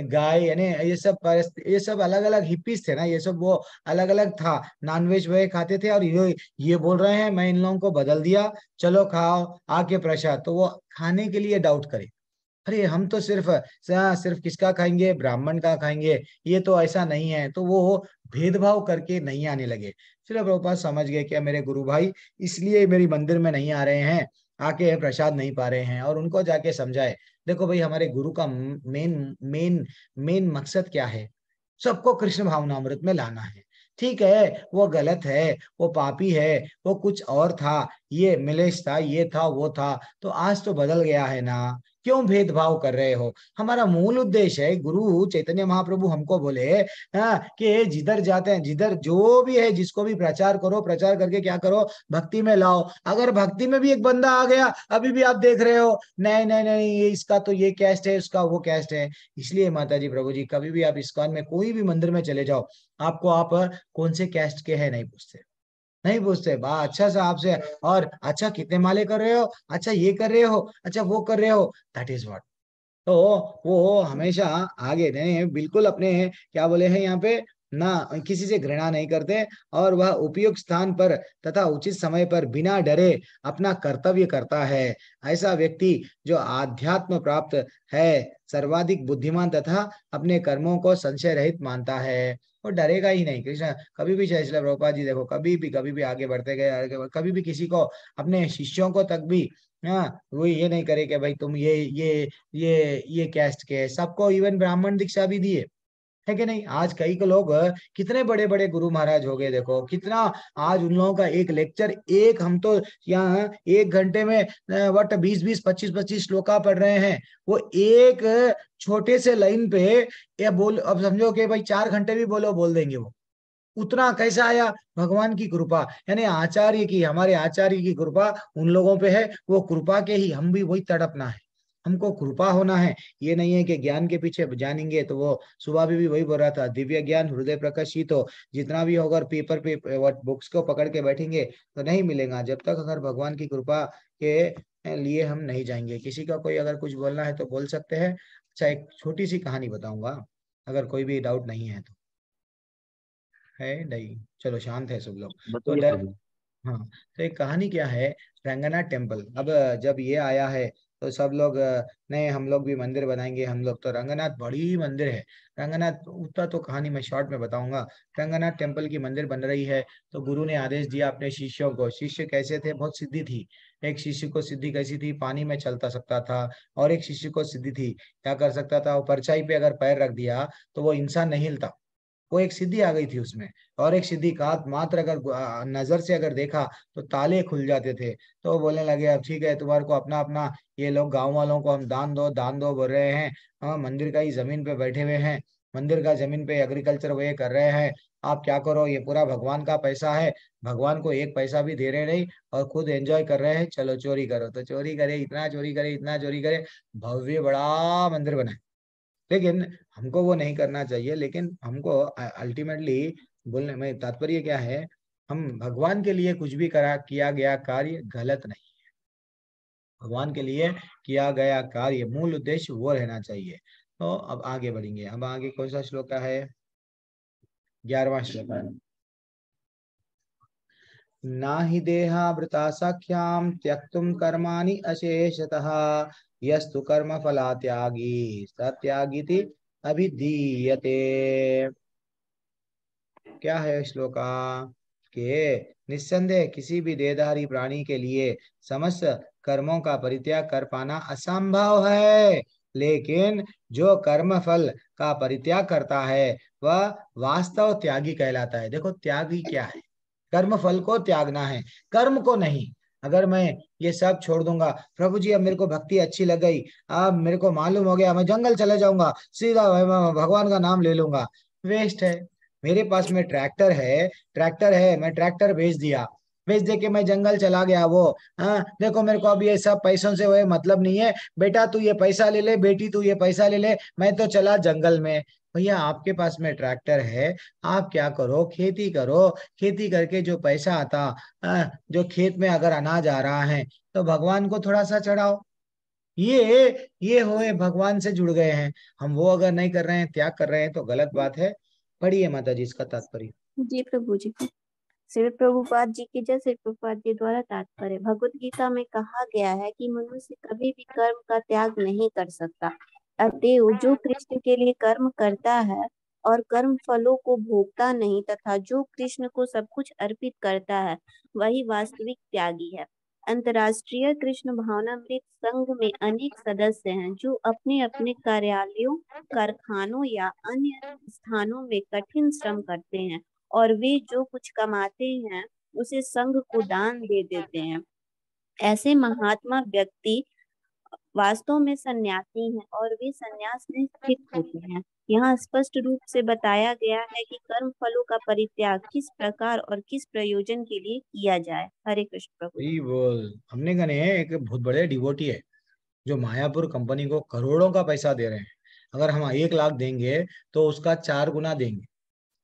[SPEAKER 2] गाय यानी ये सब अलग अलग हिप्पीज थे ना, ये सब वो अलग अलग था, नॉनवेज वह खाते थे, और ये बोल रहे हैं मैं इन लोगों को बदल दिया, चलो खाओ आके प्रसाद। तो वो खाने के लिए डाउट करे, अरे हम तो सिर्फ किसका खाएंगे? ब्राह्मण का खाएंगे, ये तो ऐसा नहीं है। तो वो भेदभाव करके नहीं आने लगे। फिर प्रभुपाद समझ गए क्या मेरे गुरु भाई इसलिए मेरी मंदिर में नहीं आ रहे हैं, आके प्रसाद नहीं पा रहे हैं, और उनको जाके समझाए देखो भाई हमारे गुरु का मेन मेन मेन मकसद क्या है? सबको कृष्ण भावनामृत में लाना है। ठीक है, वो गलत है, वो पापी है, वो कुछ और था, ये मिलेश था, ये था, वो था, तो आज तो बदल गया है ना, क्यों भेदभाव कर रहे हो? हमारा मूल उद्देश्य है, गुरु चैतन्य महाप्रभु हमको बोले कि जिधर जाते हैं, जिधर जो भी है, जिसको भी प्रचार करो, प्रचार करके क्या करो? भक्ति में लाओ। अगर भक्ति में भी एक बंदा आ गया, अभी भी आप देख रहे हो नहीं नहीं नहीं ये इसका तो ये कैस्ट है, उसका वो कैस्ट है, इसलिए माता जी प्रभु जी कभी भी आप इस्कॉन में कोई भी मंदिर में चले जाओ, आपको आप कौन से कैस्ट के हैं नहीं पूछते बा अच्छा सा आपसे, और अच्छा कितने माले कर रहे हो, अच्छा ये कर रहे हो, अच्छा वो कर रहे हो, दैट इज व्हाट। तो वो हमेशा आगे नहीं, बिल्कुल अपने क्या बोले हैं यहाँ पे ना, किसी से घृणा नहीं करते, और वह उपयुक्त स्थान पर तथा उचित समय पर बिना डरे अपना कर्तव्य करता है। ऐसा व्यक्ति जो आध्यात्म प्राप्त है, सर्वाधिक बुद्धिमान तथा अपने कर्मों को संशय रहित मानता है, वो डरेगा ही नहीं। कृष्ण कभी भी श्रील प्रभुपाद जी देखो कभी भी आगे बढ़ते गए, कभी भी किसी को अपने शिष्यों को तक भी वो ये नहीं करे कि भाई तुम ये कैस्ट के, सबको इवन ब्राह्मण दीक्षा भी दिए है कि नहीं। आज कई को लोग कितने बड़े बड़े गुरु महाराज हो गए, देखो कितना आज उन लोगों का एक लेक्चर, एक हम तो यहाँ 1 घंटे में 20-25 श्लोका पढ़ रहे हैं, वो एक छोटे से लाइन पे ये बोल, अब समझो कि भाई 4 घंटे भी बोल देंगे वो, उतना कैसा आया? भगवान की कृपा, यानी हमारे आचार्य की कृपा उन लोगों पे है, वो कृपा के ही हम भी वही तड़पना है, हमको कृपा होना है। ये नहीं है कि ज्ञान के पीछे जानेंगे, तो वो सुबह भी वही बोल रहा था, दिव्य ज्ञान हृदय प्रकाशित हो, जितना भी होगा पेपर पे बुक्स को पकड़ के बैठेंगे तो नहीं मिलेगा, जब तक अगर भगवान की कृपा के लिए हम नहीं जाएंगे। किसी का कोई अगर कुछ बोलना है तो बोल सकते हैं। अच्छा, एक छोटी सी कहानी बताऊंगा, अगर कोई भी डाउट नहीं है तो। है नहीं, चलो शांत है सब लोग तो
[SPEAKER 11] बताइए प्रभु।
[SPEAKER 2] हाँ, तो एक कहानी क्या है, रंगनाथ टेम्पल। अब जब ये आया है तो सब लोग नहीं हम लोग भी मंदिर बनाएंगे, हम लोग तो रंगनाथ बड़ी मंदिर है, रंगनाथ उतना तो कहानी मैं शॉर्ट में बताऊंगा। रंगनाथ टेम्पल की मंदिर बन रही है, तो गुरु ने आदेश दिया अपने शिष्यों को। शिष्य कैसे थे? बहुत सिद्धि थी। एक शिष्य को सिद्धि कैसी थी? पानी में चलता सकता था, और एक शिष्य को सिद्धि थी क्या कर सकता था, वो परछाई पे अगर पैर रख दिया तो वो इंसान नहीं हिलता, वो एक सिद्धि आ गई थी उसमें। और एक सिद्धि का मात्र अगर नजर से अगर देखा तो ताले खुल जाते थे। तो वो बोलने लगे अब ठीक है, तुम्हारे को अपना अपना, ये लोग गांव वालों को हम दान दो बोल रहे हैं, मंदिर का ही जमीन पे बैठे हुए हैं, मंदिर का जमीन पे एग्रीकल्चर वे कर रहे हैं, आप क्या करो, ये पूरा भगवान का पैसा है, भगवान को एक पैसा भी दे रहे नहीं, और खुद एंजॉय कर रहे हैं, चलो चोरी करो। तो चोरी करे, इतना चोरी करे, इतना चोरी करे, भव्य बड़ा मंदिर बनाए। लेकिन हमको वो नहीं करना चाहिए। लेकिन हमको अल्टीमेटली बोलने में तात्पर्य क्या है, हम भगवान के लिए कुछ भी किया गया कार्य गलत नहीं है, भगवान के लिए किया गया कार्य मूल उद्देश्य वो रहना चाहिए। तो अब आगे बढ़ेंगे। अब आगे कौन सा श्लोक है? 11वां श्लोक है। ना हि देहावृता सख्याम त्यक्तुम कर्माणि अशेषतः यस्तु कर्म फला त्यागी सत्यागीति अभिधीयते। क्या है श्लोका के निस्संदेह किसी भी देहधारी प्राणी के लिए समस्त कर्मों का परित्याग कर पाना असंभव है, लेकिन जो कर्म फल का परित्याग करता है वह वास्तव त्यागी कहलाता है। देखो त्यागी क्या है, कर्म फल को त्यागना है, कर्म को नहीं। अगर मैं ये सब छोड़ दूंगा, प्रभु जी अब मेरे को भक्ति अच्छी लग गई, अब मेरे को मालूम हो गया, मैं जंगल चले जाऊंगा, सीधा भगवान का नाम ले लूंगा, वेस्ट है। मेरे पास में ट्रैक्टर है, मैं ट्रैक्टर बेच दिया, बेच दे के मैं जंगल चला गया, वो हाँ देखो मेरे को अब ये सब पैसों से वो मतलब नहीं है, बेटा तू ये पैसा ले ले, बेटी तू ये पैसा ले ले, मैं तो चला जंगल में। भैया आपके पास में ट्रैक्टर है, आप क्या करो, खेती करो, खेती करके जो पैसा आता, जो खेत में अगर अनाज आ रहा है तो भगवान को थोड़ा सा चढ़ाओ। ये होए भगवान से जुड़ गए हैं हम, वो अगर नहीं कर रहे हैं, त्याग कर रहे हैं तो गलत बात है। पढ़िए माता जी इसका तात्पर्य।
[SPEAKER 14] जी प्रभु जी। श्री प्रभुपाद जी की जय। श्री प्रभुपाद जी द्वारा तात्पर्य, भगवत गीता में कहा गया है कि मनुष्य कभी भी कर्म का त्याग नहीं कर सकता। अतएव जो कृष्ण के लिए कर्म करता है और कर्म फलों को भोगता नहीं तथा जो कृष्ण को सब कुछ अर्पित करता है वही वास्तविक त्यागी है। अंतर्राष्ट्रीय कृष्ण भावनामृत संघ में अनेक सदस्य हैं जो अपने अपने कार्यालयों, कारखानों या अन्य स्थानों में कठिन श्रम करते हैं और वे जो कुछ कमाते हैं उसे संघ को दान दे देते हैं। ऐसे महात्मा व्यक्ति वास्तव में सन्यासी हैं और वे संन्यास में स्थित होते हैं। यहाँ स्पष्ट रूप से बताया गया है कि कर्म फलों का परित्याग किस प्रकार और किस प्रयोजन के लिए किया जाए। हरे कृष्ण प्रभु।
[SPEAKER 2] जी बोल। हमने कहा एक बहुत बड़े डिवोटी है जो मायापुर कंपनी को करोड़ों का पैसा दे रहे हैं। अगर हम 1 लाख देंगे तो उसका 4 गुना देंगे,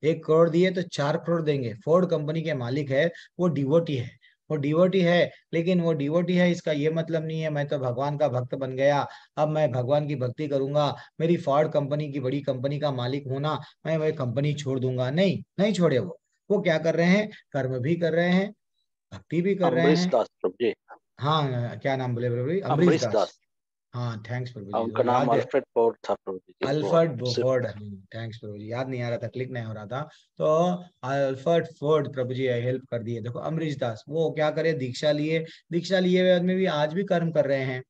[SPEAKER 2] 1 करोड़ दिए तो 4 करोड़ देंगे। फोर्ड कंपनी के मालिक है, वो डिवोटी है, वो डिवोटी है। लेकिन वो डिवोटी है इसका ये मतलब नहीं है मैं तो भगवान का भक्त बन गया, अब मैं भगवान की भक्ति करूंगा, मेरी फोर्ड कंपनी की बड़ी कंपनी का मालिक होना, मैं वही कंपनी छोड़ दूंगा। नहीं, नहीं छोड़े। वो क्या कर रहे हैं, कर्म भी कर रहे हैं, भक्ति भी कर रहे
[SPEAKER 12] अम्बरीश
[SPEAKER 2] हैं।
[SPEAKER 12] दास प्रभु जी।
[SPEAKER 2] हाँ क्या नाम बोले प्रभु जी? अम्बरीश
[SPEAKER 12] अम्बरीश
[SPEAKER 2] दास।
[SPEAKER 12] दास।
[SPEAKER 2] हाँ थैंक्स प्रभु जी,
[SPEAKER 12] उनका नाम
[SPEAKER 2] याद है।
[SPEAKER 12] अल्फ्रेड फोर्ड था प्रभु जी।
[SPEAKER 2] अल्फ्रेड फोर्ड, थैंक्स प्रभु जी, याद नहीं आ रहा था, क्लिक नहीं हो रहा था। तो अल्फ्रेड फोर्ड प्रभु जी हेल्प कर दिए। देखो अमरीश दास वो क्या करे, दीक्षा लिए, दीक्षा लिए हुए आदमी भी आज भी कर्म कर रहे हैं।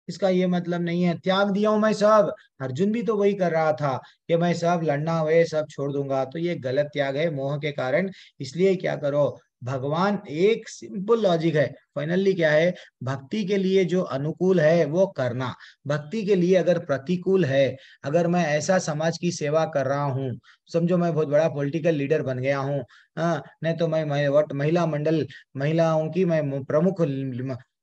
[SPEAKER 2] इसका ये मतलब नहीं है त्याग दिया हूं मैं सब। अर्जुन भी तो वही कर रहा था कि मैं सब लड़ना हुए सब छोड़ दूंगा, तो ये गलत त्याग है मोह के कारण। इसलिए क्या करो, भगवान एक सिंपल लॉजिक है, फाइनली क्या है, भक्ति के लिए जो अनुकूल है वो करना, भक्ति के लिए अगर प्रतिकूल है, अगर मैं ऐसा समाज की सेवा कर रहा हूँ, समझो मैं बहुत बड़ा पॉलिटिकल लीडर बन गया हूँ, नहीं तो मैं महिला मंडल, महिलाओं की मैं प्रमुख,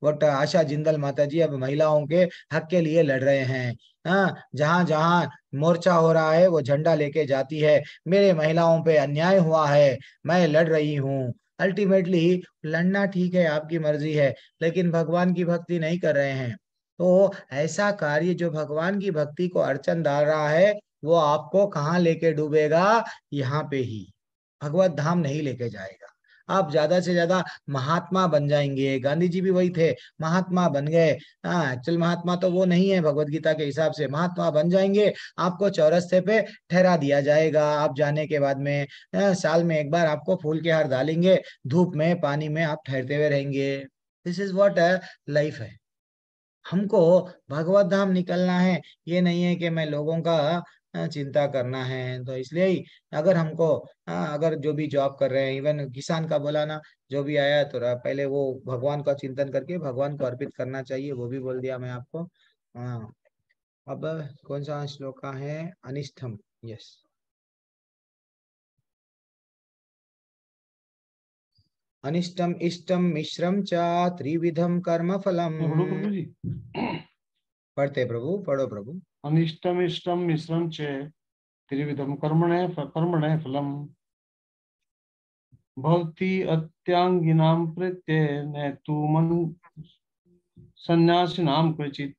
[SPEAKER 2] वट आशा जिंदल माता जी अब महिलाओं के हक के लिए लड़ रहे हैं। हाँ जहां जहां मोर्चा हो रहा है वो झंडा लेके जाती है, मेरे महिलाओं पे अन्याय हुआ है, मैं लड़ रही हूँ। अल्टीमेटली लड़ना ठीक है, आपकी मर्जी है, लेकिन भगवान की भक्ति नहीं कर रहे हैं। तो ऐसा कार्य जो भगवान की भक्ति को अड़चन डाल रहा है वो आपको कहाँ लेके डूबेगा, यहाँ पे ही, भगवत धाम नहीं लेके जाएगा। आप ज्यादा से ज्यादा महात्मा बन जाएंगे, गांधी जी भी वही थे, महात्मा बन गए। हाँ एक्चुअल महात्मा तो वो नहीं है, भगवत गीता के हिसाब से महात्मा बन जाएंगे, आपको चौरस्ते पे ठहरा दिया जाएगा। आप जाने के बाद में साल में एक बार आपको फूल के हार डालेंगे, धूप में पानी में आप ठहरते हुए रहेंगे। दिस इज व्हाट लाइफ है। हमको भगवत धाम निकलना है, ये नहीं है कि मैं लोगों का चिंता करना है। तो इसलिए ही अगर हमको अगर जो भी जॉब कर रहे हैं, इवन किसान का बोला ना, जो भी आया तो पहले वो भगवान का चिंतन करके भगवान को अर्पित करना चाहिए, वो भी बोल दिया मैं आपको। हाँ अब कौन सा श्लोक का है, अनिष्टम, यस। अनिष्टम इष्टम मिश्रम च त्रिविधम कर्म फलम।
[SPEAKER 13] प्रभु जी
[SPEAKER 2] पढ़ते प्रभु, पढ़ो प्रभु।
[SPEAKER 13] अनिष्टम इष्टम मिश्रम च त्रिविधम कर्मणे फलम भवति अत्यांगिनां प्रत्ये न तु मन सन्यासिनां क्वचित्।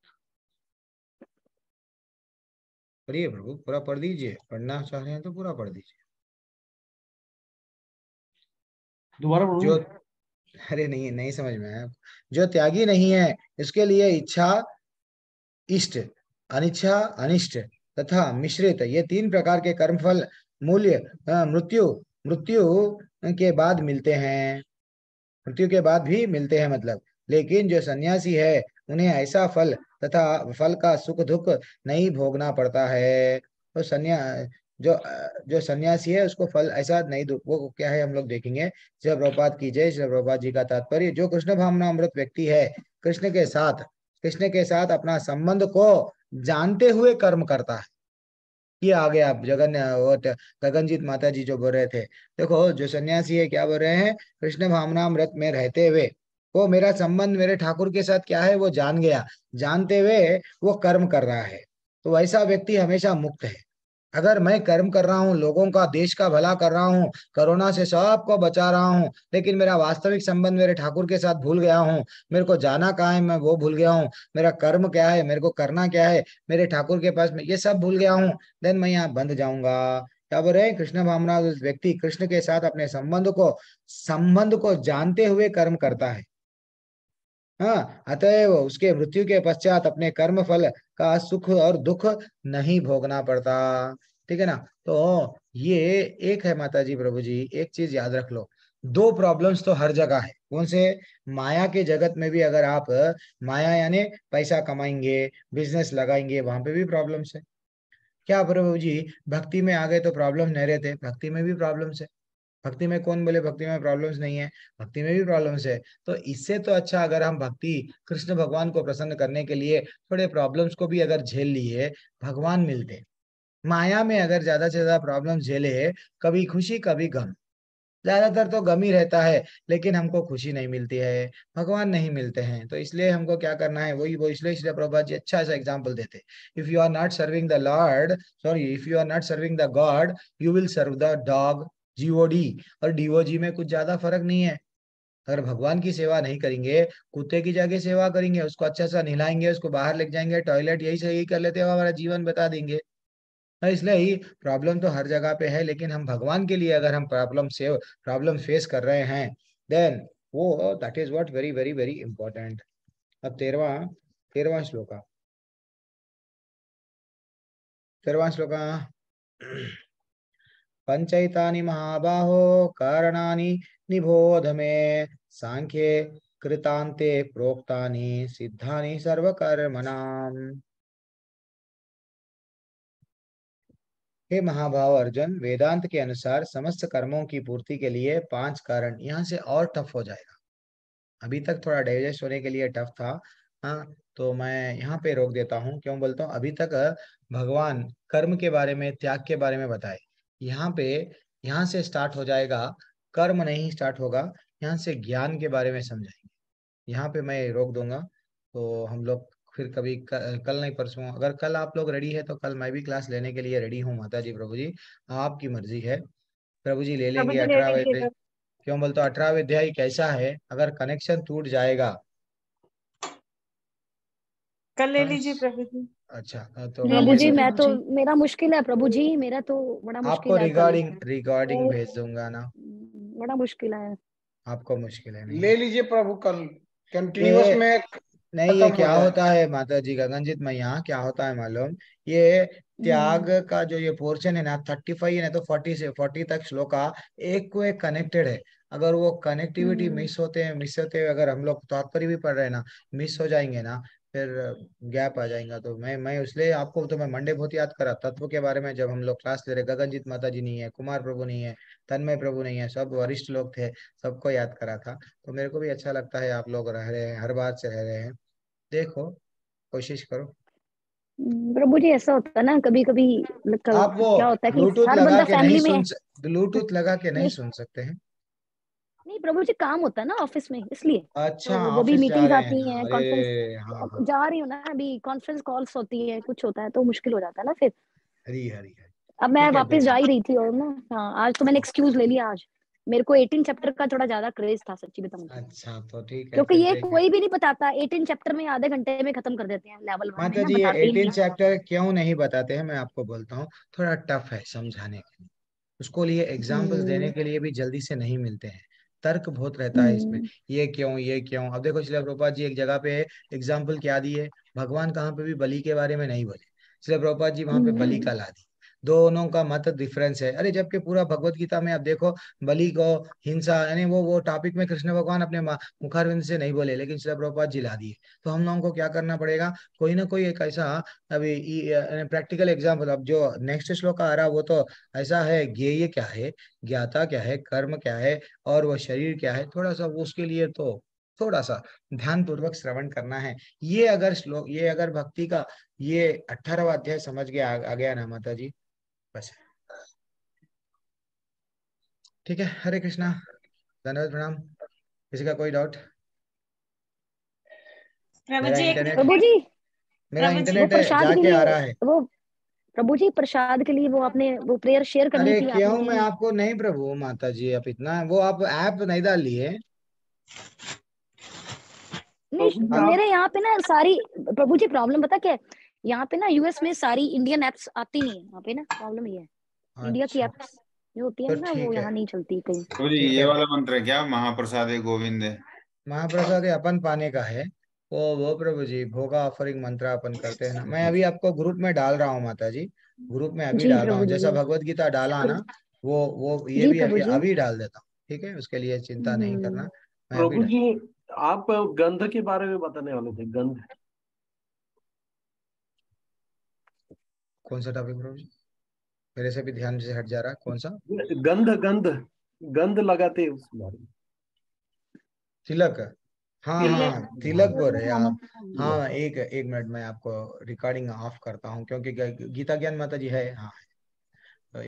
[SPEAKER 2] पढ़िए प्रभु, पूरा पढ़ दीजिए, पढ़ना चाह रहे हैं तो पूरा पढ़ दीजिए।
[SPEAKER 13] दोबारा
[SPEAKER 2] जो,
[SPEAKER 13] पढ़ूं?
[SPEAKER 2] अरे नहीं, नहीं समझ में आया। जो त्यागी नहीं है इसके लिए इच्छा इष्ट, अनिच्छा, अनिष्ट तथा मिश्रित, ये 3 प्रकार के कर्मफल मूल्य मृत्यु मृत्यु के बाद मिलते हैं, मृत्यु के बाद भी मिलते हैं मतलब। लेकिन जो सन्यासी है उन्हें ऐसा फल तथा फल का सुख दुख नहीं भोगना पड़ता है। तो जो सन्यासी है उसको फल ऐसा नहीं दुख, वो क्या है हम लोग देखेंगे। श्री प्रभुपाद की जय। श्री प्रभुपाद जी का तात्पर्य, जो कृष्ण भावना अमृत व्यक्ति है, कृष्ण के साथ अपना संबंध को जानते हुए कर्म करता है। ये आगे आप गगनजीत माता जी जो बोल रहे थे, देखो जो सन्यासी है क्या बोल रहे हैं, कृष्ण भावनामृत में रहते हुए वो मेरा संबंध मेरे ठाकुर के साथ क्या है वो जान गया, जानते हुए वो कर्म कर रहा है, तो वैसा व्यक्ति हमेशा मुक्त है। अगर मैं कर्म कर रहा हूँ, लोगों का देश का भला कर रहा हूँ, कोरोना से सबको बचा रहा हूँ, लेकिन मेरा वास्तविक संबंध मेरे ठाकुर के साथ भूल गया हूँ, मेरे को जाना कहाँ है मैं वो भूल गया हूँ, मेरा कर्म क्या है, मेरे को करना क्या है, मेरे ठाकुर के पास ये सब भूल गया हूँ, देन मैं यहाँ बंध जाऊंगा। क्या बोल रहे हैं, कृष्ण भावना व्यक्ति कृष्ण के साथ अपने संबंध को जानते हुए कर्म करता है। हाँ, अतएव उसके मृत्यु के पश्चात अपने कर्म फल का सुख और दुख नहीं भोगना पड़ता। ठीक है ना। तो ये एक है माता जी प्रभु जी, एक चीज याद रख लो, 2 प्रॉब्लम्स तो हर जगह है। कौन से? माया के जगत में भी अगर आप माया यानी पैसा कमाएंगे, बिजनेस लगाएंगे, वहां पे भी प्रॉब्लम्स है। क्या प्रभु जी भक्ति में आ गए तो प्रॉब्लम नहीं रहते? भक्ति में भी प्रॉब्लम्स है। भक्ति में कौन बोले भक्ति में प्रॉब्लम्स नहीं है? भक्ति में भी प्रॉब्लम्स है। तो इससे तो अच्छा अगर हम भक्ति कृष्ण भगवान को प्रसन्न करने के लिए थोड़े प्रॉब्लम्स को भी अगर झेल लिए, भगवान मिलते। माया में अगर ज्यादा से ज्यादा प्रॉब्लम झेले, कभी खुशी कभी गम, ज्यादातर तो गम ही रहता है, लेकिन हमको खुशी नहीं मिलती है, भगवान नहीं मिलते हैं। तो इसलिए हमको क्या करना है, वही वो इसलिए श्री प्रभुपाद जी अच्छा सा एग्जाम्पल देते, if you are not serving the lord, sorry, if you are not serving the god, you will serve the dog, G O D. और डीओजी में कुछ ज्यादा फर्क नहीं है। अगर भगवान की सेवा नहीं करेंगे, कुत्ते की जगह सेवा करेंगे, उसको अच्छा सा नहलाएंगे, उसको बाहर लेके जाएंगे टॉयलेट, यही से यही कर लेते हो, हमारा जीवन बता देंगे। इसलिए ही प्रॉब्लम तो हर जगह पे है, लेकिन हम भगवान के लिए अगर हम प्रॉब्लम फेस कर रहे हैं, देन वो that is what very very very important. अब 13वां श्लोक पंचैतानि महाबाहो कारणानि निबोध मे, सांख्ये कृतान्ते प्रोक्तानि सिद्धानि सर्वकर्मणाम्। हे महाभाव अर्जुन, वेदांत के अनुसार समस्त कर्मों की पूर्ति के लिए 5 कारण। यहाँ से और टफ हो जाएगा, अभी तक थोड़ा डाइजेस्ट होने के लिए टफ था। हाँ, तो मैं यहाँ पे रोक देता हूँ। क्यों बोलता हूँ, अभी तक भगवान कर्म के बारे में, त्याग के बारे में बताए। यहाँ से स्टार्ट हो जाएगा, कर्म नहीं स्टार्ट होगा, यहाँ से ज्ञान के बारे में समझाएंगे। यहाँ पे मैं रोक दूंगा। तो हम लोग फिर कभी कल नहीं परसों, अगर कल आप लोग रेडी है तो कल मैं भी क्लास लेने के लिए रेडी हूँ। माता जी प्रभु जी आपकी मर्जी है। प्रभु जी ले
[SPEAKER 1] प्रभु
[SPEAKER 2] लेंगे
[SPEAKER 1] जी ले
[SPEAKER 2] 18वें अध्याय।
[SPEAKER 1] लीजिएगा।
[SPEAKER 2] क्यों बोलते हो 18वें अध्याय कैसा है, अगर कनेक्शन टूट जाएगा
[SPEAKER 1] कल ले लीजिए प्रभु जी।
[SPEAKER 2] अच्छा तो
[SPEAKER 3] ले
[SPEAKER 2] कल
[SPEAKER 9] प्रभु
[SPEAKER 2] ले
[SPEAKER 9] जी
[SPEAKER 3] लीजिए
[SPEAKER 2] लो।
[SPEAKER 9] मैं
[SPEAKER 3] प्रभु
[SPEAKER 9] तो,
[SPEAKER 3] जी।
[SPEAKER 9] मेरा मुश्किल है प्रभु जी, मेरा तो बड़ा
[SPEAKER 2] आपको
[SPEAKER 9] मुश्किल है कल।
[SPEAKER 2] रिकॉर्डिंग भेज दूंगा ना,
[SPEAKER 9] बड़ा मुश्किल है।
[SPEAKER 2] आपको मुश्किल है नहीं?
[SPEAKER 6] ले लीजिए प्रभु, कल कंटिन्यूअस
[SPEAKER 2] ये
[SPEAKER 6] में
[SPEAKER 2] नहीं, ये
[SPEAKER 6] खत्म हो
[SPEAKER 2] क्या
[SPEAKER 6] जाए।
[SPEAKER 2] होता है माता जी गगनजीत में, यहाँ क्या होता है मालूम, ये त्याग का जो ये पोर्शन है ना 35 है ना, तो 40 तक श्लोक का एक को एक कनेक्टेड है। अगर वो कनेक्टिविटी मिस होते हुए अगर हम लोग तात्पर्य भी पढ़ रहे हैं ना, मिस हो जाएंगे ना, फिर गैप आ जाएगा। तो मैं इसलिए आपको तो मैं मंडे बहुत याद करा तत्व के बारे में, जब हम लोग क्लास ले रहे, गगनजीत माता जी नहीं है, कुमार प्रभु नहीं है, तन्मय प्रभु नहीं है, सब वरिष्ठ लोग थे, सबको याद करा था। तो मेरे को भी अच्छा लगता है, आप लोग रह रहे हैं, हर बार से रह रहे हैं, देखो कोशिश करो।
[SPEAKER 9] प्रभु जी ऐसा होता है ना कभी कभी,
[SPEAKER 2] आप वो
[SPEAKER 9] क्या होता है कि
[SPEAKER 2] ब्लूटूथ
[SPEAKER 9] हर
[SPEAKER 2] लगा
[SPEAKER 9] बंदा
[SPEAKER 2] के नहीं
[SPEAKER 9] फैमिली में,
[SPEAKER 2] ब्लूटूथ लगा के नहीं
[SPEAKER 9] नहीं
[SPEAKER 2] सुन सकते हैं?
[SPEAKER 9] नहीं प्रभु जी, काम होता है ना ऑफिस में, इसलिए
[SPEAKER 2] अच्छा,
[SPEAKER 9] तो वो भी
[SPEAKER 2] ऑफिस जा
[SPEAKER 9] मीटिंग्स
[SPEAKER 2] रहे हैं,
[SPEAKER 9] आती हैं,
[SPEAKER 2] अरे
[SPEAKER 9] कॉन्फ्रेंस
[SPEAKER 2] हाँ हाँ,
[SPEAKER 9] जा रही हूँ ना अभी, कॉन्फ्रेंस कॉल्स होती है, कुछ होता है तो मुश्किल हो जाता है ना फिर।
[SPEAKER 2] हरी हरी हरी।
[SPEAKER 9] अब मैं
[SPEAKER 2] ठीक है
[SPEAKER 9] वापस जा
[SPEAKER 2] देखो,
[SPEAKER 9] ही रही थी और ना, हाँ आज तो मैंने एक्सक्यूज ले लिया। आज मेरे को 18 चैप्टर का थोड़ा ज्यादा क्रेज था सच्ची बताऊं तो,
[SPEAKER 2] अच्छा तो ठीक है
[SPEAKER 9] क्योंकि
[SPEAKER 2] फिर
[SPEAKER 9] ये
[SPEAKER 2] देखें।
[SPEAKER 9] कोई भी नहीं बताता 18 चैप्टर में, आधे घंटे में खत्म कर देते हैं, लेवल 1 में
[SPEAKER 2] माता
[SPEAKER 9] ना
[SPEAKER 2] जी ये
[SPEAKER 9] बताते ही
[SPEAKER 2] 18
[SPEAKER 9] नहीं।
[SPEAKER 2] चैप्टर क्यों नहीं बताते हैं, मैं आपको बोलता हूँ, थोड़ा टफ है समझाने के लिए, उसको लिए एग्जाम्पल्स देने
[SPEAKER 9] हम्म
[SPEAKER 2] के लिए भी जल्दी से नहीं मिलते हैं। तर्क बहुत रहता है इसमें, ये क्यों। अब देखो श्रील प्रभुपाद जी एक जगह पे एग्जाम्पल क्या दिए, भगवान कहाँ पे भी बलि के बारे में नहीं बोले, श्रील प्रभुपाद जी वहां पे बलि का ला दी। दोनों का मत डिफरेंस है। अरे जबकि पूरा भगवत गीता में आप देखो बलि को हिंसा यानी वो टॉपिक में कृष्ण भगवान अपने मुखारविंद से नहीं बोले, लेकिन श्रील प्रभुपाद जी ला दिए। तो हम लोगों को क्या करना पड़ेगा, कोई ना कोई एक ऐसा अभी प्रैक्टिकल एग्जाम्पल। अब जो नेक्स्ट श्लोक आ रहा वो तो ऐसा है, ज्ञेय क्या है, ज्ञाता क्या है, कर्म क्या है, और वो शरीर क्या है, थोड़ा सा वो उसके लिए तो थोड़ा सा ध्यान पूर्वक श्रवण करना है। ये अगर श्लोक, ये अगर भक्ति का ये 18वां अध्याय समझ के आ गया ना माता जी, बस ठीक है। हरे कृष्णा, धन्यवाद, प्रणाम। किसी का कोई डाउट? मेरा इंटरनेट जाके आ रहा है।
[SPEAKER 9] वो प्रभु जी प्रसाद के लिए वो आपने वो प्रेयर शेयर करनी
[SPEAKER 2] अरे
[SPEAKER 9] थी।
[SPEAKER 2] क्यों, मैं आपको नहीं प्रभु माता जी, आप इतना वो आप ऐप नहीं डाल लिए।
[SPEAKER 9] नहीं मेरे यहाँ पे ना सारी प्रभु जी प्रॉब्लम बता क्या, यहाँ पे ना यूएस में सारी इंडियन एप्स आती नहीं है, यहाँ पे ना प्रॉब्लम ये है। इंडिया की एप्स जो होती है ना वो यहाँ नहीं चलती कहीं।
[SPEAKER 4] तो जी ये वाला मंत्र है क्या, महाप्रसाद गोविंद?
[SPEAKER 2] महाप्रसाद अपन पाने का है वो प्रभु जी, भोगा ऑफरिंग मंत्र अपन करते हैं ना। मैं अभी आपको ग्रुप में डाल रहा हूँ माता जी, ग्रुप में अभी डाल रहा हूँ। जैसा भगवत गीता डाला ना वो ये भी अभी डाल देता हूँ, ठीक है। उसके लिए चिंता नहीं करना।
[SPEAKER 7] प्रभु जी आप गंध के बारे में बताने वाले थे। गंध
[SPEAKER 2] कौन सा टॉपिक प्रभु जी? मेरे से भी ध्यान से हट जा रहा है। कौन सा?
[SPEAKER 7] गंध लगाते हैं उस बारे में।
[SPEAKER 2] तिलक, हाँ तिलक बोल रहे आप। हाँ एक मिनट मैं आपको रिकॉर्डिंग ऑफ करता हूँ, क्योंकि गीता ज्ञान माता जी है। हाँ